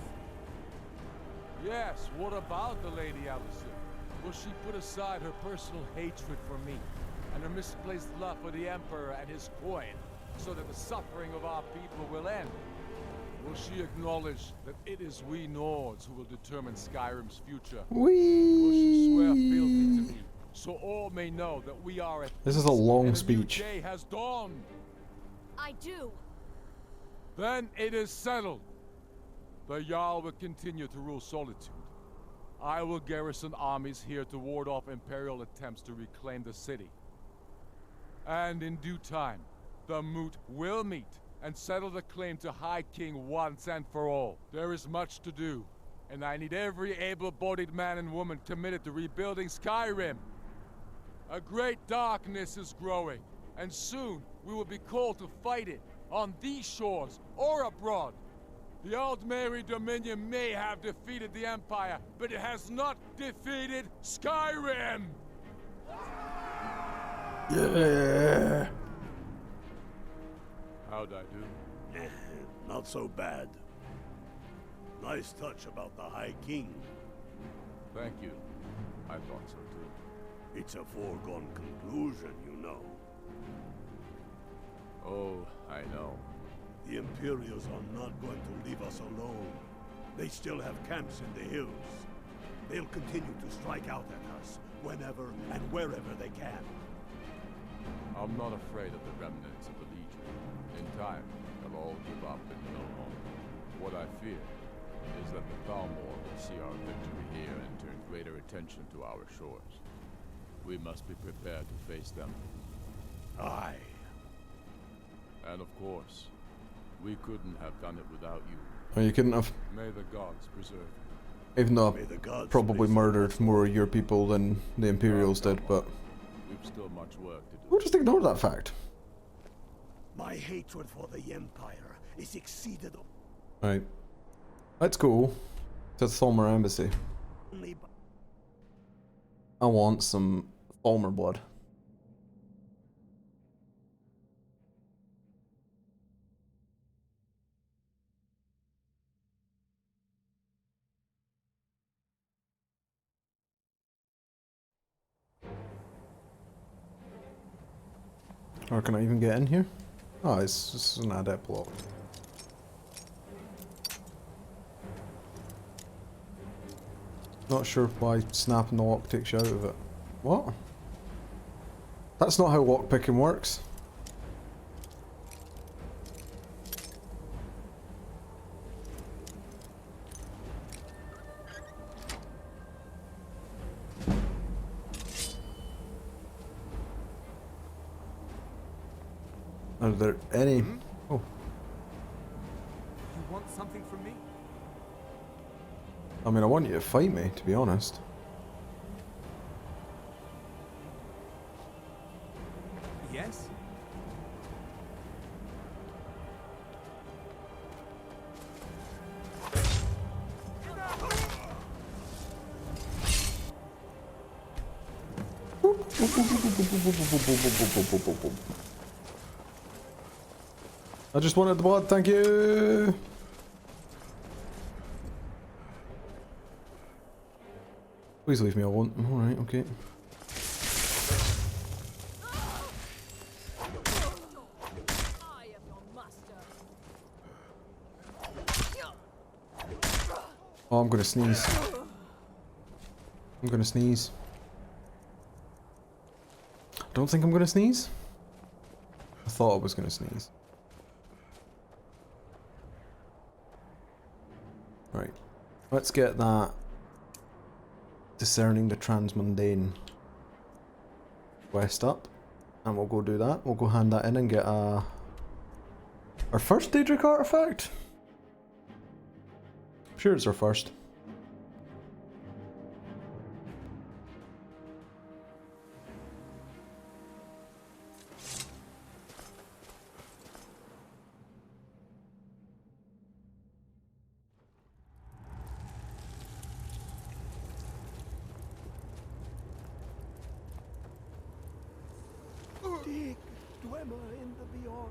Yes, what about the Lady Elisif? for she put aside her personal hatred for me and her misplaced love for the Emperor and his coin, so that the suffering of our people will end? Will she acknowledge that it is we Nords who will determine Skyrim's future? Will she swear fealty to me, so all may know that we are at This peace is a long and speech. A new day has dawned? I do. Then it is settled. The Jarl will continue to rule Solitude. I will garrison armies here to ward off Imperial attempts to reclaim the city. And in due time, the Moot will meet and settle the claim to High King once and for all. There is much to do, and I need every able-bodied man and woman committed to rebuilding Skyrim. A great darkness is growing, and soon we will be called to fight it, on these shores or abroad. The Aldmeri Dominion may have defeated the Empire, but it has not defeated Skyrim! Yeah. How'd I do? Not so bad. Nice touch about the High King. Thank you. I thought so too. It's a foregone conclusion, you know. Oh, I know. The Imperials are not going to leave us alone. They still have camps in the hills. They'll continue to strike out at us whenever and wherever they can. I'm not afraid of the remnants of the Legion. In time, they'll all give up and go home. What I fear is that the Thalmor will see our victory here and turn greater attention to our shores. We must be prepared to face them. Aye. And of course, we couldn't have done it without you. Oh, you couldn't have. May the gods preserve you. Even though I probably murdered more of your people than the Imperials did, but we've still much work to do. We'll just ignore that fact. My hatred for the Empire is exceeded. Right. Let's go to the Thalmor Embassy. I want some Thalmor blood. Or can I even get in here? Oh, it's just an adept block. Not sure why snapping the lock takes you out of it. What? That's not how lockpicking works. Are there any? Oh. You want something from me? I mean, I want you to fight me, to be honest. Yes? I just wanted the blood, thank you! Please leave me alone. Alright, okay. Oh, I'm gonna sneeze. I'm gonna sneeze. Don't think I'm gonna sneeze? I thought I was gonna sneeze. Right. Let's get that discerning the transmundane quest up. And we'll go do that. We'll go hand that in and get our first Daedric artifact? I'm sure it's our first. Dig, Dwemer in the beyond,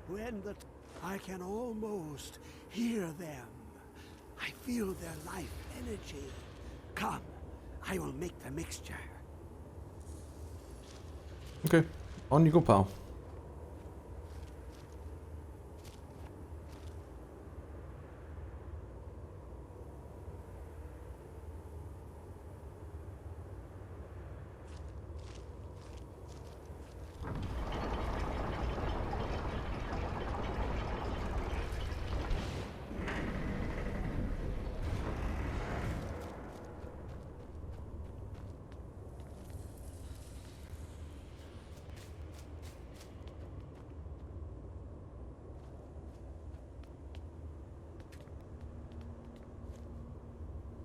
when that I can almost hear them. I feel their life energy. Come, I will make the mixture. Okay, on you go, pal.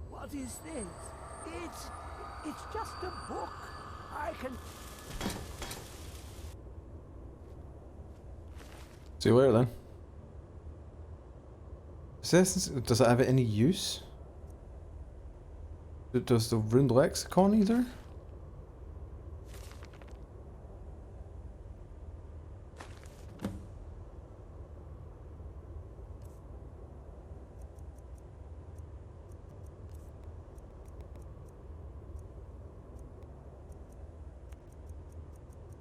What is this? It's just a book. I can... See you later then. Does it have any use? Does the rune lexicon either?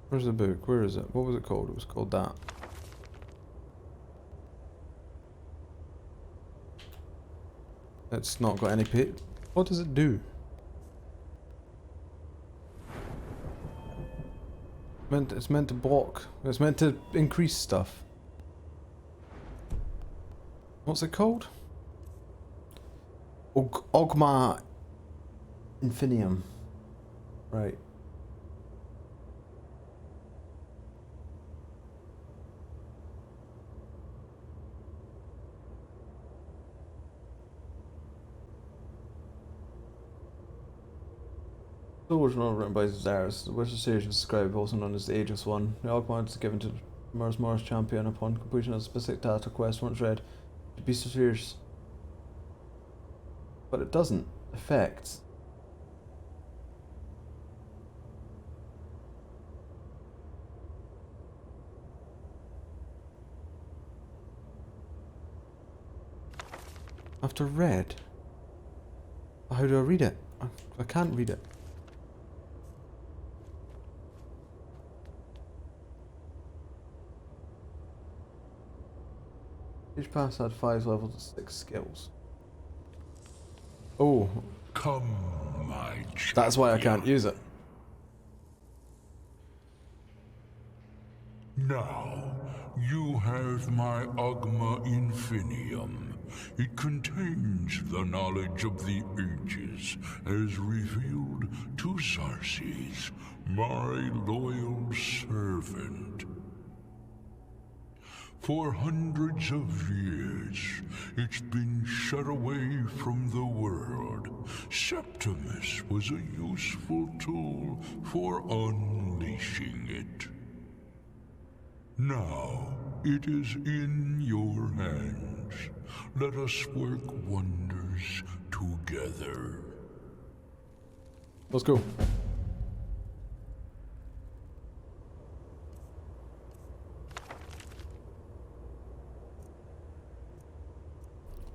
Where's the book? Where is it? What was it called? It was called that. It's not got any pit. What does it do? It's meant to block. It's meant to increase stuff. What's it called? Ogma Infinium. Right. The original written by Zars, the Western Sage is described also known as the Ageless One. The Ogmont is given to Morris champion upon completion of a specific task or quest once read to Beast of Spheres. But it doesn't affect. After read? How do I read it? I can't read it. Each pass had 5 levels and 6 skills. Oh. Come, my champion. That's why I can't use it. Now, you have my Ogma Infinium. It contains the knowledge of the ages, as revealed to Xarxes, my loyal servant. For hundreds of years, it's been shut away from the world. Septimus was a useful tool for unleashing it. Now, it is in your hands. Let us work wonders together. Let's go.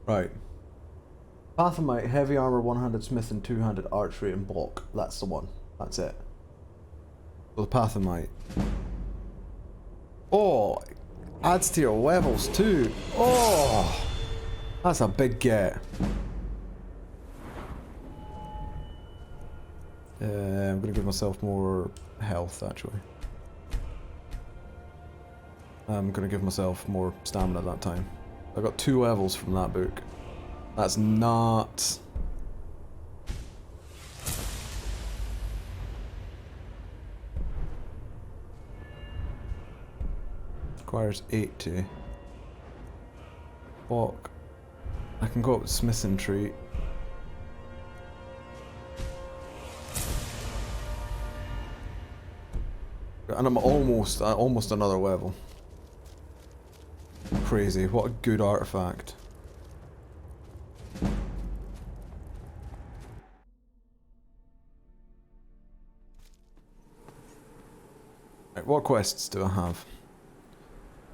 Right. Pathomite, heavy armor, one-handed smith and two-handed archery and block. That's the one. That's it. So the Pathomite. Oh! Adds to your levels too. Oh! That's a big get. I'm gonna give myself more health actually. I'm gonna give myself more stamina that time. I got 2 levels from that book. That's not... Requires 80. Walk. I can go up with smithing tree. And I'm almost another level. Crazy, what a good artifact. Right, what quests do I have?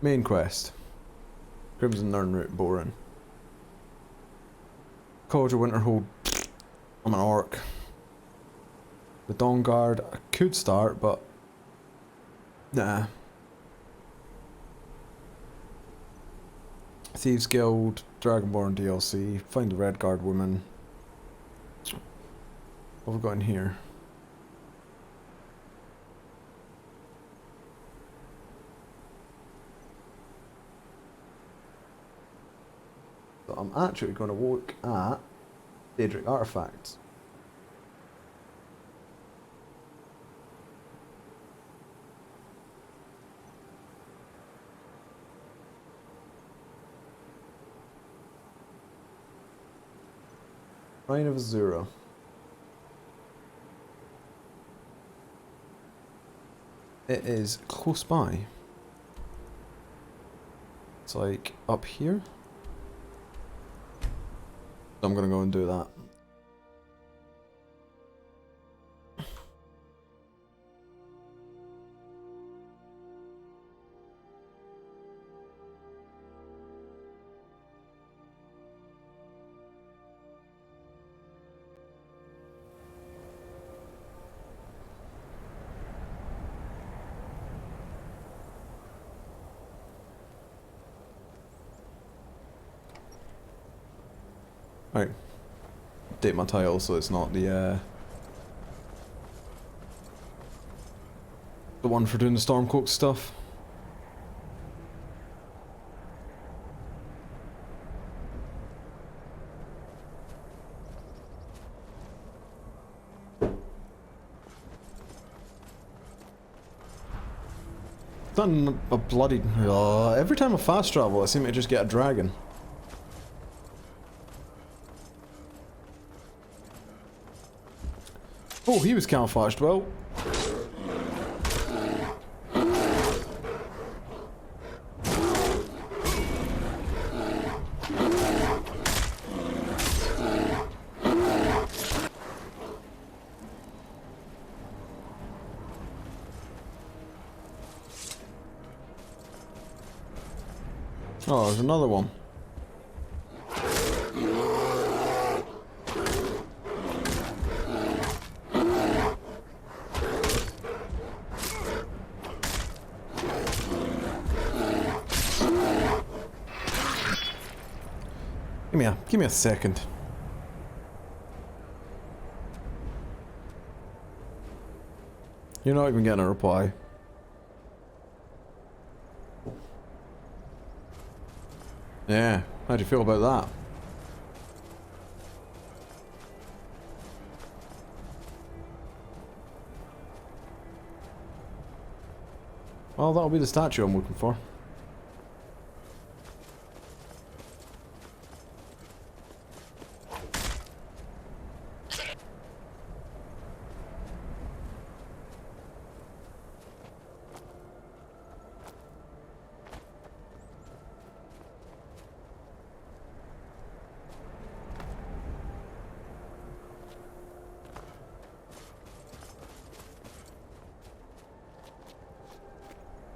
Main quest. Crimson Nern Route, boring. College of Winterhold. I'm an orc. The Dawn Guard, I could start, but nah. Thieves Guild, Dragonborn DLC, find the Red Guard woman. What have we got in here? So I'm actually going to look at Daedric artifacts. Shrine of Azura. It is close by. It's like up here. So I'm gonna go and do that. Right. Update my title so it's not the one for doing the Stormcloak stuff. Done a bloody... every time I fast travel I seem to just get a dragon. Oh, he was camouflaged well. Oh, there's another one. Give me a second. You're not even getting a reply. Yeah, how do you feel about that? Well, that'll be the statue I'm looking for.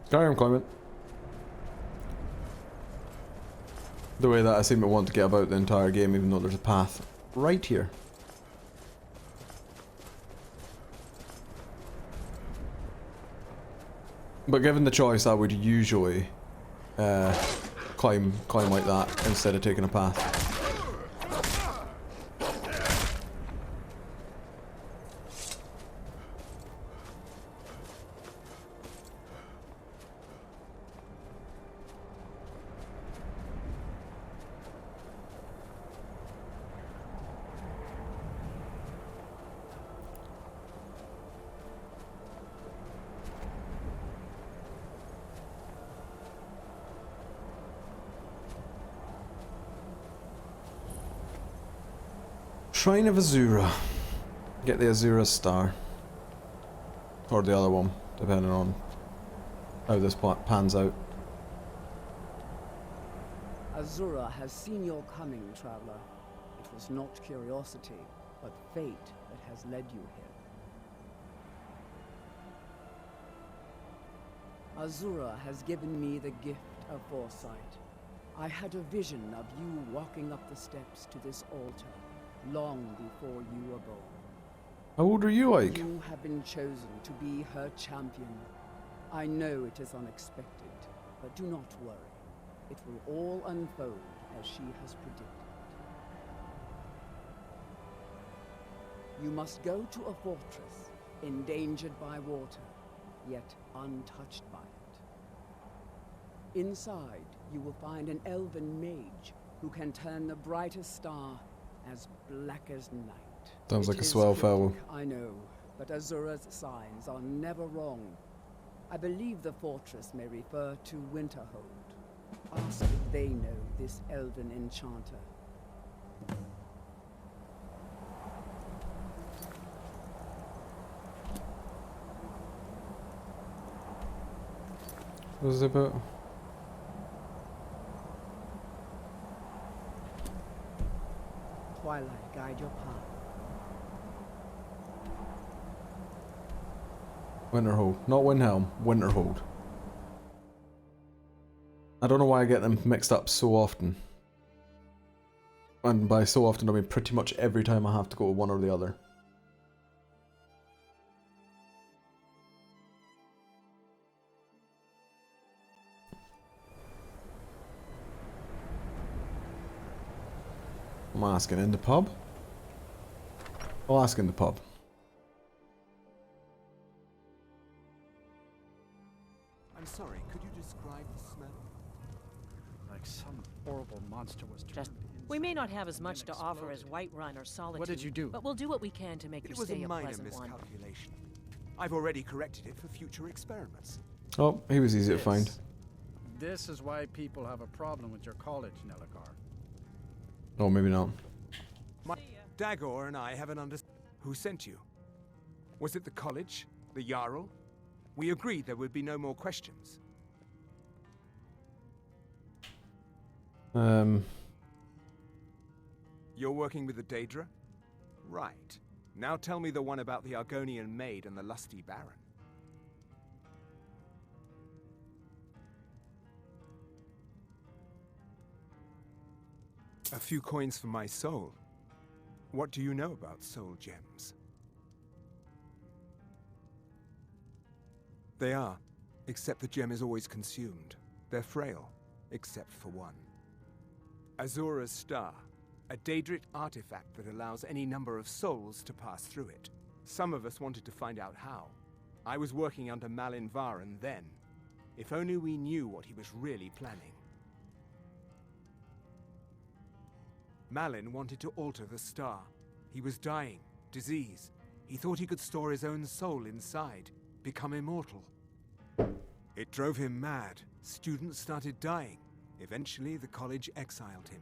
Skyrim climate. The way that I seem to want to get about the entire game, even though there's a path right here. But given the choice, I would usually climb like that instead of taking a path. Shrine of Azura. Get the Azura star. Or the other one, depending on how this pans out. Azura has seen your coming, traveler. It was not curiosity, but fate that has led you here. Azura has given me the gift of foresight. I had a vision of you walking up the steps to this altar, long before you were born. How old are you, Ike? You have been chosen to be her champion. I know it is unexpected, but do not worry. It will all unfold as she has predicted. You must go to a fortress, endangered by water, yet untouched by it. Inside, you will find an elven mage who can turn the brightest star as black as night. Sounds like It a is swell fellow. cryptic, I know, but Azura's signs are never wrong. I believe the fortress may refer to Winterhold. Ask if they know this elven enchanter. What is it about? Twilight, guide your path. Winterhold. Not Windhelm. Winterhold. I don't know why I get them mixed up so often. And by so often I mean pretty much every time I have to go with one or the other. I'm asking in the pub? I'll ask in the pub. I'm sorry, could you describe the smell? Like some horrible monster was turned We may not have as much to offer as Whiterun or Solitude. What did you do? But we'll do what we can to make It your was stay a a minor pleasant one. miscalculation. I've already corrected it for future experiments. Oh, he was easy to find. This is why people have a problem with your college, Nelagar. Oh, maybe not. Dagor and I have an understanding. Who sent you? Was it the college? The Jarl? We agreed there would be no more questions. You're working with the Daedra? Right. Now tell me the one about the Argonian maid and the lusty baron. A few coins for my soul. What do you know about soul gems? They are, except the gem is always consumed. They're frail, except for one. Azura's Star, a Daedric artifact that allows any number of souls to pass through it. Some of us wanted to find out how. I was working under Malin Varen then. If only we knew what he was really planning. Malin wanted to alter the star. He was dying, disease. He thought he could store his own soul inside, become immortal. It drove him mad. Students started dying. Eventually, the college exiled him.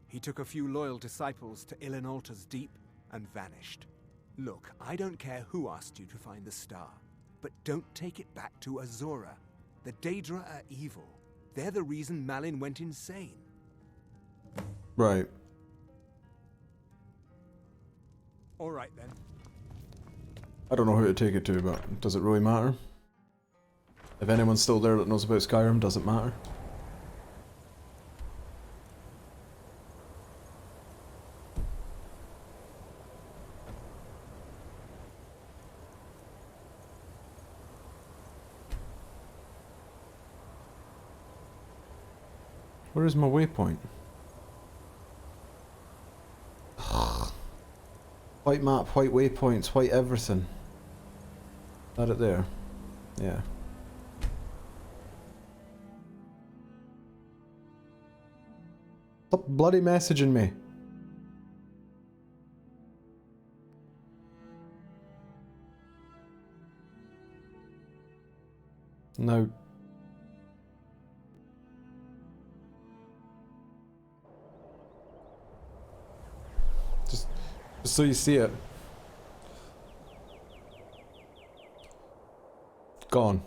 He took a few loyal disciples to Ilinalta's Deep and vanished. Look, I don't care who asked you to find the star, but don't take it back to Azura. The Daedra are evil. They're the reason Malin went insane. Right. All right, then. I don't know who to take it to, but does it really matter? If anyone's still there that knows about Skyrim, does it matter? Where is my waypoint? White map, white waypoints, white everything. That it there? Yeah. Stop bloody messaging me. No. Just so you see it. Gone.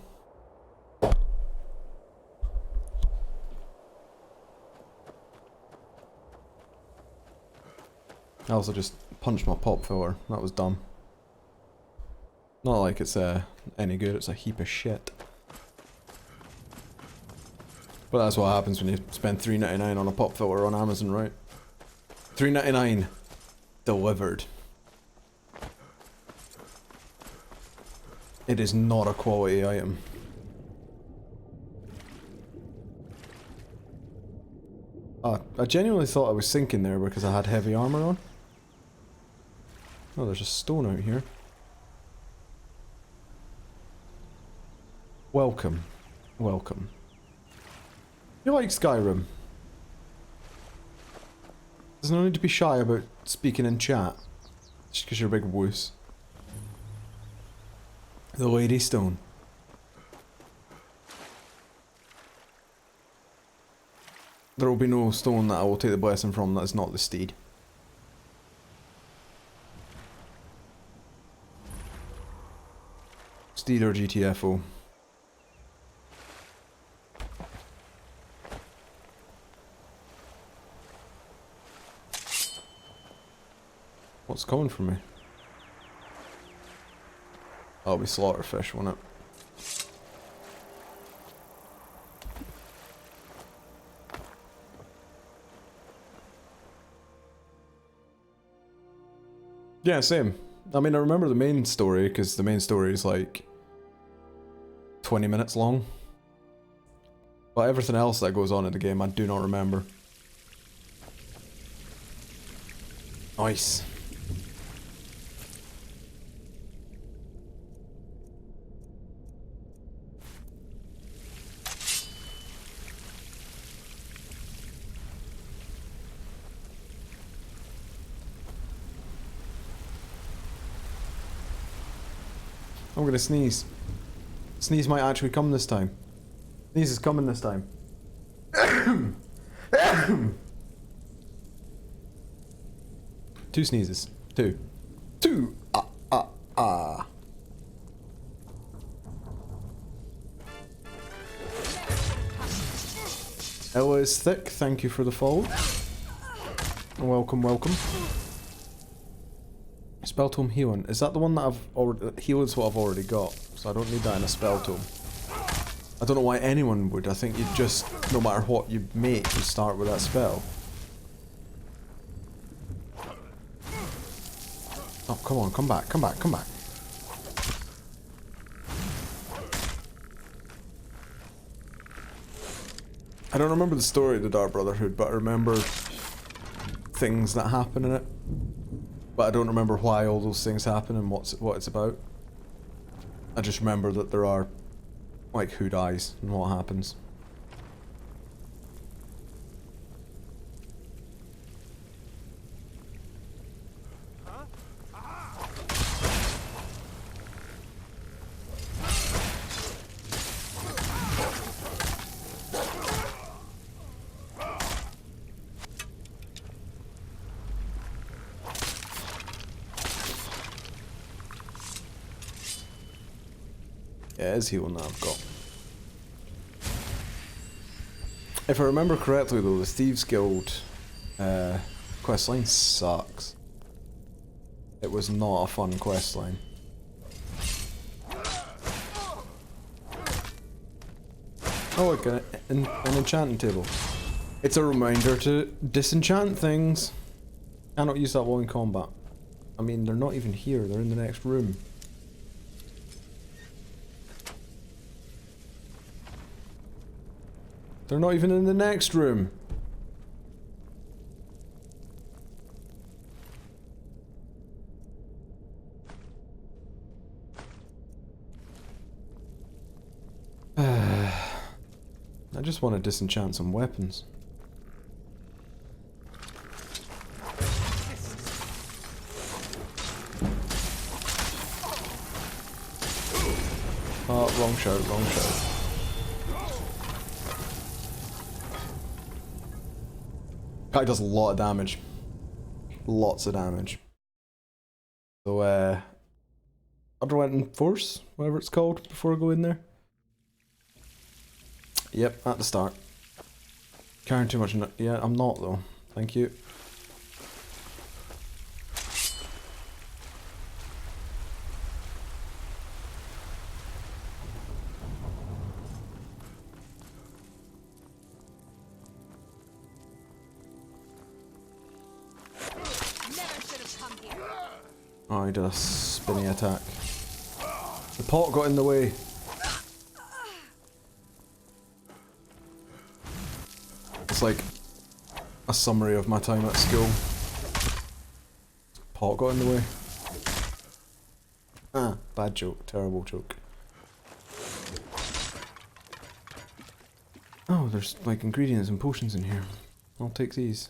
I also just punched my pop filler. That was dumb. Not like it's any good, it's a heap of shit. But that's what happens when you spend $3.99 on a pop filter on Amazon, right? $3.99 delivered. It is not a quality item. I genuinely thought I was sinking there because I had heavy armor on. Oh, there's a stone out here. Welcome. Welcome. You like Skyrim? There's no need to be shy about speaking in chat. Just because you're a big wuss. The Lady Stone. There will be no stone that I will take the blessing from that is not the steed. Steed or GTFO. What's coming for me? That'll be slaughterfish, won't it? Yeah, same. I mean, I remember the main story, because the main story is like 20 minutes long. But everything else that goes on in the game, I do not remember. Nice. I'm gonna sneeze. Sneeze might actually come this time. Sneeze is coming this time. Two sneezes. Two. Two. Ella is thick. Thank you for the follow. Welcome, welcome. Spell tome healing. Is that the one that I've already... Healing's what I've already got, so I don't need that in a spell tome. I don't know why anyone would. I think you'd just, no matter what you make, you start with that spell. Oh, come on, come back, come back, come back. I don't remember the story of the Dark Brotherhood, but I remember things that happen in it. But I don't remember why all those things happen and what it's about. I just remember that there are, like, who dies and what happens. Yeah, it is healing that I've got. If I remember correctly though, the Thieves Guild questline sucks. It was not a fun questline. Oh look, an enchanting table. It's a reminder to disenchant things. Cannot use that while in combat. I mean, they're not even here, they're in the next room. They're not even in the next room. I just want to disenchant some weapons. Oh, wrong shout, wrong shout. Guy does a lot of damage. Lots of damage. So, Underwent Force, whatever it's called, before I go in there. Yep, at the start. Carrying too much. Yeah, I'm not though. Thank you. Oh, he did a spinny attack. The pot got in the way. It's like a summary of my time at school. Pot got in the way. Ah, bad joke, terrible joke. Oh, there's like ingredients and potions in here. I'll take these.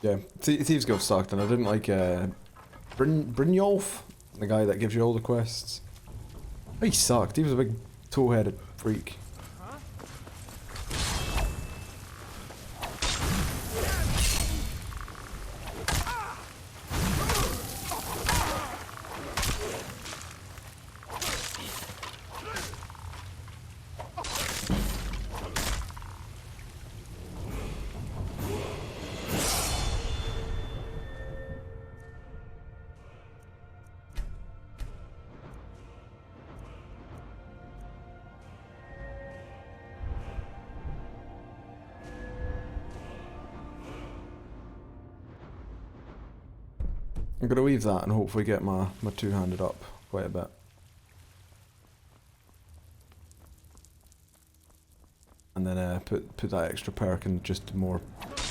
Yeah, Thieves Guild sucked, and I didn't like Brynjolf, the guy that gives you all the quests. He sucked. He was a big toe-headed freak. I'm gonna weave that and hopefully get my two-handed up quite a bit. And then put that extra perk in just more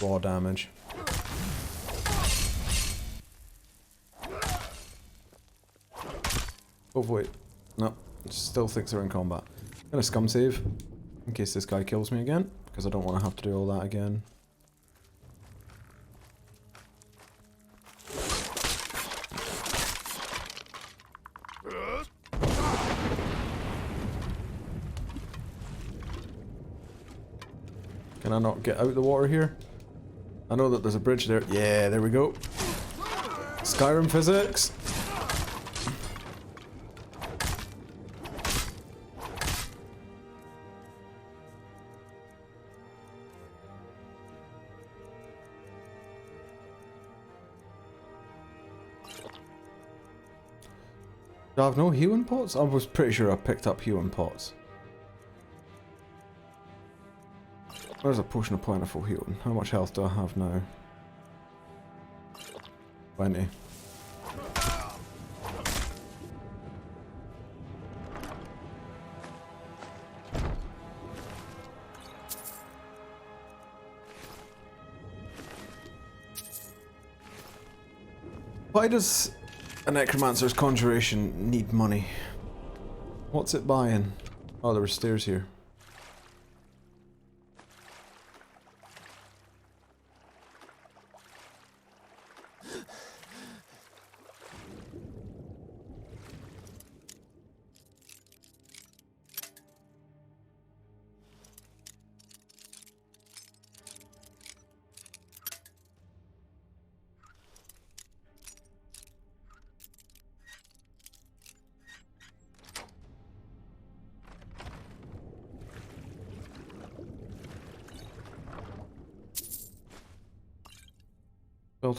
raw damage. Oh wait, no, still thinks they're in combat. I'm gonna scum save in case this guy kills me again, because I don't want to have to do all that again. Can I not get out the water here? I know that there's a bridge there. Yeah, there we go. Skyrim physics. Do I have no healing pots? I was pretty sure I picked up healing pots. There's a potion of plentiful healing. How much health do I have now? 20. Why does a necromancer's conjuration need money? What's it buying? Oh, there were stairs here.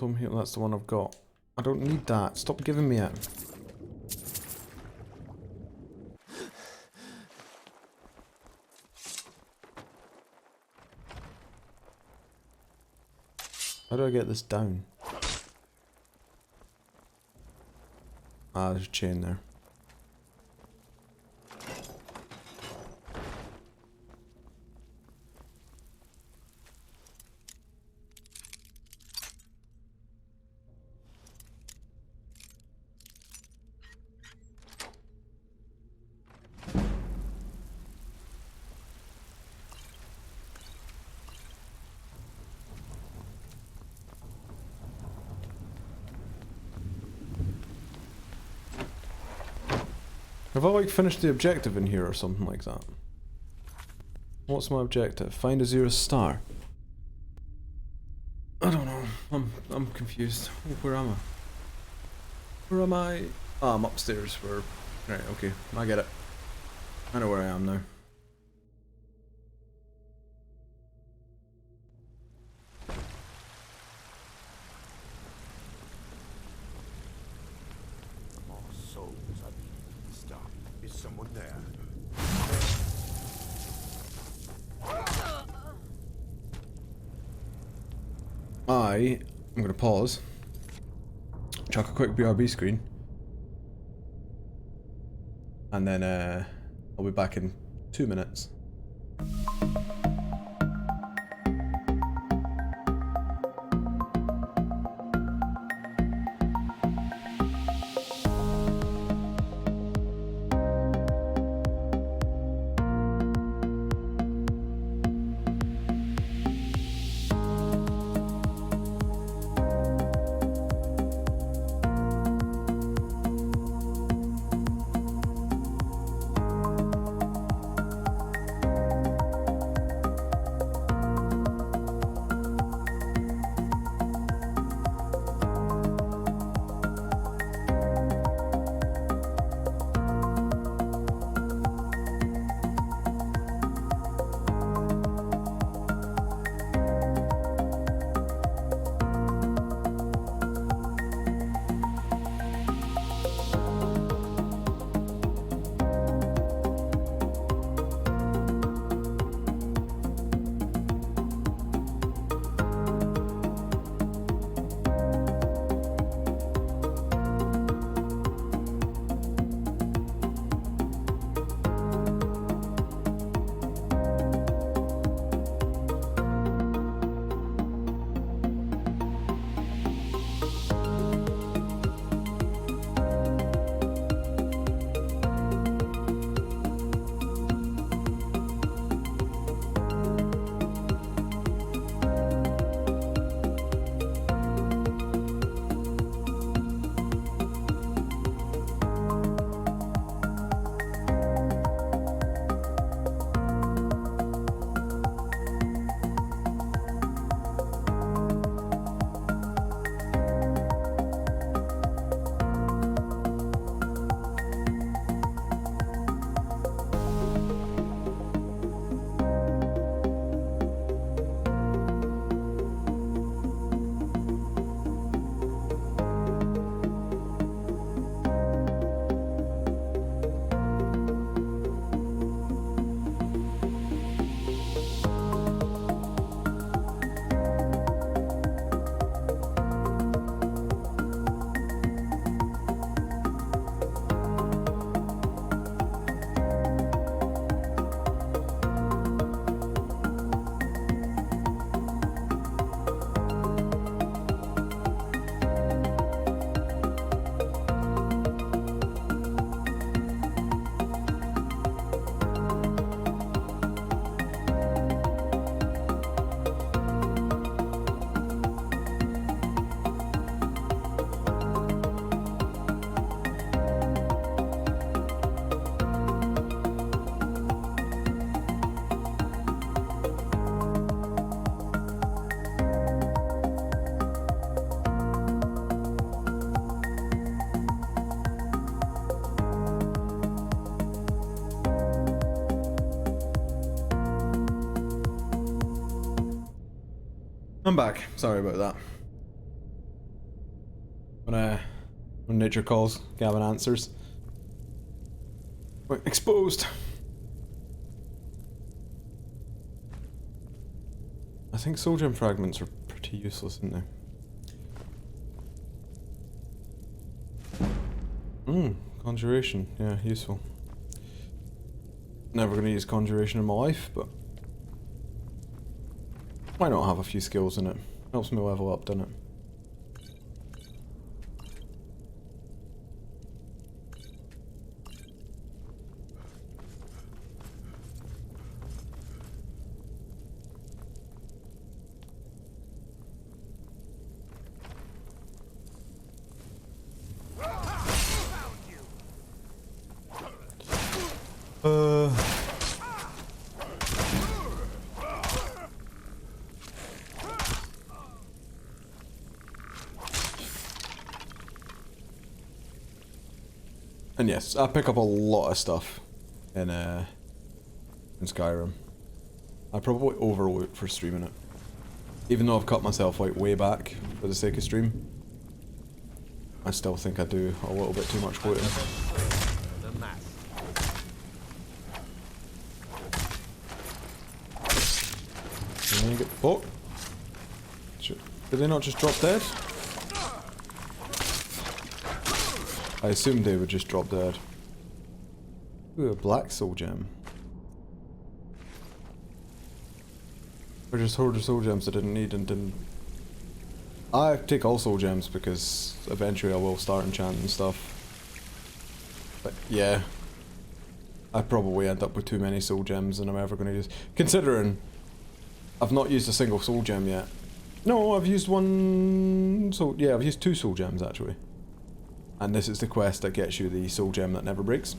Home here, that's the one I've got. I don't need that. Stop giving me it. How do I get this down? Ah, there's a chain there. Have I like finished the objective in here or something like that? What's my objective? Find a 0 star. I don't know. I'm confused. Where am I? Where am I? Ah, I'm upstairs. Right, okay. I get it. I know where I am now. Someone there. I'm going to pause, chuck a quick BRB screen, and then I'll be back in 2 minutes. I'm back. Sorry about that. When nature calls, Gavin answers. We're exposed. I think soul gem fragments are pretty useless, aren't they? Conjuration. Yeah, useful. Never gonna use conjuration in my life, but why not have a few skills in it? Helps me level up, doesn't it? And yes, I pick up a lot of stuff in Skyrim. I probably overloot for streaming it. Even though I've cut myself like way back for the sake of stream, I still think I do a little bit too much looting. And then you get fucked. Shit. Did they not just drop dead? I assumed they would just drop dead. Ooh, a black soul gem. Or just hoard of soul gems I didn't need and didn't... I take all soul gems because eventually I will start enchanting stuff. But yeah. I probably end up with too many soul gems than I'm ever going to use. Considering I've not used a single soul gem yet. No, I've used one... So yeah, I've used 2 soul gems actually. And this is the quest that gets you the soul gem that never breaks.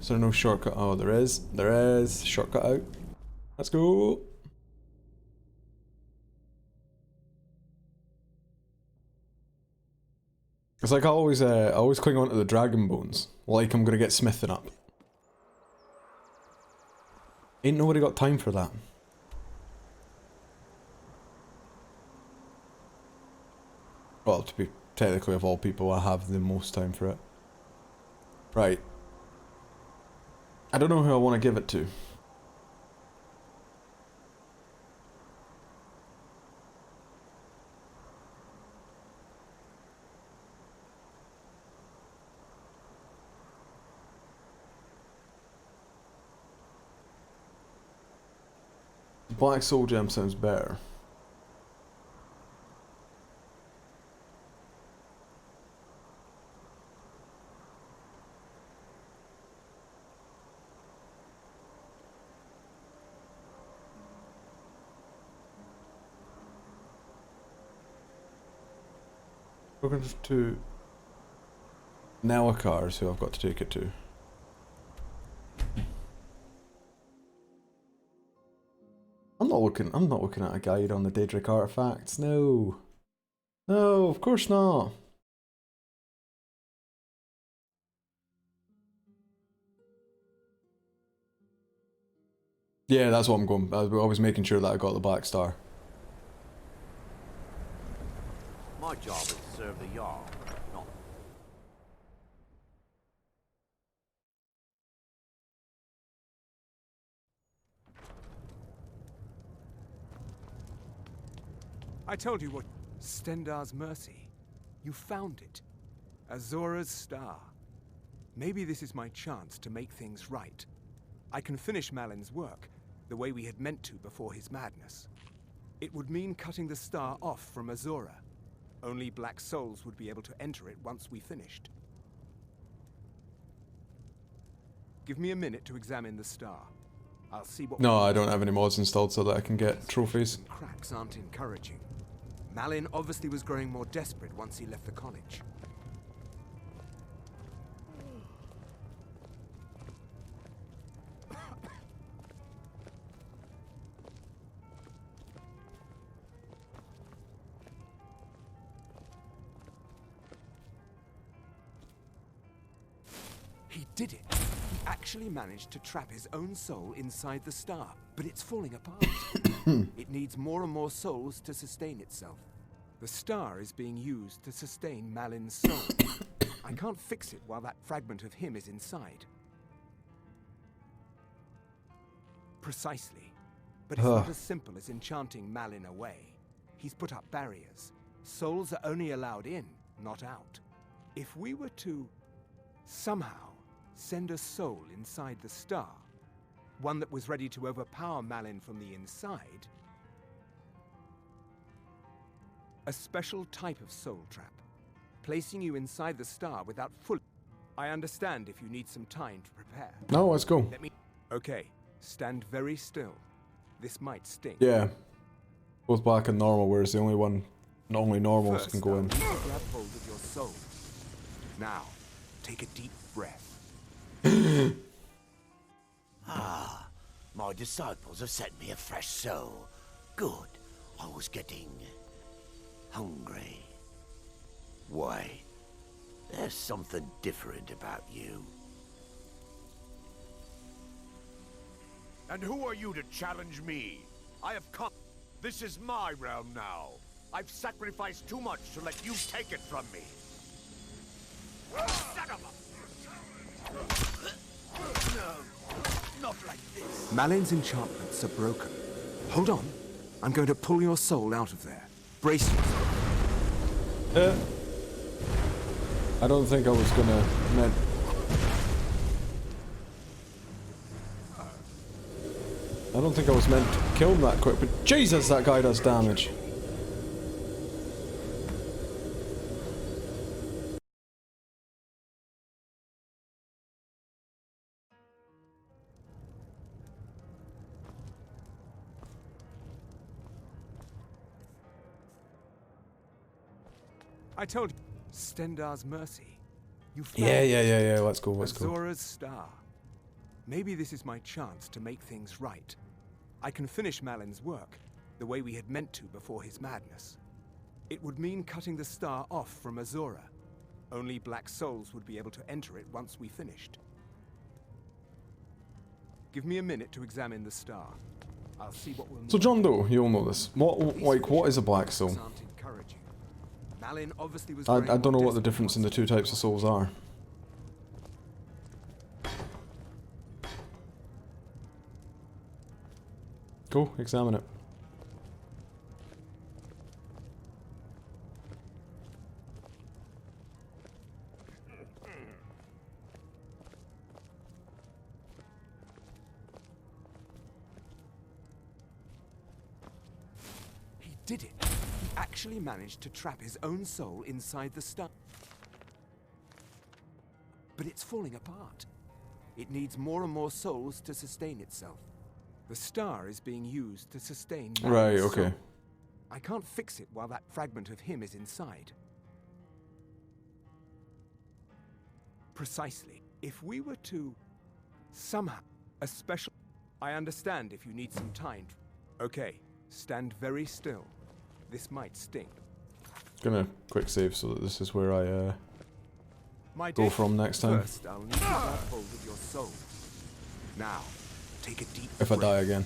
Is there no shortcut? Oh, there is. There is. Shortcut out. Let's go. It's like I always cling on to the dragon bones, like I'm gonna get smithing up. Ain't nobody got time for that. Well, to be technically of all people, I have the most time for it. Right. I don't know who I want to give it to. Black soul gem sounds better. We're going to Nelakars, who I've got to take it to. I'm not looking at a guide on the Daedric artifacts. No. No, of course not. Yeah, that's what I'm going. I was making sure that I got the black star. My job is to serve the Jarl, not... I told you what... Stendarr's mercy. You found it. Azora's star. Maybe this is my chance to make things right. I can finish Malin's work, the way we had meant to before his madness. It would mean cutting the star off from Azora. Only black souls would be able to enter it once we finished. Give me a minute to examine the star. I'll see what... No, I don't have any mods installed so that I can get trophies. Cracks aren't encouraging. Malin obviously was growing more desperate once he left the college. He did it! He actually managed to trap his own soul inside the star, but it's falling apart. It needs more and more souls to sustain itself. The star is being used to sustain Malin's soul. I can't fix it while that fragment of him is inside. Precisely. But it's not as simple as enchanting Malin away. He's put up barriers. Souls are only allowed in, not out. If we were to somehow send a soul inside the star, one that was ready to overpower Malin from the inside, a special type of soul trap, placing you inside the star without full... I understand if you need some time to prepare. No, let's go. Okay, stand very still. This might sting. Yeah. Both black and normal, whereas the only one, not only normals First, can go in. grab hold of your soul. Now, take a deep breath. Ah, my disciples have sent me a fresh soul. Good. I was getting hungry. Wait, there's something different about you. And who are you to challenge me? I have come. This is my realm now. I've sacrificed too much to let you take it from me. Son of a... No, not like this. Malin's enchantments are broken. Hold on. I'm going to pull your soul out of there. Brace yourself. I don't think I was gonna I don't think I was meant to kill him that quick, but Jesus, that guy does damage. I told you, Stendar's mercy. You found Yeah. Let's go. Azora's star. Maybe this is my chance to make things right. I can finish Malin's work, the way we had meant to before his madness. It would mean cutting the star off from Azora. Only black souls would be able to enter it once we finished. Give me a minute to examine the star. I'll see what we'll need. So John Doe, you'll know this. What is a black soul? Malin obviously was I don't know what the difference in the two types of souls are. Go, examine it. He did it. He actually managed to trap his own soul inside the star. But it's falling apart. It needs more and more souls to sustain itself. The star is being used to sustain Malin's Right, okay. soul. I can't fix it while that fragment of him is inside. Precisely. If we were to... somehow... a special... I understand if you need some time. Okay, stand very still. This might sting. Gonna quick save so that this is where I My go from next time. First, I'll need to grab hold of your soul. Now, take a deep If I breath. die again.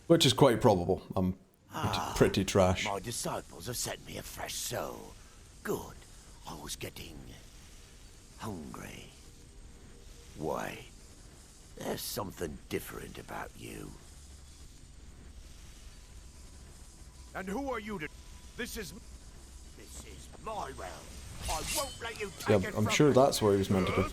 Which is quite probable. I'm pretty trash. My disciples have sent me a fresh soul. Good. I was getting... hungry. Why? There's something different about you. And who are you to... This is my realm. I won't let you take Yeah, it I'm from sure me. that's what he was meant to do.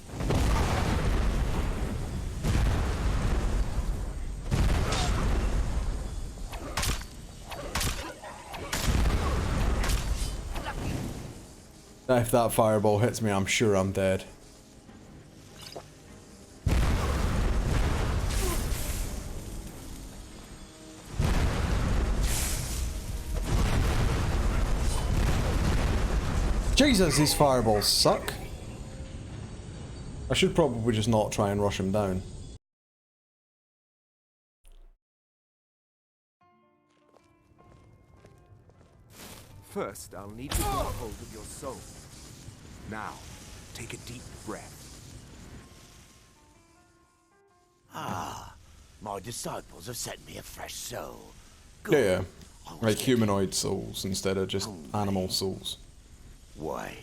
If that fireball hits me, I'm sure I'm dead. Jesus, these fireballs suck. I should probably just not try and rush him down. First, I'll need to grab hold of your soul. Now, take a deep breath. My disciples have sent me a fresh soul. Yeah. Like humanoid souls instead of just animal souls. Why?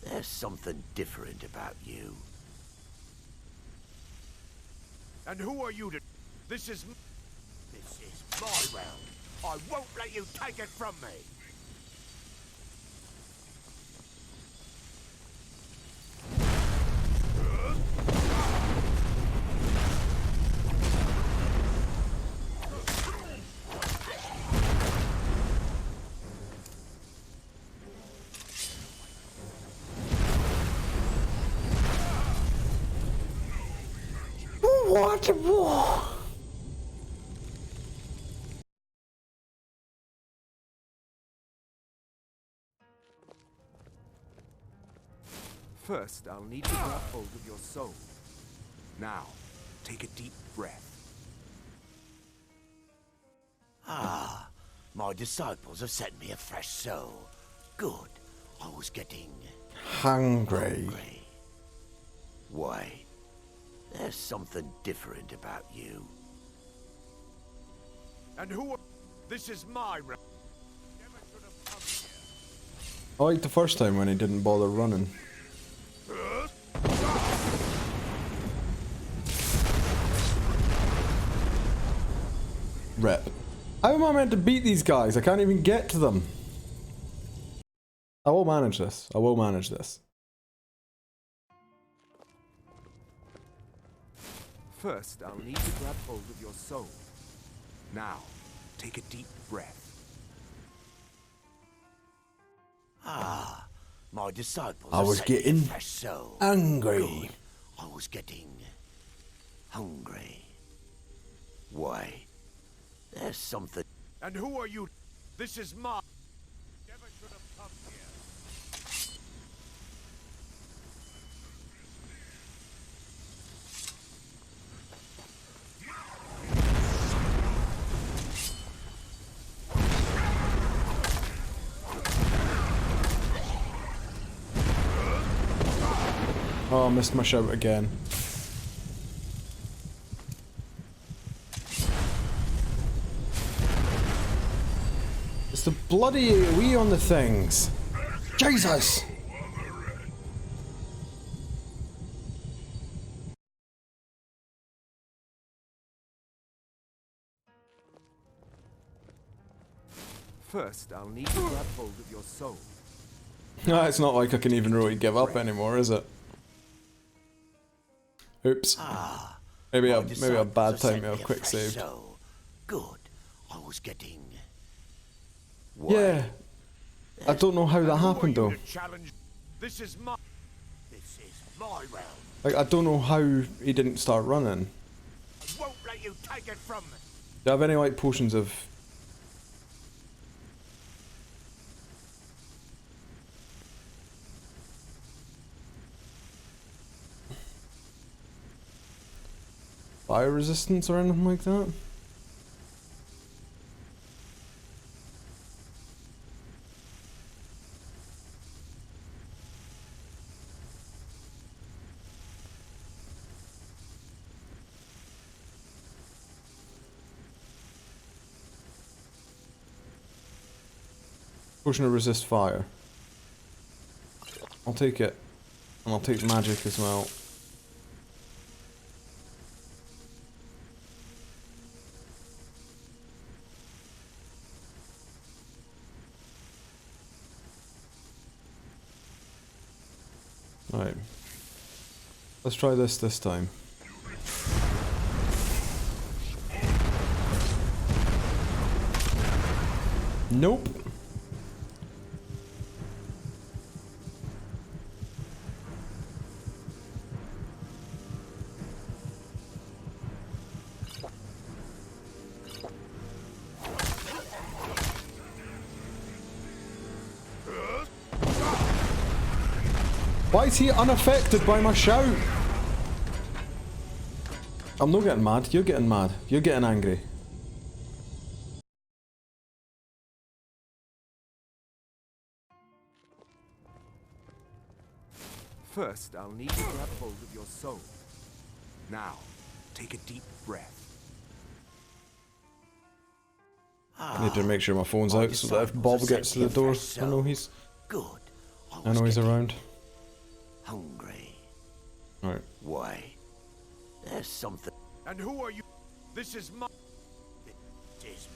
There's something different about you. And who are you to... This is my realm. I won't let you take it from me. What? First, I'll need to grab hold of your soul. Now, take a deep breath. My disciples have sent me a fresh soul. Good. I was getting... Hungry. Why? There's something different about you. And who are... This is my realm. I liked the first time when he didn't bother running. Rep. How am I meant to beat these guys? I can't even get to them. I will manage this. I will manage this. First, I'll need to grab hold of your soul. Now, take a deep breath. Ah, my disciples I was getting fresh soul. angry. Good. I was getting hungry. Why? There's something. And who are you? This is my... Never should have come here. Oh, I missed my shout again. It's the bloody AoE on the things. Jesus! First, I'll need to grab hold of your soul. No, it's not like I can even really give up anymore, is it? Oops. Maybe a bad time to have quick saved. Good. I was getting. Yeah. I don't know how that happened though. This is my realm. Like, I don't know how he didn't start running. I won't let you take it from me. Do you have any like potions of... fire resistance or anything like that? Potion to resist fire. I'll take it. And I'll take magic as well. Alright. Let's try this time. Nope. Why is he unaffected by my shout? I'm not getting mad. You're getting mad. You're getting angry. First, I'll need to grab hold of your soul. Now, take a deep breath. I need to make sure my phone's out so that if Bob gets to the door, I know he's... Good. I know he's around. Hungry. Right. Why? There's something. And who are you? This is my... This is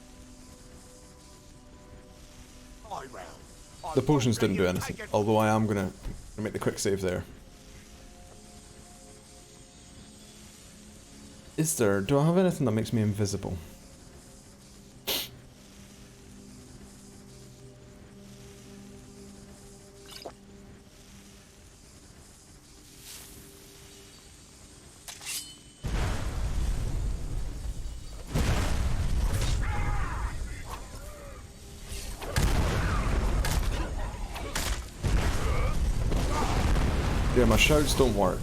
my realm. The potions didn't do anything, although I am gonna make the quick save there. Is there? Do I have anything that makes me invisible? Yeah, my shouts don't work.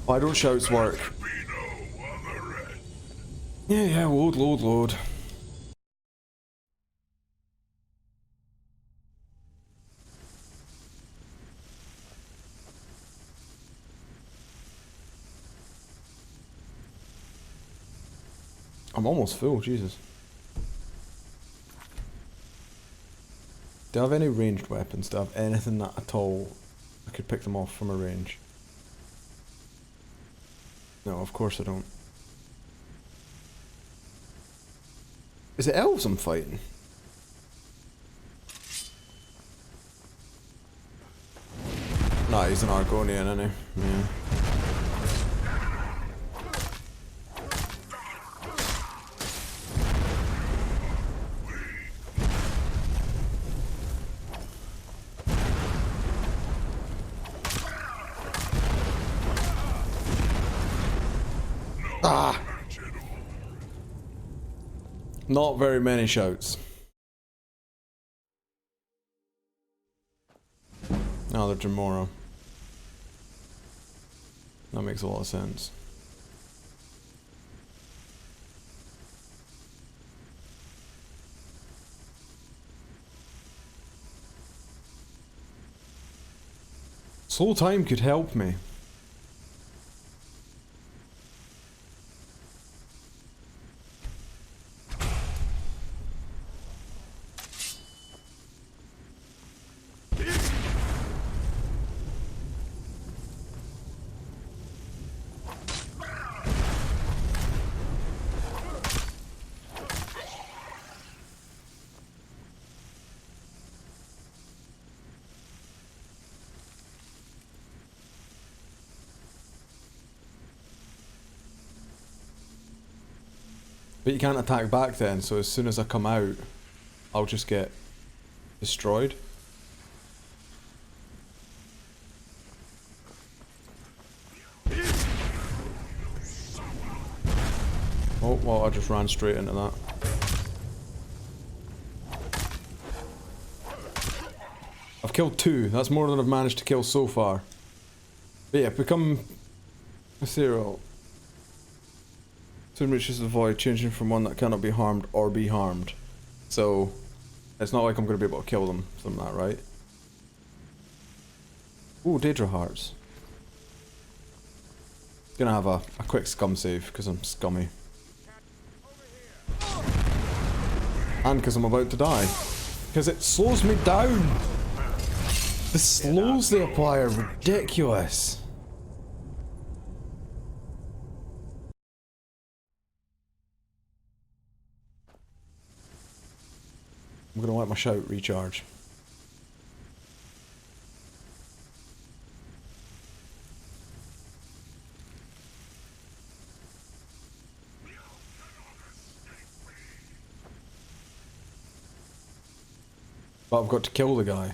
Why don't shouts work? Yeah, load. I'm almost full, Jesus. Do I have any ranged weapons? Do I have anything that at all I could pick them off from a range? No, of course I don't. Is it elves I'm fighting? Nah, he's an Argonian, isn't he? Yeah. Ah! Not very many shouts. Oh, they're Jamora. That makes a lot of sense. Slow time could help me. But you can't attack back then, so as soon as I come out, I'll just get destroyed. Oh, well, I just ran straight into that. I've killed 2. That's more than I've managed to kill so far. But yeah, become ethereal. Soon reaches the void, changing from one that cannot be harmed or be harmed. So, it's not like I'm going to be able to kill them from that, right? Ooh, Daedra Hearts. Gonna have a quick scum save, because I'm scummy. And because I'm about to die. Because it slows me down! The slows they apply are ridiculous. I'm gonna let my shout recharge. But I've got to kill the guy.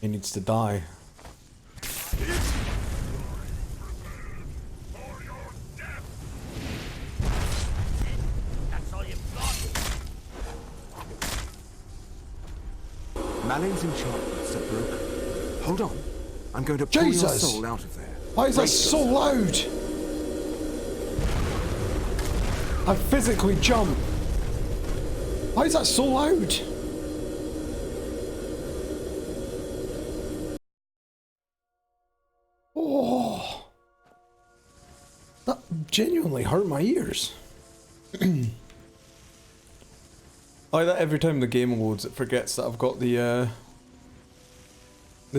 He needs to die. Malin's enchantments are broken. Hold on. I'm going to pull your soul out of there. Why is that so loud? I physically jump. Why is that so loud? Oh, that genuinely hurt my ears. Like that every time the game loads, it forgets that I've got the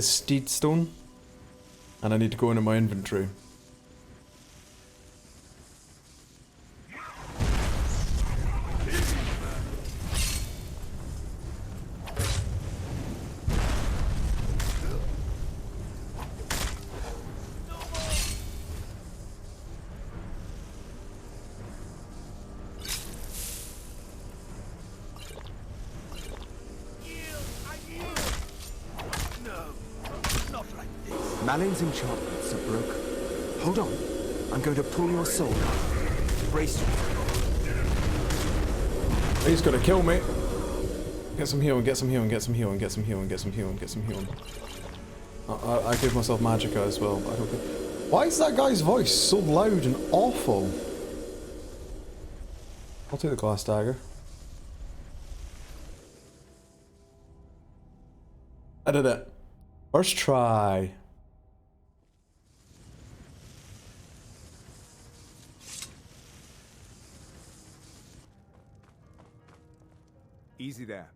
steed stone, and I need to go into my inventory. Malin's enchantments are broken. Hold on. I'm going to pull your soul out. Brace yourself. He's gonna kill me. Get some healing, get some healing, get some healing, get some healing, get some healing, get some healing. I give myself magicka as well, but I don't care. Why is that guy's voice so loud and awful? I'll take the glass dagger. I did it. First try. Easy there.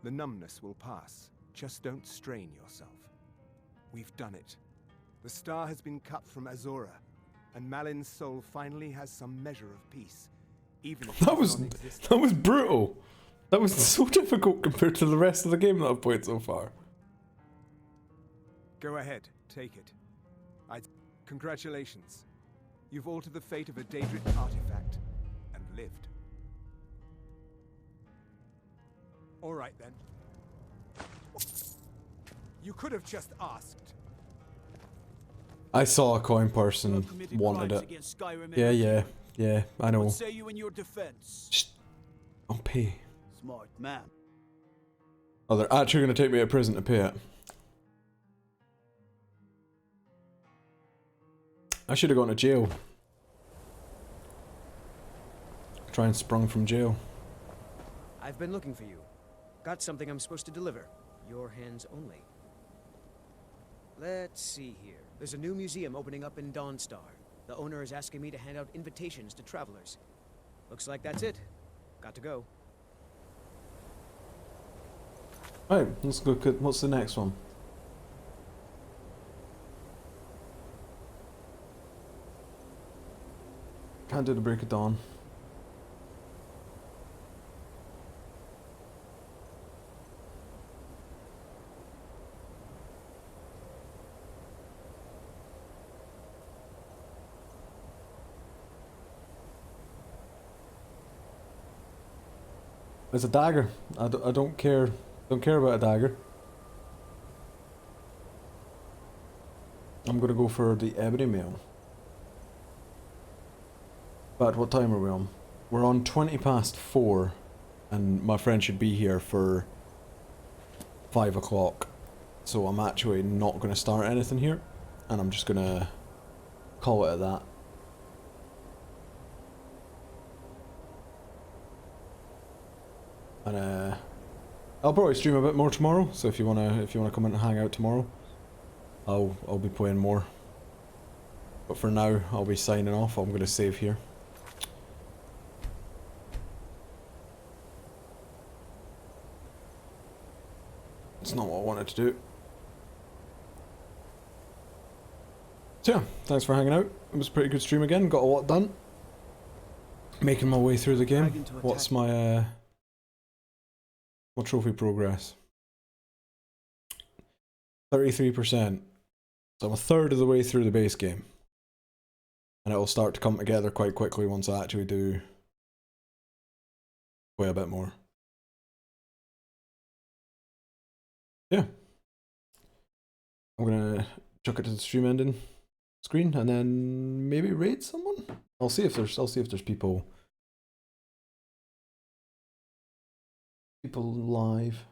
The numbness will pass. Just don't strain yourself. We've done it. The star has been cut from Azora, and Malin's soul finally has some measure of peace. Even if That was brutal. That was so difficult compared to the rest of the game that I've played so far. Go ahead, take it. Congratulations. You've altered the fate of a Daedric artifact, and lived. All right then. You could have just asked. I saw a coin person wanted it. Yeah, I know. What say you in your defense? Shh. I'll pay. Smart man. Oh, they're actually going to take me to prison to pay it. I should have gone to jail. Try and sprung from jail. I've been looking for you. Got something I'm supposed to deliver. Your hands only. Let's see here. There's a new museum opening up in Dawnstar. The owner is asking me to hand out invitations to travelers. Looks like that's it. Got to go. Right, let's go. What's the next one? Can't do the break of dawn. It's a dagger. I don't care. Don't care about a dagger. I'm gonna go for the ebony mail. But what time are we on? We're on 4:20, and my friend should be here for 5 o'clock. So I'm actually not gonna start anything here, and I'm just gonna call it at that. And I'll probably stream a bit more tomorrow. So if you wanna come in and hang out tomorrow, I'll be playing more. But for now, I'll be signing off. I'm gonna save here. It's not what I wanted to do. So yeah, thanks for hanging out. It was a pretty good stream again. Got a lot done. Making my way through the game. What's my trophy progress? 33%. So I'm a third of the way through the base game. And it will start to come together quite quickly once I actually do play a bit more. Yeah. I'm gonna chuck it to the stream ending screen and then maybe raid someone? I'll see if there's people live.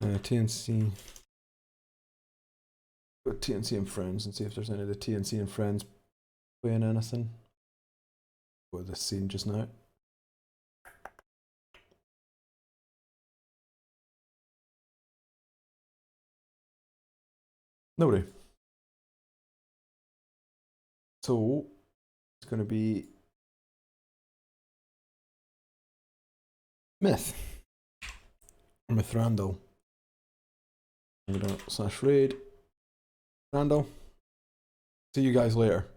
TNC. Go to TNC and Friends and see if there's any of the TNC and Friends playing anything. Go to this scene just now. Nobody. So it's going to be Myth. Randall. I'm going to /raid. Randall. See you guys later.